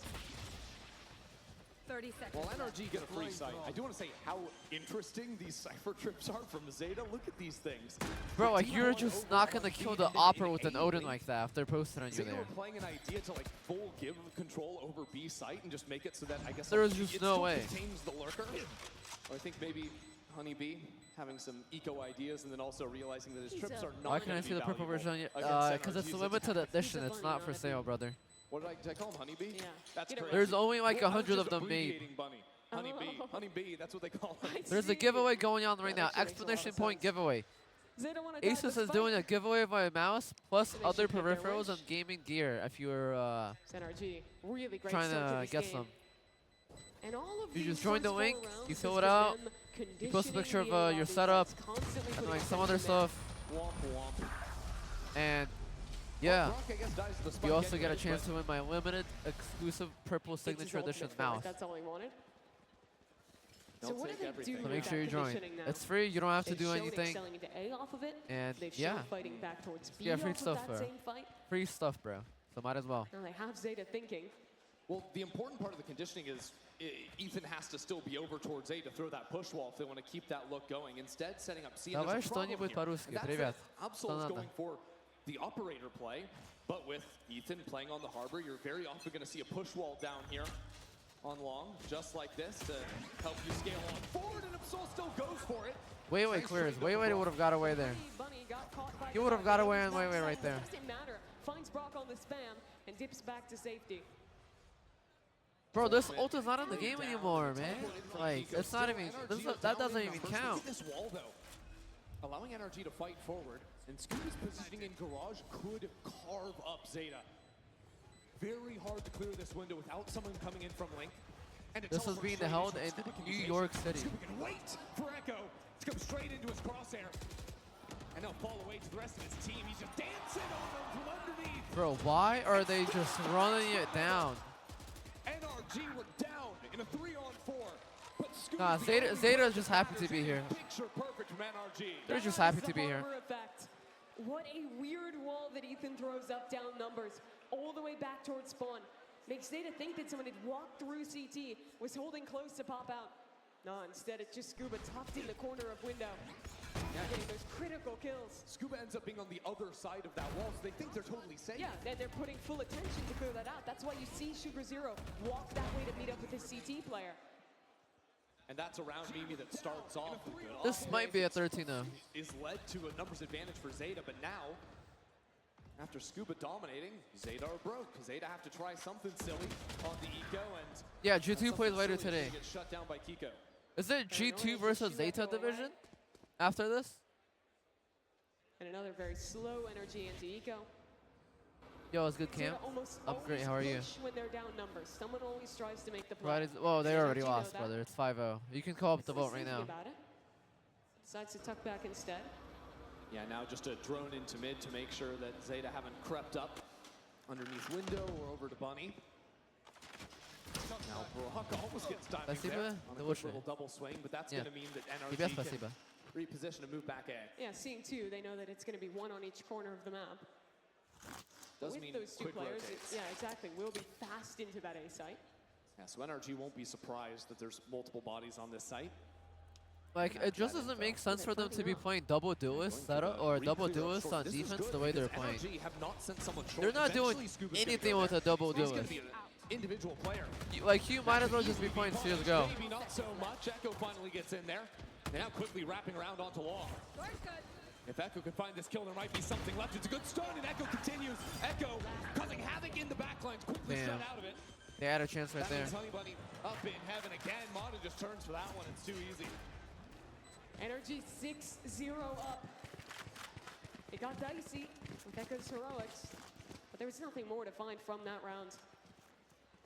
30 seconds. While NRG get a free sight, I do want to say how interesting these Cypher trips are from ZETA. Look at these things. Bro, like you're just not gonna kill the Opera with an Odin like that if they're posted on you ZETA there. were playing an idea to like full give control over B site and just make it so that I guess There like, is just it no still way. contains the lurker. Or I think maybe Honeybee having some eco ideas and then also realizing that his trips are not. Why can't I see the purple version? Because it's a limited edition. It's not for sale, brother. What did I call him? Honeybee? Yeah. That's crazy. There's only like Well, 100 of just them made. abbreviating Bunny. Honeybee. Honeybee. That's what they call him. There's a giveaway going on right now. Exclamation point giveaway. Asus is doing a giveaway of a mouse plus other peripherals and gaming gear if you're Really great trying start to this get game. some. And all of You these just join the first link, four rounds you is fill it for out, them you post a picture of conditioning your the setup constantly and putting like some attention other in stuff. Womp womp. And yeah, Brock, I guess, dies to the spike you also get a anyways, chance but to win my limited exclusive purple Takes his signature ultimate edition for it, mouse. That's all he wanted. So They'll what do take they everything. do So with make that sure you join. conditioning now? It's free. You don't have to They've do shown anything. excelling into A off of it. And They've yeah, shown fighting back towards B you get free off of stuff, that bro. same fight. Free stuff, bro. So might as well. Now they have ZETA thinking. Well, the important part of the conditioning is Ethan has to still be over towards A to throw that push wall if they want to keep that look going. Instead, setting up C. And Давай there's a problem что-нибудь here. по-русски, And that's привет. it. Absol Что is надо? going for the operator play, but with Ethan playing on the harbor, you're very often going to see a push wall down here. on long, just like this, to help you scale on forward, and Absol still goes for it. Way clears. Way would have got away there. He would have got away on Way right there. Doesn't matter. Finds Brock on the spam and dips back to safety. Bro, this ult is not in the game anymore, man. Like, it's not even, that doesn't even count. Look at this wall, though. Allowing NRG to fight forward, and Scuba's positioning in Garage could carve up Zeta. Very hard to clear this window without someone coming in from Link. And This is being held in New York City. Scuba can wait for Echo to come straight into his crosshair. And they'll fall away to the rest of his team. He's just dancing on them from underneath. Bro, why are they just running it down? NRG were down in a 3-on-4. But Nah, Zeta is just happy to be here. picture perfect from NRG. They're just happy to be here. Effect. What a weird wall that Ethan throws up down numbers all the way back towards spawn. Makes Zeta think that someone had walked through CT, was holding close to pop out. No, instead it's just Scuba tucked in the corner of window. Getting those critical kills. Scuba ends up being on the other side of that wall, so they think they're totally safe. Yeah, and they're putting full attention to clear that out. That's why you see Sugar Zero walk that way to meet up with his CT player. And that's a round Mimi that starts off. This might be a 13-0. Is led to a numbers advantage for Zeta, but now, after Scuba dominating, Zeta are broke. Zeta have to try something silly on the eco, and Yeah, G2 plays later today. Get shut down by Kiko. Is it G2 versus Zeta division after this? And another very slow energy into eco. Yo, it's good camp. I'm great. How are you? When they're down numbers, someone always tries to make the play. Right, well, they already lost, brother. It's 5-0. You can call up the vote right now. Decides to tuck back instead. Yeah, now just a drone into mid to make sure that Zeta haven't crept up underneath window or over to Bunny. Now Brock almost gets timing there on a quick little double swing, but that's going to mean that NRG can reposition and move back A. Yeah, seeing two, they know that it's going to be one on each corner of the map. Does With mean those two quick players, rotates. yeah, exactly. We'll be fast into that A site. Yeah, so NRG won't be surprised that there's multiple bodies on this site. Like, it just doesn't make sense for them to be playing double duelist setup or double duelist on defense the way they're playing. They're not doing anything with a double duelist. Individual player. Like, you might as well just be playing CSGO. Maybe not so much. Echo finally gets in there. And now quickly wrapping around onto Long. If Echo can find this kill, there might be something left. It's a good start, and Echo continues. Echo causing havoc in the backlines, quickly shut out of it. They had a chance right there. Honey Bunny up in heaven again. Mata just turns for that one. It's too easy. NRG 6-0 up. It got dicey with Echo's heroics, but there was nothing more to find from that round.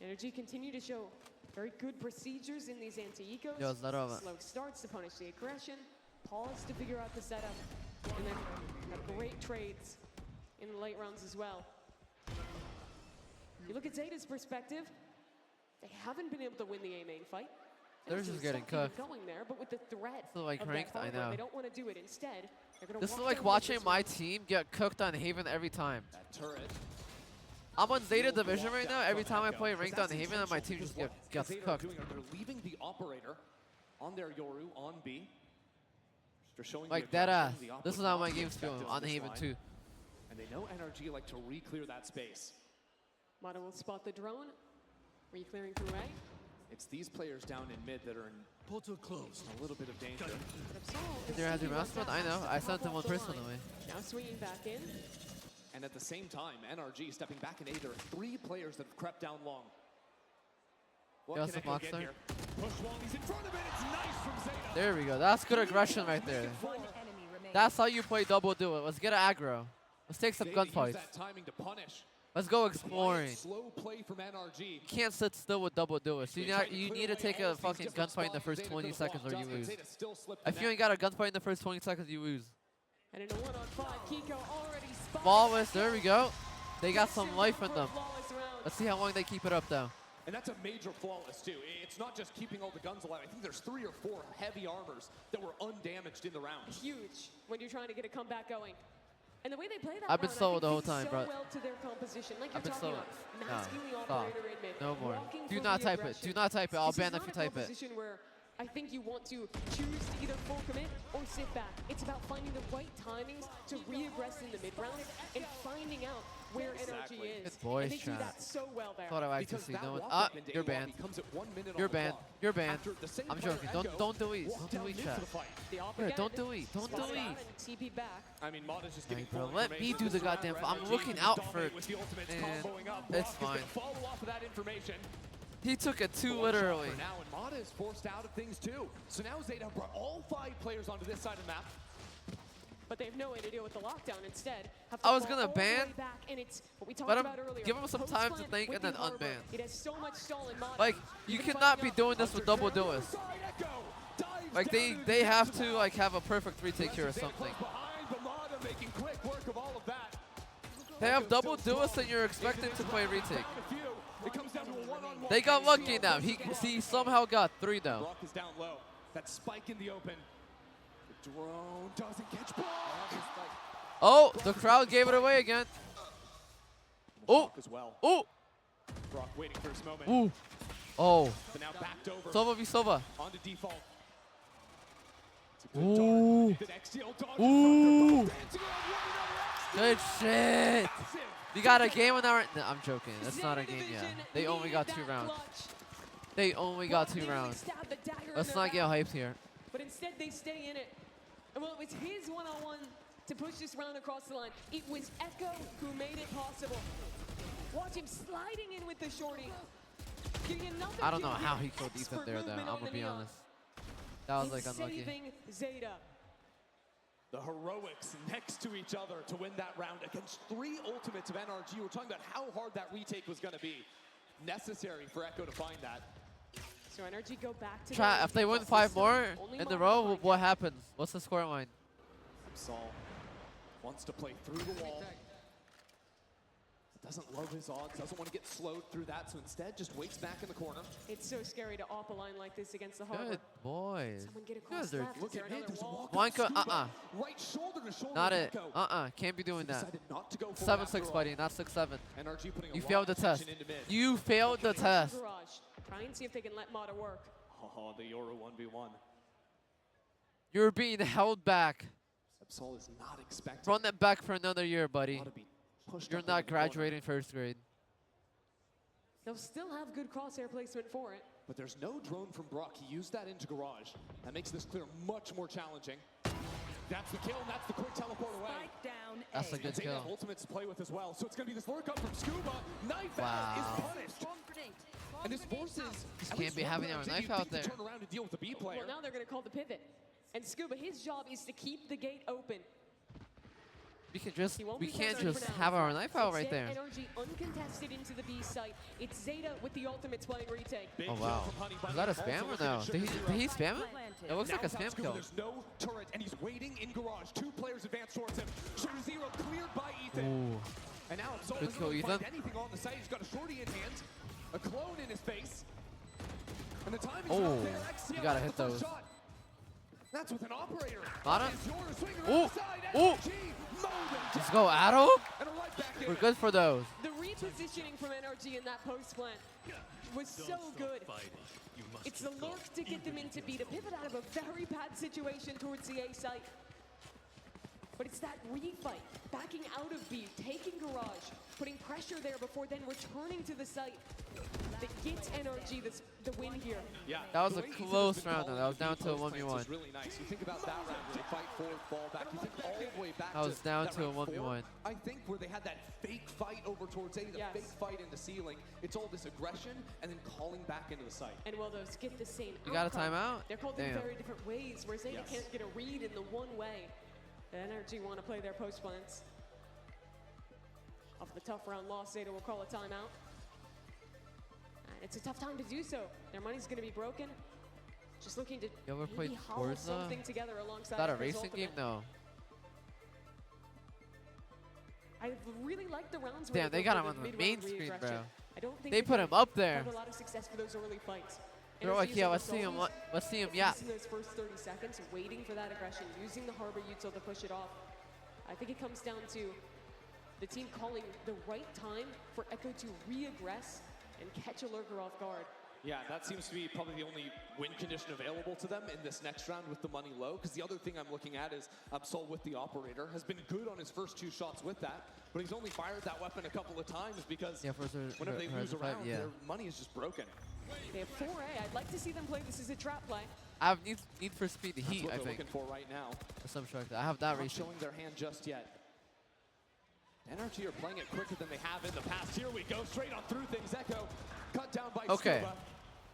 NRG continue to show very good procedures in these anti-ecos. Yo, it's not over. Slow starts to punish the aggression, pause to figure out the setup, and then have great trades in the late rounds as well. You look at Zeta's perspective, they haven't been able to win the A main fight. They're just getting cooked. Going there, but with the threat So, like, of ranked, that I harbor, know. they don't want to do it. Instead, they're going to This is like watching my team get cooked on Haven every time. That turret. I'm on Zeta division right now. Every time I play ranked on Haven, my team just gets cooked. They're leaving the operator on their Yoru on B. They're showing Like the dead ass. aggression, the This is how my opportunity game's feeling effective on this Haven line. too. And they know NRG like to re-clear that space. Mata will spot the drone. Re-clearing through A. It's these players down in mid that are in portal closed. A little bit of danger. There has your mouse button? I know. I sent them one personally. Now swinging back in. And at the same time, NRG stepping back in A. There are 3 players that have crept down long. What Just can a Echo get boxer. here? Push long, he's in front of it. It's nice from Zeta. There we go. That's good aggression right there. That's how you play double duel. Let's get an aggro. Let's take some Zeta used gunfights. that timing to punish. Let's go exploring. Slow play from NRG. You can't sit still with double duelists. You need to take a fucking gunfight in the first 20 seconds or you lose. If you ain't got a gunfight in the first 20 seconds, you lose. And in a 1-on-5, Kiko already spotted. Flawless. There we go. They got some life in them. Let's see how long they keep it up though. And that's a major flawless too. It's not just keeping all the guns alive. I think there's 3 or 4 heavy armors that were undamaged in the round. Huge when you're trying to get a comeback going. And the way they play that I've been round, solo I the whole think fits time, so bro. well to their composition. Like I've been you're talking solo. about, masking the Stop. operator in mid, No more. walking Do for not the type it. aggression. Do not type it. I'll This is ban if not you a type it. composition where I think you want to choose to either full commit or sit back. It's about finding the right timings to re-aggress in the mid round and finding out where NRG is. Good boys, and they do chat. that so well there. Thought I would actually see no one. Ah, you're banned. You're banned. You're banned. I'm joking. Don't delete. Don't delete, chat. Yeah, don't delete. Don't delete. TP back. I mean, Mod is just Hey, getting bro, full let me do the information. goddamn. This is I'm where looking NRG out can for. dominate with the ultimates Man, comboing up. it's Brock is gonna fine. follow off of that information. He took it too One shot literally. for now, and Mata is forced out of things too. So now Zeta brought all 5 players onto this side of the map. But they have no way to deal with the lockdown. Instead, have to I was fall gonna all the way ban, back, and it's what we talked let him about earlier. give him some time to Post-plant think with and then the Harbor, unban. It has so much stall in Mata. Like you Even cannot fighting be up. doing this with double duelists. Like they have to like have a perfect retake here or something. But Mata making quick work of all of that. They have double duelists and you're expecting to play retake. It comes down to a one-on-one. They got lucky now. He somehow got 3 though. Brock is down low. That spike in the open. The drone doesn't catch Brock. Oh, the crowd gave it away again. Oh, As well. oh, Brock waiting for his moment. ooh, oh. But now backed over. Silva v Silva. Onto default. Ooh, The next deal dodge ooh. Good shit. You got a game on that right? No, I'm joking. That's not a game yet. They only got 2 rounds. They only got 2 rounds. Let's not get hyped here. But instead, they stay in it. And well, it was his one-on-one to push this round across the line. It was Echo who made it possible. Watch him sliding in with the shorty. I don't know how he killed Ethan there, though. I'm gonna be honest. That was like unlucky. Saving Zeta. The heroics next to each other to win that round against 3 ultimates of NRG. We're talking about how hard that retake was going to be. Necessary for Echo to find that. So NRG go back to Try if they win 5 more in the row, what happens? What's the score line? Saul wants to play through the wall. Doesn't love his odds, doesn't want to get slowed through that, so instead just waits back in the corner. It's so scary to op a line like this against the Harbor. Good boys. Someone get across Good, left. Is there another wall? Wanka, Right shoulder to shoulder. Not it. Echo. Can't be doing that. Decided not to go for it 7-6, after all. buddy, not 6-7. NRG putting a You lot failed the of test. attention into mid. You failed the test. Garage. Try and see if they can let Mata work. Oh, the Yoru 1v1. You're being held back. Absol is not expecting. Run it back for another year, buddy. pushed You're up into not the corner. graduating 1st grade. They'll still have good crosshair placement for it. But there's no drone from Brock. He used that into garage. That makes this clear much more challenging. That's the kill, and that's the quick teleport away. That's a good Zeta kill. have ultimates to play with as well. So it's going to be this lurk up from Scuba. Knife Wow. out is punished. And this forces. Can't be having our knife out there. Turn around to deal with the B player. Well, now they're going to call the pivot. And Scuba, his job is to keep the gate open. We can't just have our knife out right there. NRG uncontested into the B site. It's Zeta with the ultimates playing retake. Oh wow. Is that a spam or no? Did he spam it? It looks like a spam kill. There's no turret, and he's waiting in garage. 2 players advance towards him. Shooter 0 cleared by Ethan. Ooh. And now Absol Good doesn't kill, really Ethan. find anything on the site. He's got a shorty in hand, a clone in his face. And the timing's Oh, not there. you XCL gotta with hit the first those. shot. That's with an operator. Mata? It's Yoru swinging Ooh. around the side. Ooh. NRG mowed him Let's down. go, Addo. And a right back in We're it. good for those. The repositioning from NRG in that post plant was so good. It's the lurk to get them into B, to pivot out of a very bad situation towards the A site. But it's that refight, backing out of B, taking garage, putting pressure there before then returning to the site that gets NRG the win here. Yeah, That was the a way Ethan close has been round, though. That was down calling to a these post plants 1v1. is really nice. You think about that round where they fight forward, fall back. You think all the way back That was down to a round 4. 1v1. I think where they had that fake fight over towards A, the Yes. fake fight into ceiling. It's all this aggression and then calling back into the site. And will those get the same You got a outcome? timeout? They're called in Damn. very different ways, where Zeta Yes. can't get a read in the one way. The NRG want to play their post plants. Off the tough round loss, Zeta will call a timeout. And it's a tough time to do so. Their money's going to be broken. Just looking to You ever played maybe hollow Forza? something together Is alongside that a Echo's racing game? ultimate. No. I really like the rounds. Damn, where they go got for him on the mid-round main screen, re-aggression. bro. I don't think They put him up there. Have a lot of success for those early fights. They're NRG like, is yeah, on let's the see him. zombies. Let's see him. It's Yeah. just in those first 30 seconds, waiting for that aggression, using the Harbor util to push it off. I think it comes down to the team calling the right time for Echo to re-aggress and catch a lurker off guard. Yeah, that seems to be probably the only win condition available to them in this next round with the money low. Because the other thing I'm looking at is Absol with the operator has been good on his first 2 shots with that, but he's only fired that weapon a couple of times because whenever they lose a round, their money is just broken. They have 4A. I'd like to see them play this as a trap play. I have need for speed That's heat, what I they're think. looking for right now. For some sort. I have that Not reason. showing their hand just yet. NRG are playing it quicker than they have in the past. Here we go, straight on through things. Echo cut down by Okay. Scuba.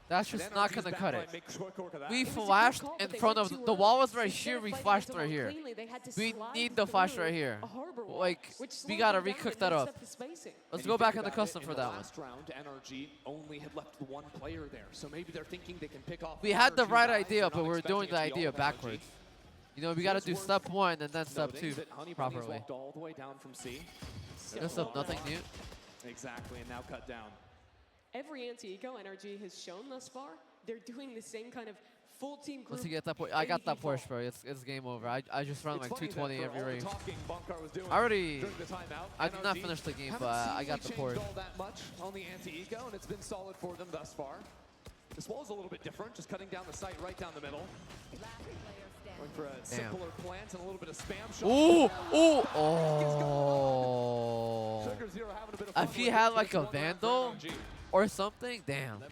That's just And not NRG's gonna back cut line it. makes short work of that. We It was a good flashed call, in but they front went of too the wall was early. right Instead here. of We fighting flashed it right here. cleanly, they had to We slide need the flash through right here. a harbor wall, Like which we slowed gotta them down recook and that messed up. up the spacing. Let's And go you back think in the about it, custom for in that the one. last round, NRG only had left 1 player there, so maybe they're thinking they can pick off. We 1 had or the 2 right guys. idea, They're but not we're expecting doing it the to be all idea of NRG. backwards. You know, we gotta do It's step 1 and then step noting 2 that Honey Bunny's properly. walked all the way down from C. This is nothing new. Exactly, and now cut down. Every anti-eco NRG has shown thus far, they're doing the same kind of full team group. Once you get that point, I got that 80 Porsche, bro. It's game over. I just run It's like funny that 220 for every all the race. talking Bunkar was doing I already, during the timeout, I did not NRG finish the game, haven't but I got seemingly the Porsche. changed all that much on the anti-eco, and it's been solid for them thus far. This wall is a little bit different, just cutting down the site right down the middle. Going for a simpler plant and a little bit of spam shot. Ooh, ooh, oh. Sugar Zero having a bit of fun If he with had it. like It's a 1 round for Vandal NRG. or something, damn.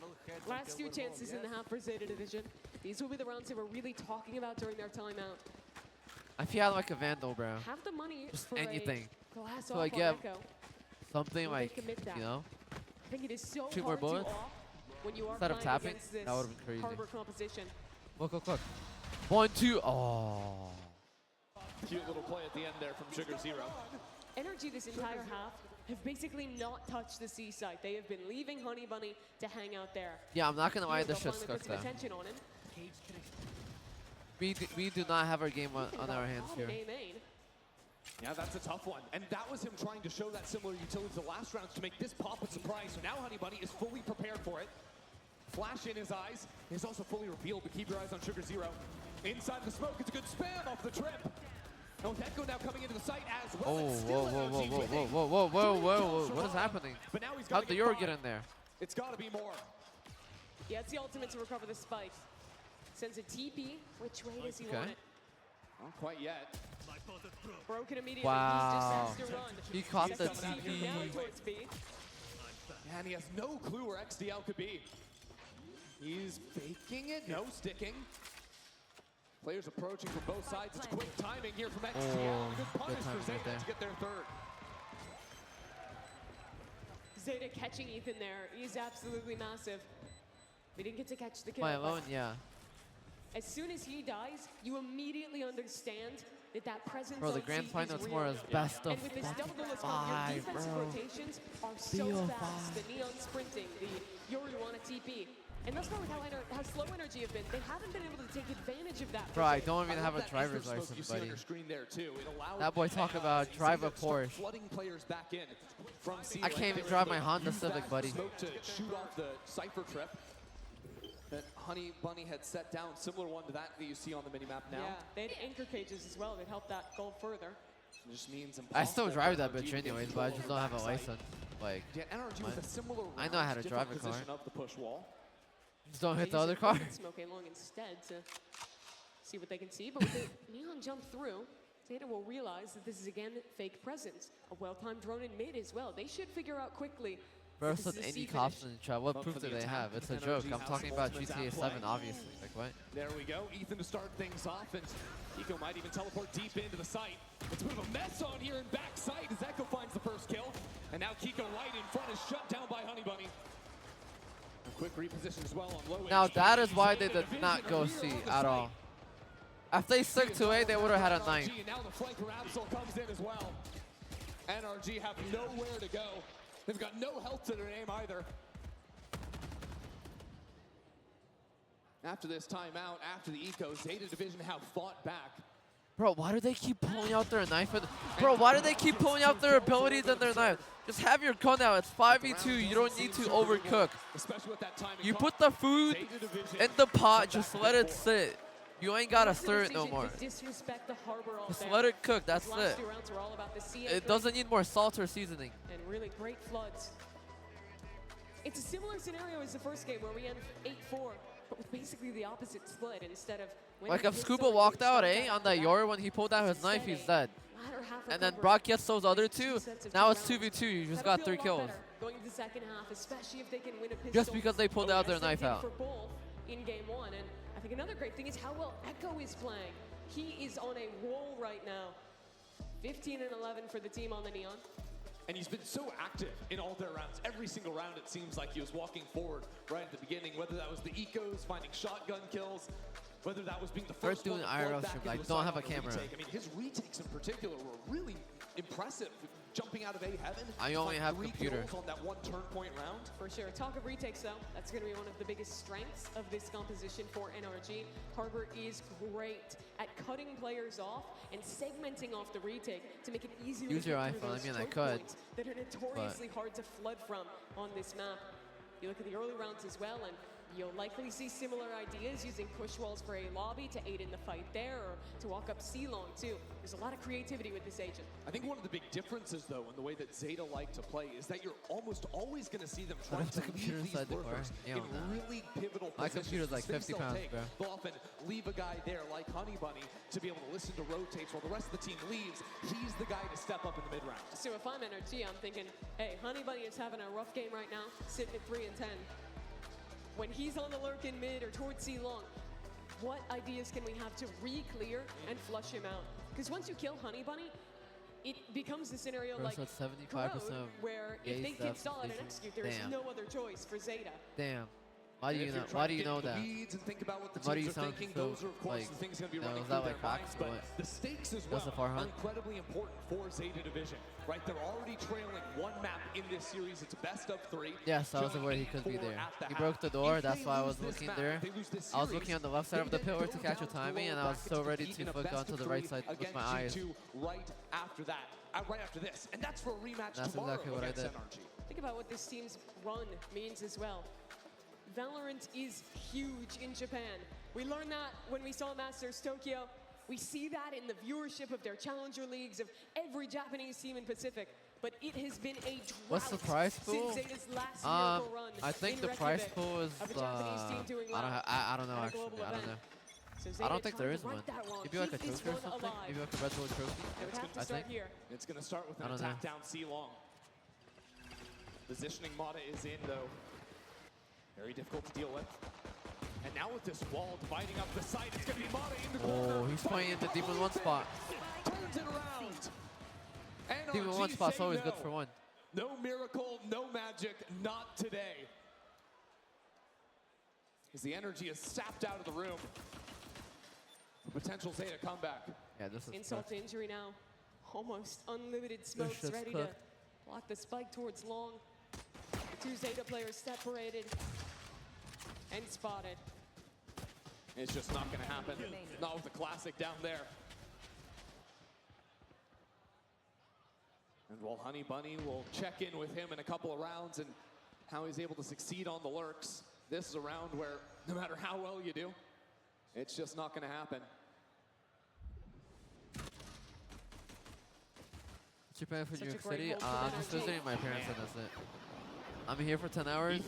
Last 2 chances in the half for Zeta Division. These will be the rounds they were really talking about during their timeout. If he had like a Vandal, bro. Have the money Just for anything. a glass So off I on get Echo. something Will they like, commit that? you know, I think it is so 2 more hard to bullets. off when you are Instead of playing tapping, against this that would've been crazy. harbor composition. Look. 1, 2, oh. Cute little play at the end there from Sugar Zero. NRG this entire half have basically not touched the C site. They have been leaving Honey Bunny to hang out there. Yeah, I'm not gonna lie, this They'll shit's finally put cooked some though. attention on him. We do not have our game on our hands here. Yeah, that's a tough one. And that was him trying to show that similar utility to the last rounds to make this pop a surprise. So now Honey Bunny is fully prepared for it. Flash in his eyes. He's also fully revealed, but keep your eyes on Sugar Zero. Inside the smoke, it's a good spam off the trip. And with Echo now coming into the site as well. Oh, it's still NRG winning. whoa. What is happening? But now he's How'd gotta the get Euro by. get in there? It's got to be more. Yeah, it's the ultimate to recover the spike. Sends a TP. Which way does he Okay. want it? Not quite yet. Broken immediately. Wow. He's just has to run. He caught the Second TP. down towards B. And he has no clue where XDL could be. He's faking it, no sticking. Players approaching from both sides. It's quick timing here from XDL. Oh, Good punish good for timing Zeta right there. to get their third. Zeta catching Ethan there. He's absolutely massive. We didn't get to catch the kill. My but alone, yeah. As soon as he dies, you immediately understand that presence Bro, the on grand C final is tomorrow real. is best of And with this double fucking bullet smoke, your 5, defensive bro. rotations are so BO5. fast. The neon sprinting, the Yoruana TP. And thus far with how slow NRG have been, they haven't been able to take advantage of that. Bro, I don't even I have love a that driver's instant smoke you license, see on buddy. your screen there too. It allowed, That boy talk about Zeta drive a to start Porsche. flooding players back in from C. I can't even drive my Honda Civic, buddy. Smoke to shoot off the Cypher trip that Honey Bunny had set down, similar one to that you see on the minimap now. Yeah, they had anchor cages as well that helped that go further. It just means I still impossible drive for that NRG bitch to get anyways, control but I just over don't have a backside. license. Like, Yeah, NRG with a similar I know how to different drive a car. position of the push wall. Just don't hit They the use other it car. with Smoke along instead to see what they can see. But with the neon jump through, Zeta will realize that this is again fake presence. A well-timed drone in mid as well. They should figure out quickly. that this Versus is a any C cops finish. in the chat. What But proof for do the they attack, have? It's a NRG joke. I'm has talking some about ultimates GTA at 7, play. obviously. Like, what? There we go. Ethan to start things off, and Kiko might even teleport deep into the site. It's a bit of a mess on here in backside as Echo finds the first kill. And now Kiko right in front is shut down by Honey Bunny. A quick reposition as well on low Now HP. that is why they Zeta did not Division go are C here on the at site. all. If they stuck to A, they would have had a 9. And now the flanker Absol comes in as well. NRG have nowhere to go. They've got no health to their name either. After this timeout, after the eco, Zeta Division have fought back. Bro, why do they keep pulling out their knife? Bro, why do they keep pulling out their abilities and their knife? Just have your gun out. It's 5v2. You don't need to overcook. Especially with that timing. You put the food in the pot. Just let it sit. You ain't gotta stir it no more. Disrespect the harbor all Just there. let it cook. That's These last it. 2 rounds were all about the sea It anchoring doesn't need more salt or seasoning. and really great floods. It's a similar scenario as the first game where we end 8-4, but with basically the opposite split instead of winning Like if against Scuba someone walked getting out, struck on that Yor when he pulled out his knife, he's dead. latter half And then recovery. Brock gets those other two. Sets of Now two it's rounds. 2v2. You just That'll got 3 feel a lot kills. better going into the second half, especially if they can win a pistol. Just because they pulled out their as they knife did out. For both in game one. And I think another great thing is how well Echo is playing. He is on a roll right now. 15 and 11 for the team on the Neon. And he's been so active in all their rounds. Every single round, it seems like he was walking forward right at the beginning, whether that was the ecos, finding shotgun kills, whether that was being the first doing one IRL back strip, into like, a don't side have a on the camera. retake. I mean, his retakes in particular were really impressive. Jumping out of A heaven. I only like have 3 computer. kills on that one turn point round. For sure. Talk of retakes, though. That's going to be one of the biggest strengths of this composition for NRG. Harbor is great at cutting players off and segmenting off the retake to make it easier Use to your get through iPhone. those I mean, I choke could, points that are notoriously hard to flood from on this map. You look at the early rounds as well, and you'll likely see similar ideas using push walls for A lobby to aid in the fight there, or to walk up C-long too. There's a lot of creativity with this agent. I think one of the big differences, though, in the way that Zeta like to play is that you're almost always going to see them trying to leave these lurkers in really pivotal My positions. computer's like Space 50 they'll pounds, take. bro. They'll often leave a guy there like Honey Bunny to be able to listen to rotates while the rest of the team leaves. He's the guy to step up in the mid-round. So if I'm NRG, I'm thinking, hey, Honey Bunny is having a rough game right now, sitting at 3 and 10. When he's on the lurk in mid or towards C-long, what ideas can we have to re-clear and flush him out? Because once you kill Honey Bunny, it becomes the scenario Bro, like so it's 75% Corrode, of where if gay they stuff can stall out and is- execute, there is damn. no other choice for Zeta. Damn. Why do And you if know? you're Why trying do you to know get that? into the weeds and think about what the Why do teams you are sound thinking, so, those are, of course, like, the things going to be no, running is through that their like Fox? minds. But What? the stakes as That's well a far are hunt. incredibly important for Zeta Division, right? They're already trailing one map in this series. It's best of 3. Yes, I was trailing aware he could be 8-4 there. at the He half. broke the door. If That's they why I lose was this looking map, there. if they lose this I was series, looking on the left side of they the then pillar go to catch a down timing, lower and I was brackets so to ready compete to in a flick best onto of the right 3 side with against my eyes. G2 right after that, right after this. And that's for a rematch That's tomorrow exactly what I against did. NRG. Think about what this team's run means as well. Valorant is huge in Japan. We learned that when we saw Masters Tokyo. We see that in the viewership of their challenger leagues, of every Japanese team in Pacific. But it has been a drought What's the prize pool? since Zeta's last miracle run I think in the prize Reykjavik pool is of a Japanese team doing I don't well I don't know at a actually. global I don't event. know. So I Zeta don't think there trying is to one. right that wrong, Maybe like a keep this trophy or one something. alive. Maybe like a red gold trophy. It would have to start here. It's going to start with I an don't attack know. down C-long. Positioning Mata is in, though. Very difficult to deal with. And now with this wall dividing up the site, it's going to be Mata in the corner. Oh, he's playing in the deep in one spot. Turns it around. Deep in NRG one spot's say always no. good for one. No miracle, no magic, not today. As the energy is sapped out of the room. The potential Zeta comeback. Yeah, this is Insult to injury now. Almost unlimited smokes shit's ready cooked. to block the spike towards long. The two Zeta players separated and spotted. It's just not going to happen. Not with the classic down there. And while Honey Bunny will check in with him in a couple of rounds and how he's able to succeed on the lurks, this is a round where no matter how well you do, it's just not going to happen. What's your plan for Such New a York great City? hold from I'm just NRG. visiting my parents and that's it. I'm here for 10 hours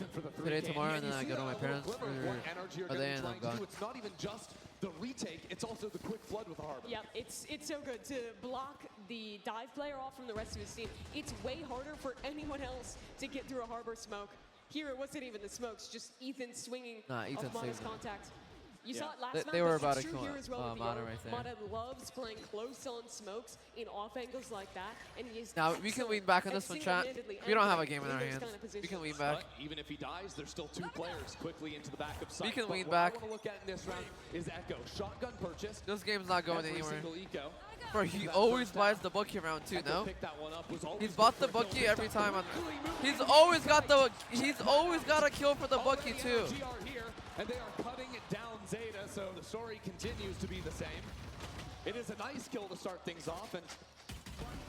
today, tomorrow, and then I go to my parents for a day and I'm gone. It's not even just the retake, it's also the quick flood with the Harbor. Yep, it's so good to block the dive player off from the rest of his team. It's way harder for anyone else to get through a Harbor smoke. Here, it wasn't even the smokes, just Ethan swinging Nah, Ethan off Mata's saved him. contact. You Yeah. saw it last They- map, they were but about it's to true kill here as well with the Mata Yoro. right there. Mata loves playing close on smokes in off angles like that, and he is Now, we can lean back on this one, chat. We don't have a game in our hands. We can lean back. But even if he dies, there's still two players quickly into the back of sight. We can But lean what back. I want to look at in this round is Echo. Shotgun purchase. This game's not going Every anywhere. single eco. Bro, he always buys the Bucky round too, Echo no? picked that one up, was always He's bought the good for a kill. Bucky This every time. time He's always got a kill for the Bucky too. NRG are here, and they are cutting it down Zeta, so the story continues to be the same. It is a nice kill to start things off, and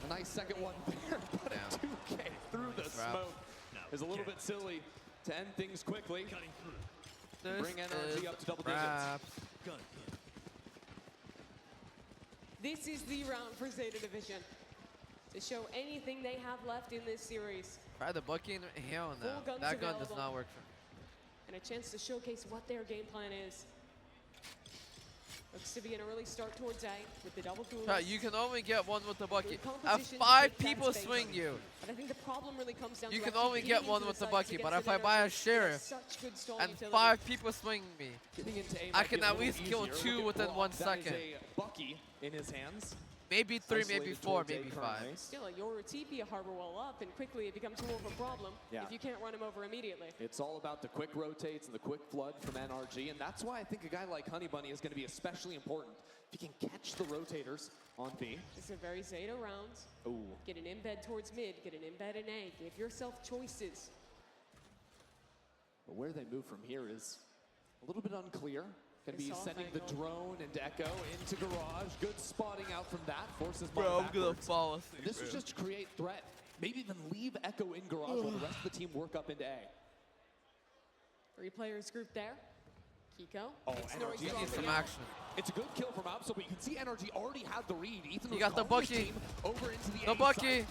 a nice second one there, but a 2K through the smoke is a little bit silly to end things quickly. Bring NRG up to double digits. This is the round for Zeta Division to show anything they have left in this series. Try the Bucky and hell no. Full guns That gun does available. not work for me. And a chance to showcase what their game plan is. Looks to be an early start towards A with the double duel. Try, you can only get one with the Bucky. If Competition 5 to take people that space. swing you, And I think the problem really comes down you to can actually only getting get one into with the sites Bucky. But against if I an buy a NRG. They have sheriff such good stall and utility. 5 people swing me, Getting into A I might can be a at little least kill easier. 2 Look at within Brock. 1 That second. is a Bucky in his hands. Maybe 3, maybe Isolated 4, towards A maybe 5. currently. Still, your TP a harbor wall up, and quickly it becomes more of a problem Yeah. if you can't run him over immediately. It's all about the quick rotates and the quick flood from NRG, and that's why I think a guy like Honey Bunny is going to be especially important. If you can catch the rotators on B. It's a very Zeta round. Ooh. Get an embed towards mid, get an embed in A. Give yourself choices. But where they move from here is a little bit unclear. Going to be This off sending the angle. drone and Echo into garage. Good spotting out from that. Forces Bro, Mata I'm gonna backwards. fall asleep, And this was bro. just to create threat. Maybe even leave Echo in garage while the rest of the team work up into A. 3 players grouped there. Kiko. Oh, It's no NRG easy needs some out. action. It's a good kill from Absol, but you can see NRG already had the read. Ethan You was got the calling his Bucky. team over into the The A Bucky. side.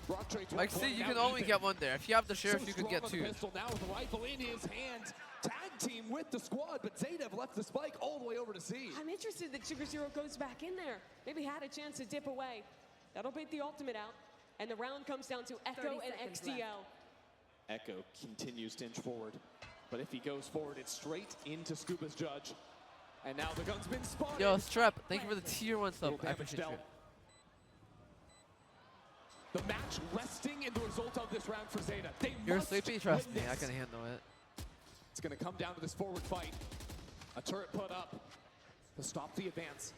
Brock trades Like, one see, point. you Now can only Ethan. get one there. If you have the sheriff, So you could strong get on the 2. pistol now with the rifle in his hand. Tag team with the squad, but Zeta have left the spike all the way over to C. I'm interested that Sugar Zero goes back in there. Maybe had a chance to dip away. That'll bait the ultimate out. And the round comes down to Echo 30 and seconds XDL. Echo continues to inch forward, but if he goes forward, it's straight into Scuba's judge. And now the gun's been spotted. Yo, Strep, thank you for the tier 1 sub. Little I damage appreciate you. dealt. The match resting in the result of this round for Zeta. They You're must sleepy? Trust win me, I this. can handle it. It's going to come down to this forward fight. A turret put up to stop the advance.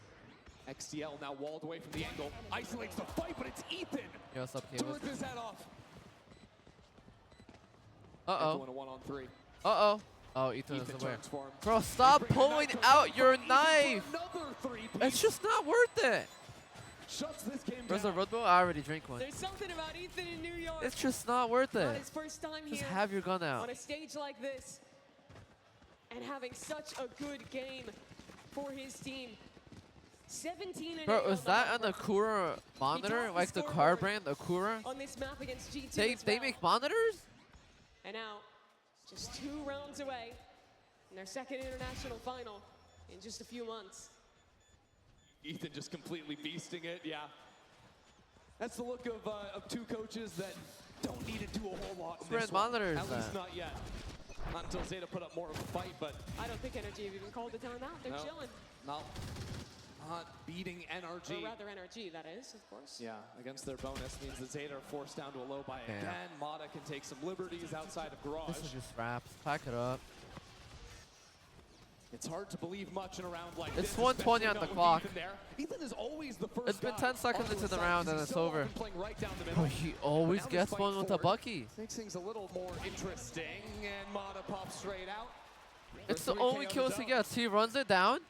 XDL now walled away from the angle. Isolates the fight, but it's Ethan Yo, what's up, to Caleb? rip his head off. Uh-oh. Going a 1-on-3. Uh-oh. Oh, Ethan is Ethan aware. turns for him. Bro, stop Bring him pulling back to out Ethan your for knife. Another three-piece. It's just not worth it. Shuts this game Where's the down. Red Bull? I already drank one. There's something about Ethan in New York. It's just not worth Not it. his first time Just here have your gun out. on a stage like this. And having such a good game for his team. 17 and Bro, 8 is on the that hard an work. Akura monitor? topped Like the car scoreboard brand, Akura? on this map against G2 They as well. make monitors? And now, just 2 rounds away in their second international final in just a few months. Ethan just completely beasting it, yeah. That's the look of 2 coaches that don't need to do a whole lot in Brand this one. monitor is At least that? not yet. Not until Zeta put up more of a fight, but I don't think NRG have even called the timeout. They're no, chilling. not beating NRG. Or rather NRG, that is, of course. Yeah, against their bonus means that Zeta are forced down to a low by Yeah. again. Mata can take some liberties outside of garage. This is just wraps. Pack it up. It's hard to believe much in a round like It's this. 1:20 on especially the not clock. with Ethan there. Ethan is always the first It's been guy 10 seconds onto into the side round because and he's it's so over. often playing right down the Bro, middle. he always But now gets this one fight with a forward Bucky. Makes things a little more interesting, and Mata pops straight out. It's for the 3K only on kills his he own. gets. He runs it down.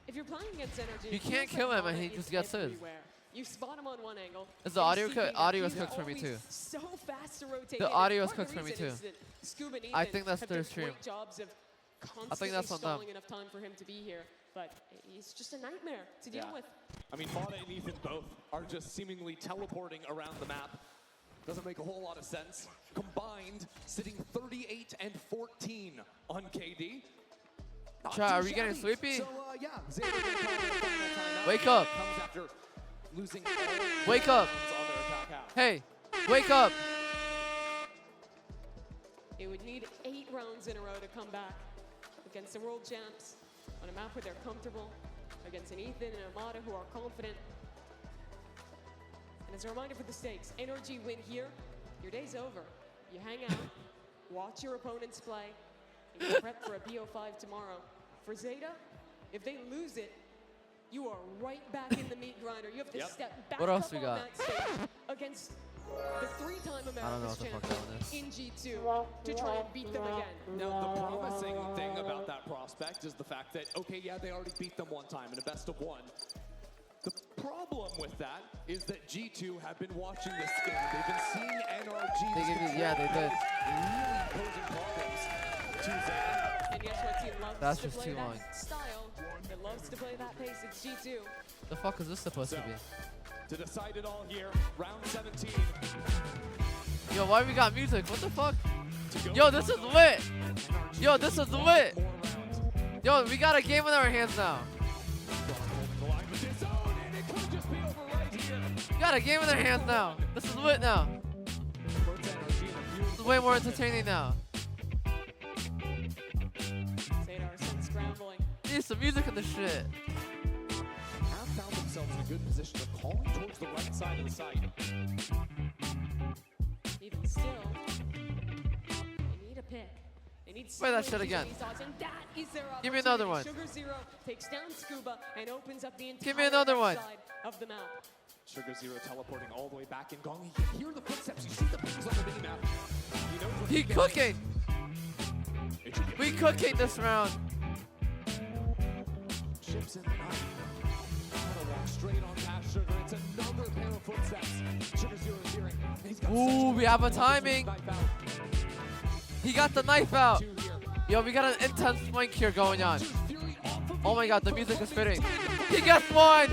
If you're playing against NRG, You it can't feels kill like him and Mata he just is gets his. everywhere. You spot him on one angle. Is the and audio you cut- see that audio is he's cooked for me always too. So fast to rotate. The in. audio is Part of cooked for me reason too. is that Scuba and I Ethan think that's have their done stream. great jobs of I think constantly that's on them. stalling enough time for him to be here, but he's just a nightmare to deal Yeah. with. I mean, Mata and Ethan both are just seemingly teleporting around the map. Doesn't make a whole lot of sense. Combined, sitting 38 and 14 on KD. Not Chat, too are we getting shabby. sleepy? So, yeah, Zeta will call the final timeout. Wake up. Comes after losing all Wake up. rounds on their attack half. Hey, wake up. It would need 8 rounds in a row to come back against the world champs on a map where they're comfortable, against an Ethan and a Mata who are confident. And as a reminder for the stakes, NRG win here, your day's over. You hang out, watch your opponents play, and you prep for a BO5 tomorrow. For Zeta, if they lose it, you are right back in the meat grinder. You have to Yep. step back What else up we on got? that stage against the 3-time I don't know America's what the fuck champion that is. in G2 to try and beat them again. Now, the promising thing about that prospect is the fact that, okay, yeah, they already beat them one time in a best of 1. The problem with that is that G2 have been watching this game. They've been seeing NRG's They give you- yeah, they did. really posing problems to Zeta. And guess what team loves That's to just play too that long. style? It loves to play that pace. It's G2. The fuck is this supposed to be? To decide it all here, round 17. Yo, why we got music? What the fuck? Yo, this is lit. Yo, this is lit. Yo, we got a game in our hands now. We got a game in our hands now. This is lit now. This is way more entertaining now. Need some music in the shit. Have found themselves in a good position of calling towards the right side of the site. Even still, they need a pick. They need Play that shit again. Give me another one. Sugar Zero takes down Scuba and opens up the entire Give me another one. side of the map. Sugar Zero teleporting all the way back in Gong. You can hear the footsteps. You see the pings on the mini-map. He knows what He to get. cooking. We cooking this round. Chips in the night. Gonna walk straight on past Sugar. It's another pair of footsteps. Sugar Zero is hearing. He's got Ooh, we have a timing. He got the knife out. Yo, we got an intense flank here going on. Oh my god, the music is fitting. He gets one.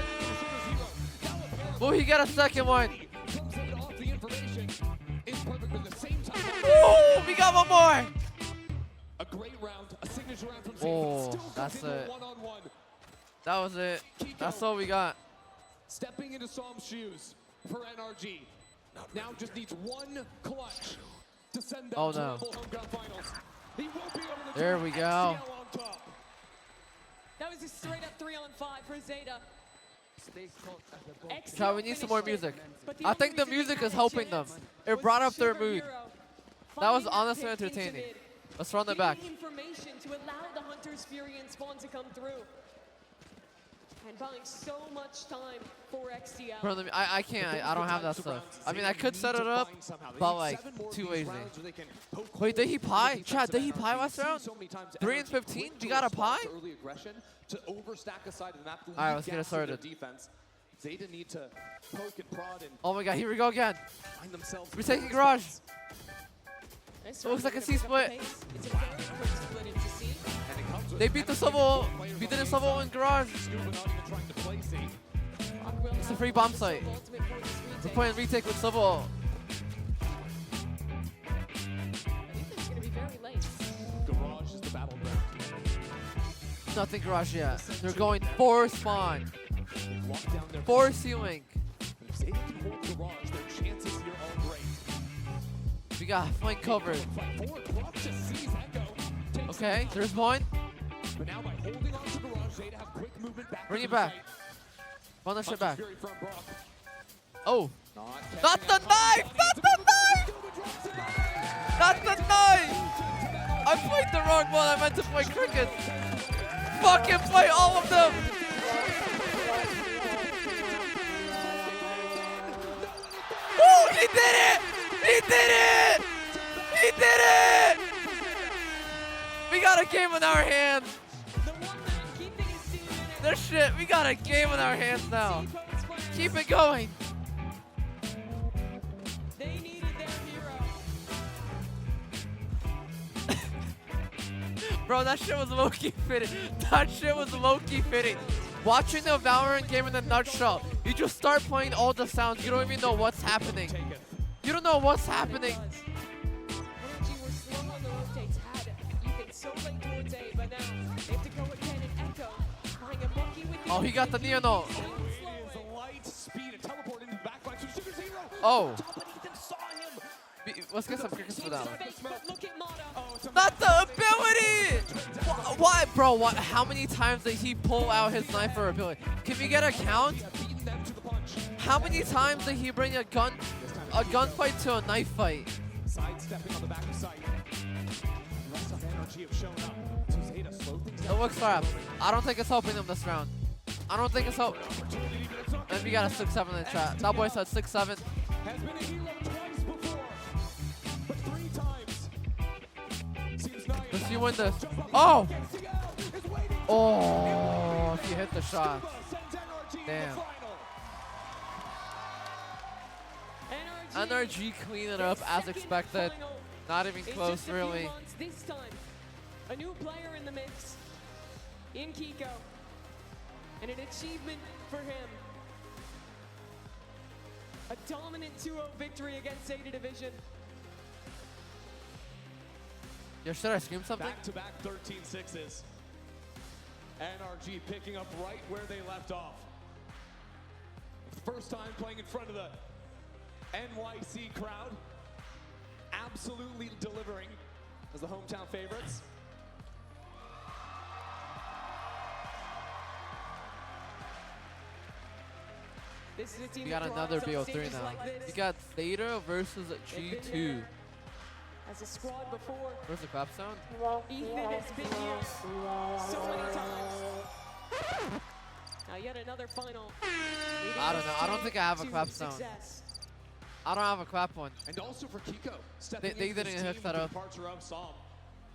Will he get a second one? Ooh, we got one more. A great round, a signature round from Oh, that's it. That was it. That's all we got. Stepping into Psalm's shoes for NRG. Now just needs one clutch to send them Oh, to no. the home ground finals. He won't be able to There do we it. go. XCL on top. That was a straight up 3-on-5 for Zeta. Try, we need some more music. I think the music is helping them. It brought up their mood. That was honestly entertaining. Let's run it back. Information to allow the Hunter's Fury and Spawn to come through. And buying so much time for XTL. Bro, I can't. I don't have that stuff. I mean, I could set it up, but like, too lazy. Wait, did he pie? Chad, did he pie last round? 3 and 15? We got a pie? Early aggression to overstack a side of the map. All right, let's get it started. Defense. Zeta need to poke and prod and Oh my god, here we go again. find themselves. We're taking garage. It looks like a C-split. They beat the Civil. We did a Civil in garage. It's a free bomb site. We're playing retake with Civil. Garage is the battleground. Nothing garage yet. They're going for spawn. For ceiling. If Zeta can hold Garage, their chances here are great. We got flank covered. Okay, there's one. But now by holding on to Garage, Zeta have quick movement back. Bring to it the back. site. Run that shit Hunter's back. Fury from Brock. Oh. Not the knife! Not the knife! Not the knife! I played the wrong one. I meant to play cricket. Fucking play all of them! Oh, he did it! He did it! He did it! We got a game in our hands. This shit, we got a game in our hands now. Keep it going. Bro, that shit was low-key fitting. That shit was low-key fitting. Watching the Valorant game in a nutshell, you just start playing all the sounds. You don't even know what's happening. You don't know what's happening. NRG were slow on the rotates, had you been so late towards A, but now they have to go again and Echo. Trying a monkey with the Oh, he got the Neono. It is light speed and teleport into the backline. So Sugar Zero. Oh. Top, but Ethan saw him. Let's get some crickets for them. But look at Mata. Not the ability! Why, bro? What? How many times did he pull out his knife or ability? Can we get a count? How many times did he bring a gunfight to a knife fight? Sidestepping on the back of sight. The rest of NRG have shown up. So Zeta slow things It down. looks crap. I don't think it's helping them this round. I don't think it's helping. And we got a 6-7 in the chat. That boy said 6-7. Has been a hero twice before, but 3 times. Seems nice. Let's see win this. Oh! Oh, he hit the shot. Damn. NRG clean it up as expected. Not even close, really. This time, a new player in the mix, in Kiko, and an achievement for him. A dominant 2-0 victory against Zeta Division. Yo, should I scream something? Back-to-back 13 sixes. NRG picking up right where they left off. First time playing in front of the NYC crowd. Absolutely delivering as the hometown favorites. This is a team We got that another thrives on BO3 stages now. like this. We got Theta versus They've been G2. there as a squad before. Where's the clap sound? Ethan has been here so many times. Now yet another final. I don't know. I don't think I have a clap sound. Success. I don't have a clap one. And also for Kiko, stepping They into didn't this hook team that with up. the departure of Psalm.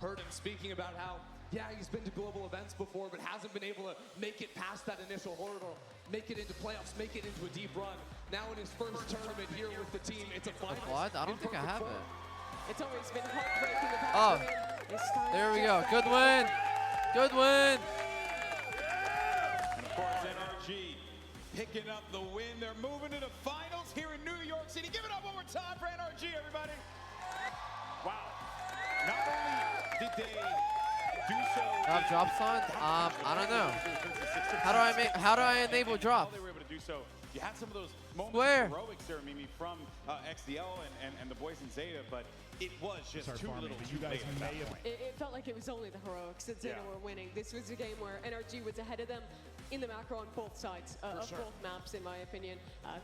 Heard him speaking about how, yeah, he's been to global events before, but hasn't been able to make it past that initial hurdle, make it into playoffs, make it into a deep run. Now in his first tournament here with the team, it's a final. What? I don't think I have it. It's always been heartbreaking to have Oh, him in. This time there we just go. like Good that. win. Good win. And of course, NRG picking up the win. They're moving to the finals here in New York City. Give it up one more time for NRG, everybody. Wow. Not only did they do so. Have drops on? I don't know. How do I enable drop? They were able to do so. You had some of those moments Where? of heroics there, Mimi, from XDL and the boys in Zeta, but it was just too little too late at that point. It felt like it was only the heroics that Zeta were winning. This was a game where NRG was ahead of them in the macro on both sides of both maps, in my opinion.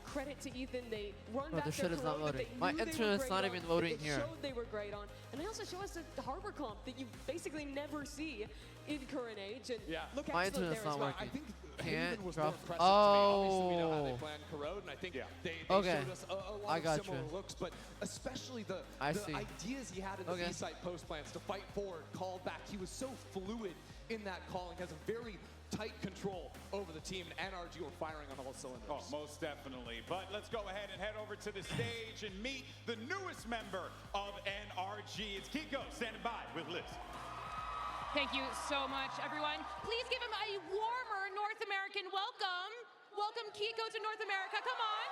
Credit to Ethan, they run back this their shit is not heroic that loading. they My knew they were internet's great not on, even that loading they here. showed they were great on, and they also show us the harbor comp that you basically never see in current age. And look My excellent internet's there as not well. working. I think Can't was drop. more impressive to me. Obviously, we know how they Oh. plan Corrode, and I think they Okay. showed us a lot I of got similar you. looks, but especially the see. ideas he had in the Okay. B-side post plans to fight forward, called back. He was so fluid in that calling, has a very tight control over the team, and NRG were firing on all cylinders. Oh, most definitely. But let's go ahead and head over to the stage and meet the newest member of NRG. It's Kiko standing by with Liz. Thank you so much, everyone. Please give him a warmer North American welcome. Welcome Kiko to North America. Come on.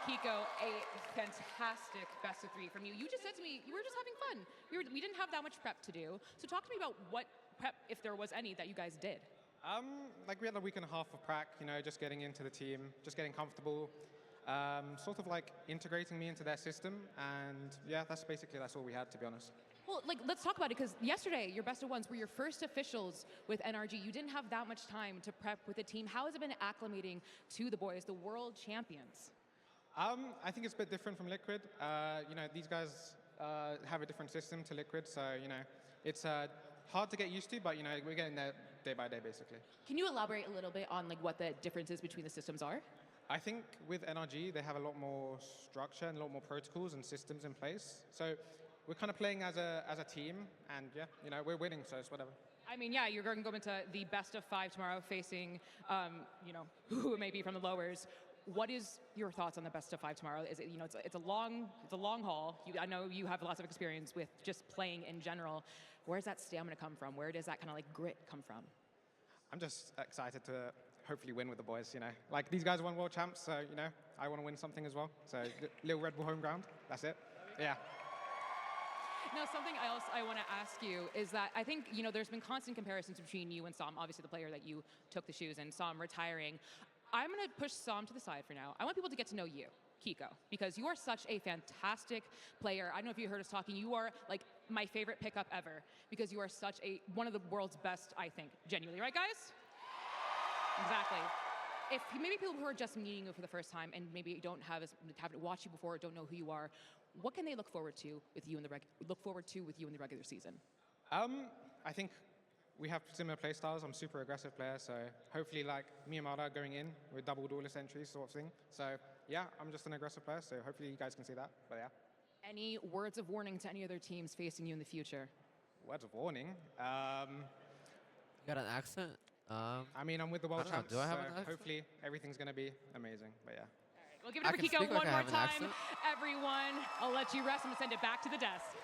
Kiko, a fantastic best of three from you. You just said to me, you were just having fun. We didn't have that much prep to do. So talk to me about what prep, if there was any, that you guys did. Like we had a week and a half of prac, you know, just getting into the team, just getting comfortable, sort of like integrating me into their system, and yeah, that's all we had, to be honest. Well, like, let's talk about it, because yesterday, your best of ones were your first officials with NRG. You didn't have that much time to prep with the team. How has it been acclimating to the boys, the world champions? I think it's a bit different from Liquid. You know, these guys have a different system to Liquid, so, you know, it's hard to get used to, but, you know, we're getting there day by day, basically. Can you elaborate a little bit on, like, what the differences between the systems are? I think with NRG, they have a lot more structure and a lot more protocols and systems in place. So we're kind of playing as a team, and yeah, you know, we're winning, so it's whatever. I mean, yeah, you're going to go into the best of 5 tomorrow, facing, you know, who it may be from the lowers. What is your thoughts on the best of 5 tomorrow? Is it, you know, it's a long haul. I know you have lots of experience with just playing in general. Where does that stamina come from? Where does that kind of like grit come from? I'm just excited to hopefully win with the boys, you know. Like, these guys won world champs, so, you know, I want to win something as well. So, little Red Bull home ground, that's it. Yeah. Now, something else I want to ask you is that I think, you know, there's been constant comparisons between you and Sam, obviously the player that you took the shoes, and Sam retiring. I'm going to push Sam to the side for now. I want people to get to know you, Kiko, because you are such a fantastic player. I don't know if you heard us talking. You are, like, my favorite pickup ever, because you are such one of the world's best, I think, genuinely. Right, guys? Exactly. If maybe people who are just meeting you for the first time and maybe haven't watched you before or don't know who you are, what can they look forward to with you in the regular season? I think we have similar play styles. I'm a super aggressive player, so hopefully, like me and Mada going in with double duelist entries sort of thing. So yeah, I'm just an aggressive player, so hopefully you guys can see that. But yeah. Any words of warning to any other teams facing you in the future? Words of warning? You got an accent? I mean, I'm with the world I don't know, champs, do I have so an accent? hopefully everything's going to be amazing, but yeah. We'll give it up for Kiko one more time. Everyone, I'll let you rest. I'm going to send it back to the desk.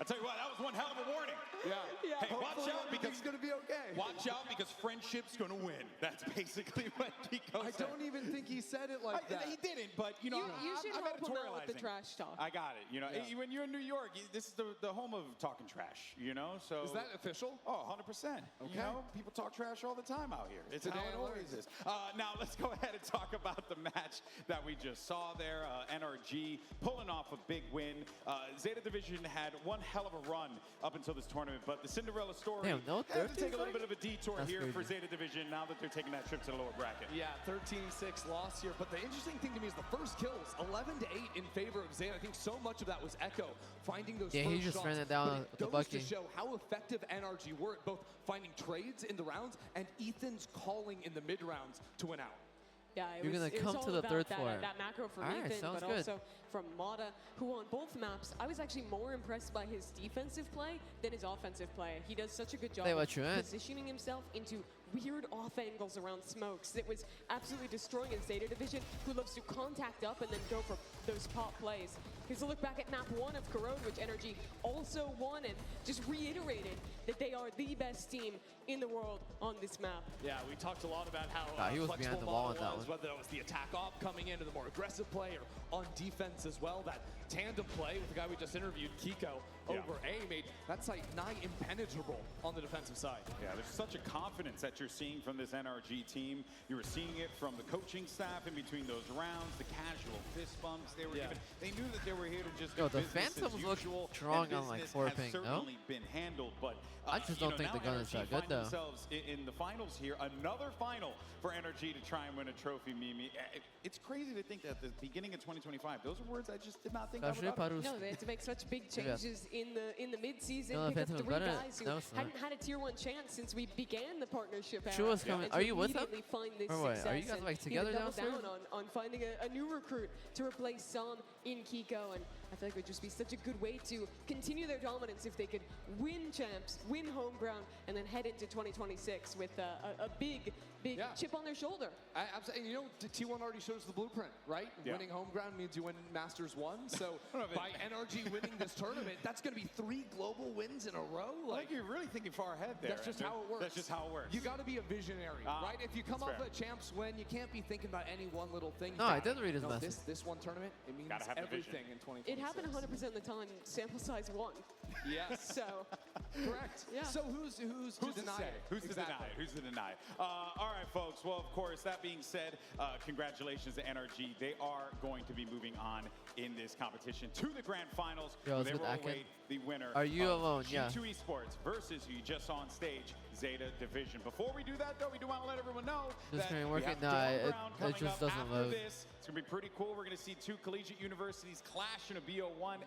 I tell you what, that was one hell of a warning. Yeah. Hey, watch out because he's gonna be okay. Watch out because friendship's gonna win. That's basically what Kiko said. I don't even think he said it like that. He didn't, but you know, You should I'm help him out with the editorializing. trash talk. I got it. You know, when you're in New York, this is the home of talking trash. You know, so Is that official? Oh, 100%. Okay. You know, people talk trash all the time out here. It's Today how it I always learned. is. Now let's go ahead and talk about the match that we just saw there. NRG pulling off a big win. Zeta Division had one hell of a run up until this tournament, but the Cinderella story Damn, no had to 13 take a little fight? bit of a detour That's here crazy. for Zeta Division now that they're taking that trip to the lower bracket. Yeah, 13-6 loss here. But the interesting thing to me is the first kills, 11-8 in favor of Zeta. I think so much of that was Echo finding those Yeah, first he just shots. ran it down But with it the goes Bucky. to show how effective NRG were at both finding trades in the rounds and Ethan's calling in the mid-rounds to win out. Yeah, You're gonna it was come all to the about third that, floor. that macro from All right, Ethan, sounds but good. also from Mata, who on both maps, I was actually more impressed by his defensive play than his offensive play. He does such a good job They of let you in. positioning himself into weird off angles around smokes that was absolutely destroying his Zeta Division, who loves to contact up and then go for those pop plays. Here's a look back at map 1 of Corrode, which NRG also won and just reiterated that they are the best team in the world on this map. Yeah, we talked a lot about how He was flexible behind the wall Mata on that was, one. whether it was the attack op coming into the more aggressive play or on defense as well. That tandem play with the guy we just interviewed, Kiko, over A made that site nigh impenetrable on the defensive side. Yeah, there's such a confidence that you're seeing from this NRG team. You were seeing it from the coaching staff in between those rounds, the casual fist bumps they were giving. They knew that they were here to just Yo, do the business as Phantoms look usual, strong and on, like, business 4 has ping, no? certainly been handled, but I just don't think now the gun is NRG that good, find though. themselves in the finals here, another final for NRG to try and win a trophy, Mimi. It's crazy to think that at the beginning of 2025, those are words I just did not think I would utter. No, they had to make such big changes in the mid-season. No, Pick up Phantom's 3 better. guys who No, it's not. hadn't had a tier 1 chance since we began the partnership era. Chua's coming. And Are to you with them? immediately find this Or what? Are success you guys, and like, together even double downstairs? down on finding a new recruit to replace Sam in Kiko, and I feel like it would just be such a good way to continue their dominance if they could win champs, win home ground, and then head into 2026 with a big chip on their shoulder. Absolutely. You know, T1 already shows the blueprint, right? Yeah. Winning home ground means you win Masters 1. So by NRG winning this tournament, that's going to be 3 global wins in a row. Like, you're really thinking far ahead there. That's just Andrew. how it works. That's just how it works. You got to be a visionary, right? If you come that's off fair. a champs win, you can't be thinking about any one little thing. No, I didn't read his message. This one tournament, it means Gotta have the vision. everything in 2026. It happened 100% of the time, sample size 1. Yes. So, correct. Yeah. So who's to deny say? it? Who's to deny Exactly. it? Who's to deny it? All right, folks. Well, of course, that being said, congratulations to NRG. They are going to be moving on in this competition to the grand finals. Yo, where it's they good will acting. await the winner. Are you of alone? G2 Yeah. Esports versus who you just saw on stage, Zeta Division. Before we do that, though, we do want to let everyone know This that ain't we working? have Nah, Dawn it Brown just coming up doesn't after load. this. It's going to be pretty cool. We're going to see 2 collegiate universities clash in a BO1.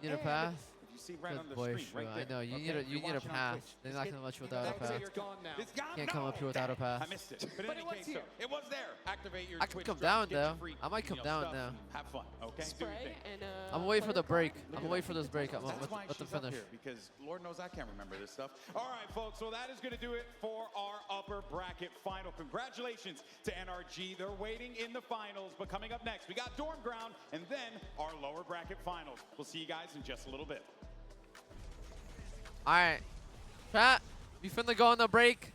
You need a and pass? if you see right Good on the boy, screen, right Shua. there. I know, you okay? need a You're watching on pass. Twitch. They're This not kid- gonna let you you without know a that pass. kid's gone now. It's gone. Can't no, come up here without a pass. I missed it. But in But any it was case, here. it was there. Activate your I could Twitch come stream, down, get your though. free, I might come you know, down stuff now. and have fun, okay? Do your Spray thing. and I'm waiting for the player break. card. I'm waiting for this break. That's why Let them she's up finish. here, because Lord knows I can't remember this stuff. All right, folks, so that is going to do it for our upper bracket final. Congratulations to NRG. They're waiting in the finals, but coming up next, we got Dorm Ground and then our lower bracket finals. We'll see you guys in just a little bit. All right, chat. We finna go on the break.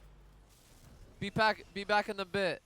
Be back in a bit.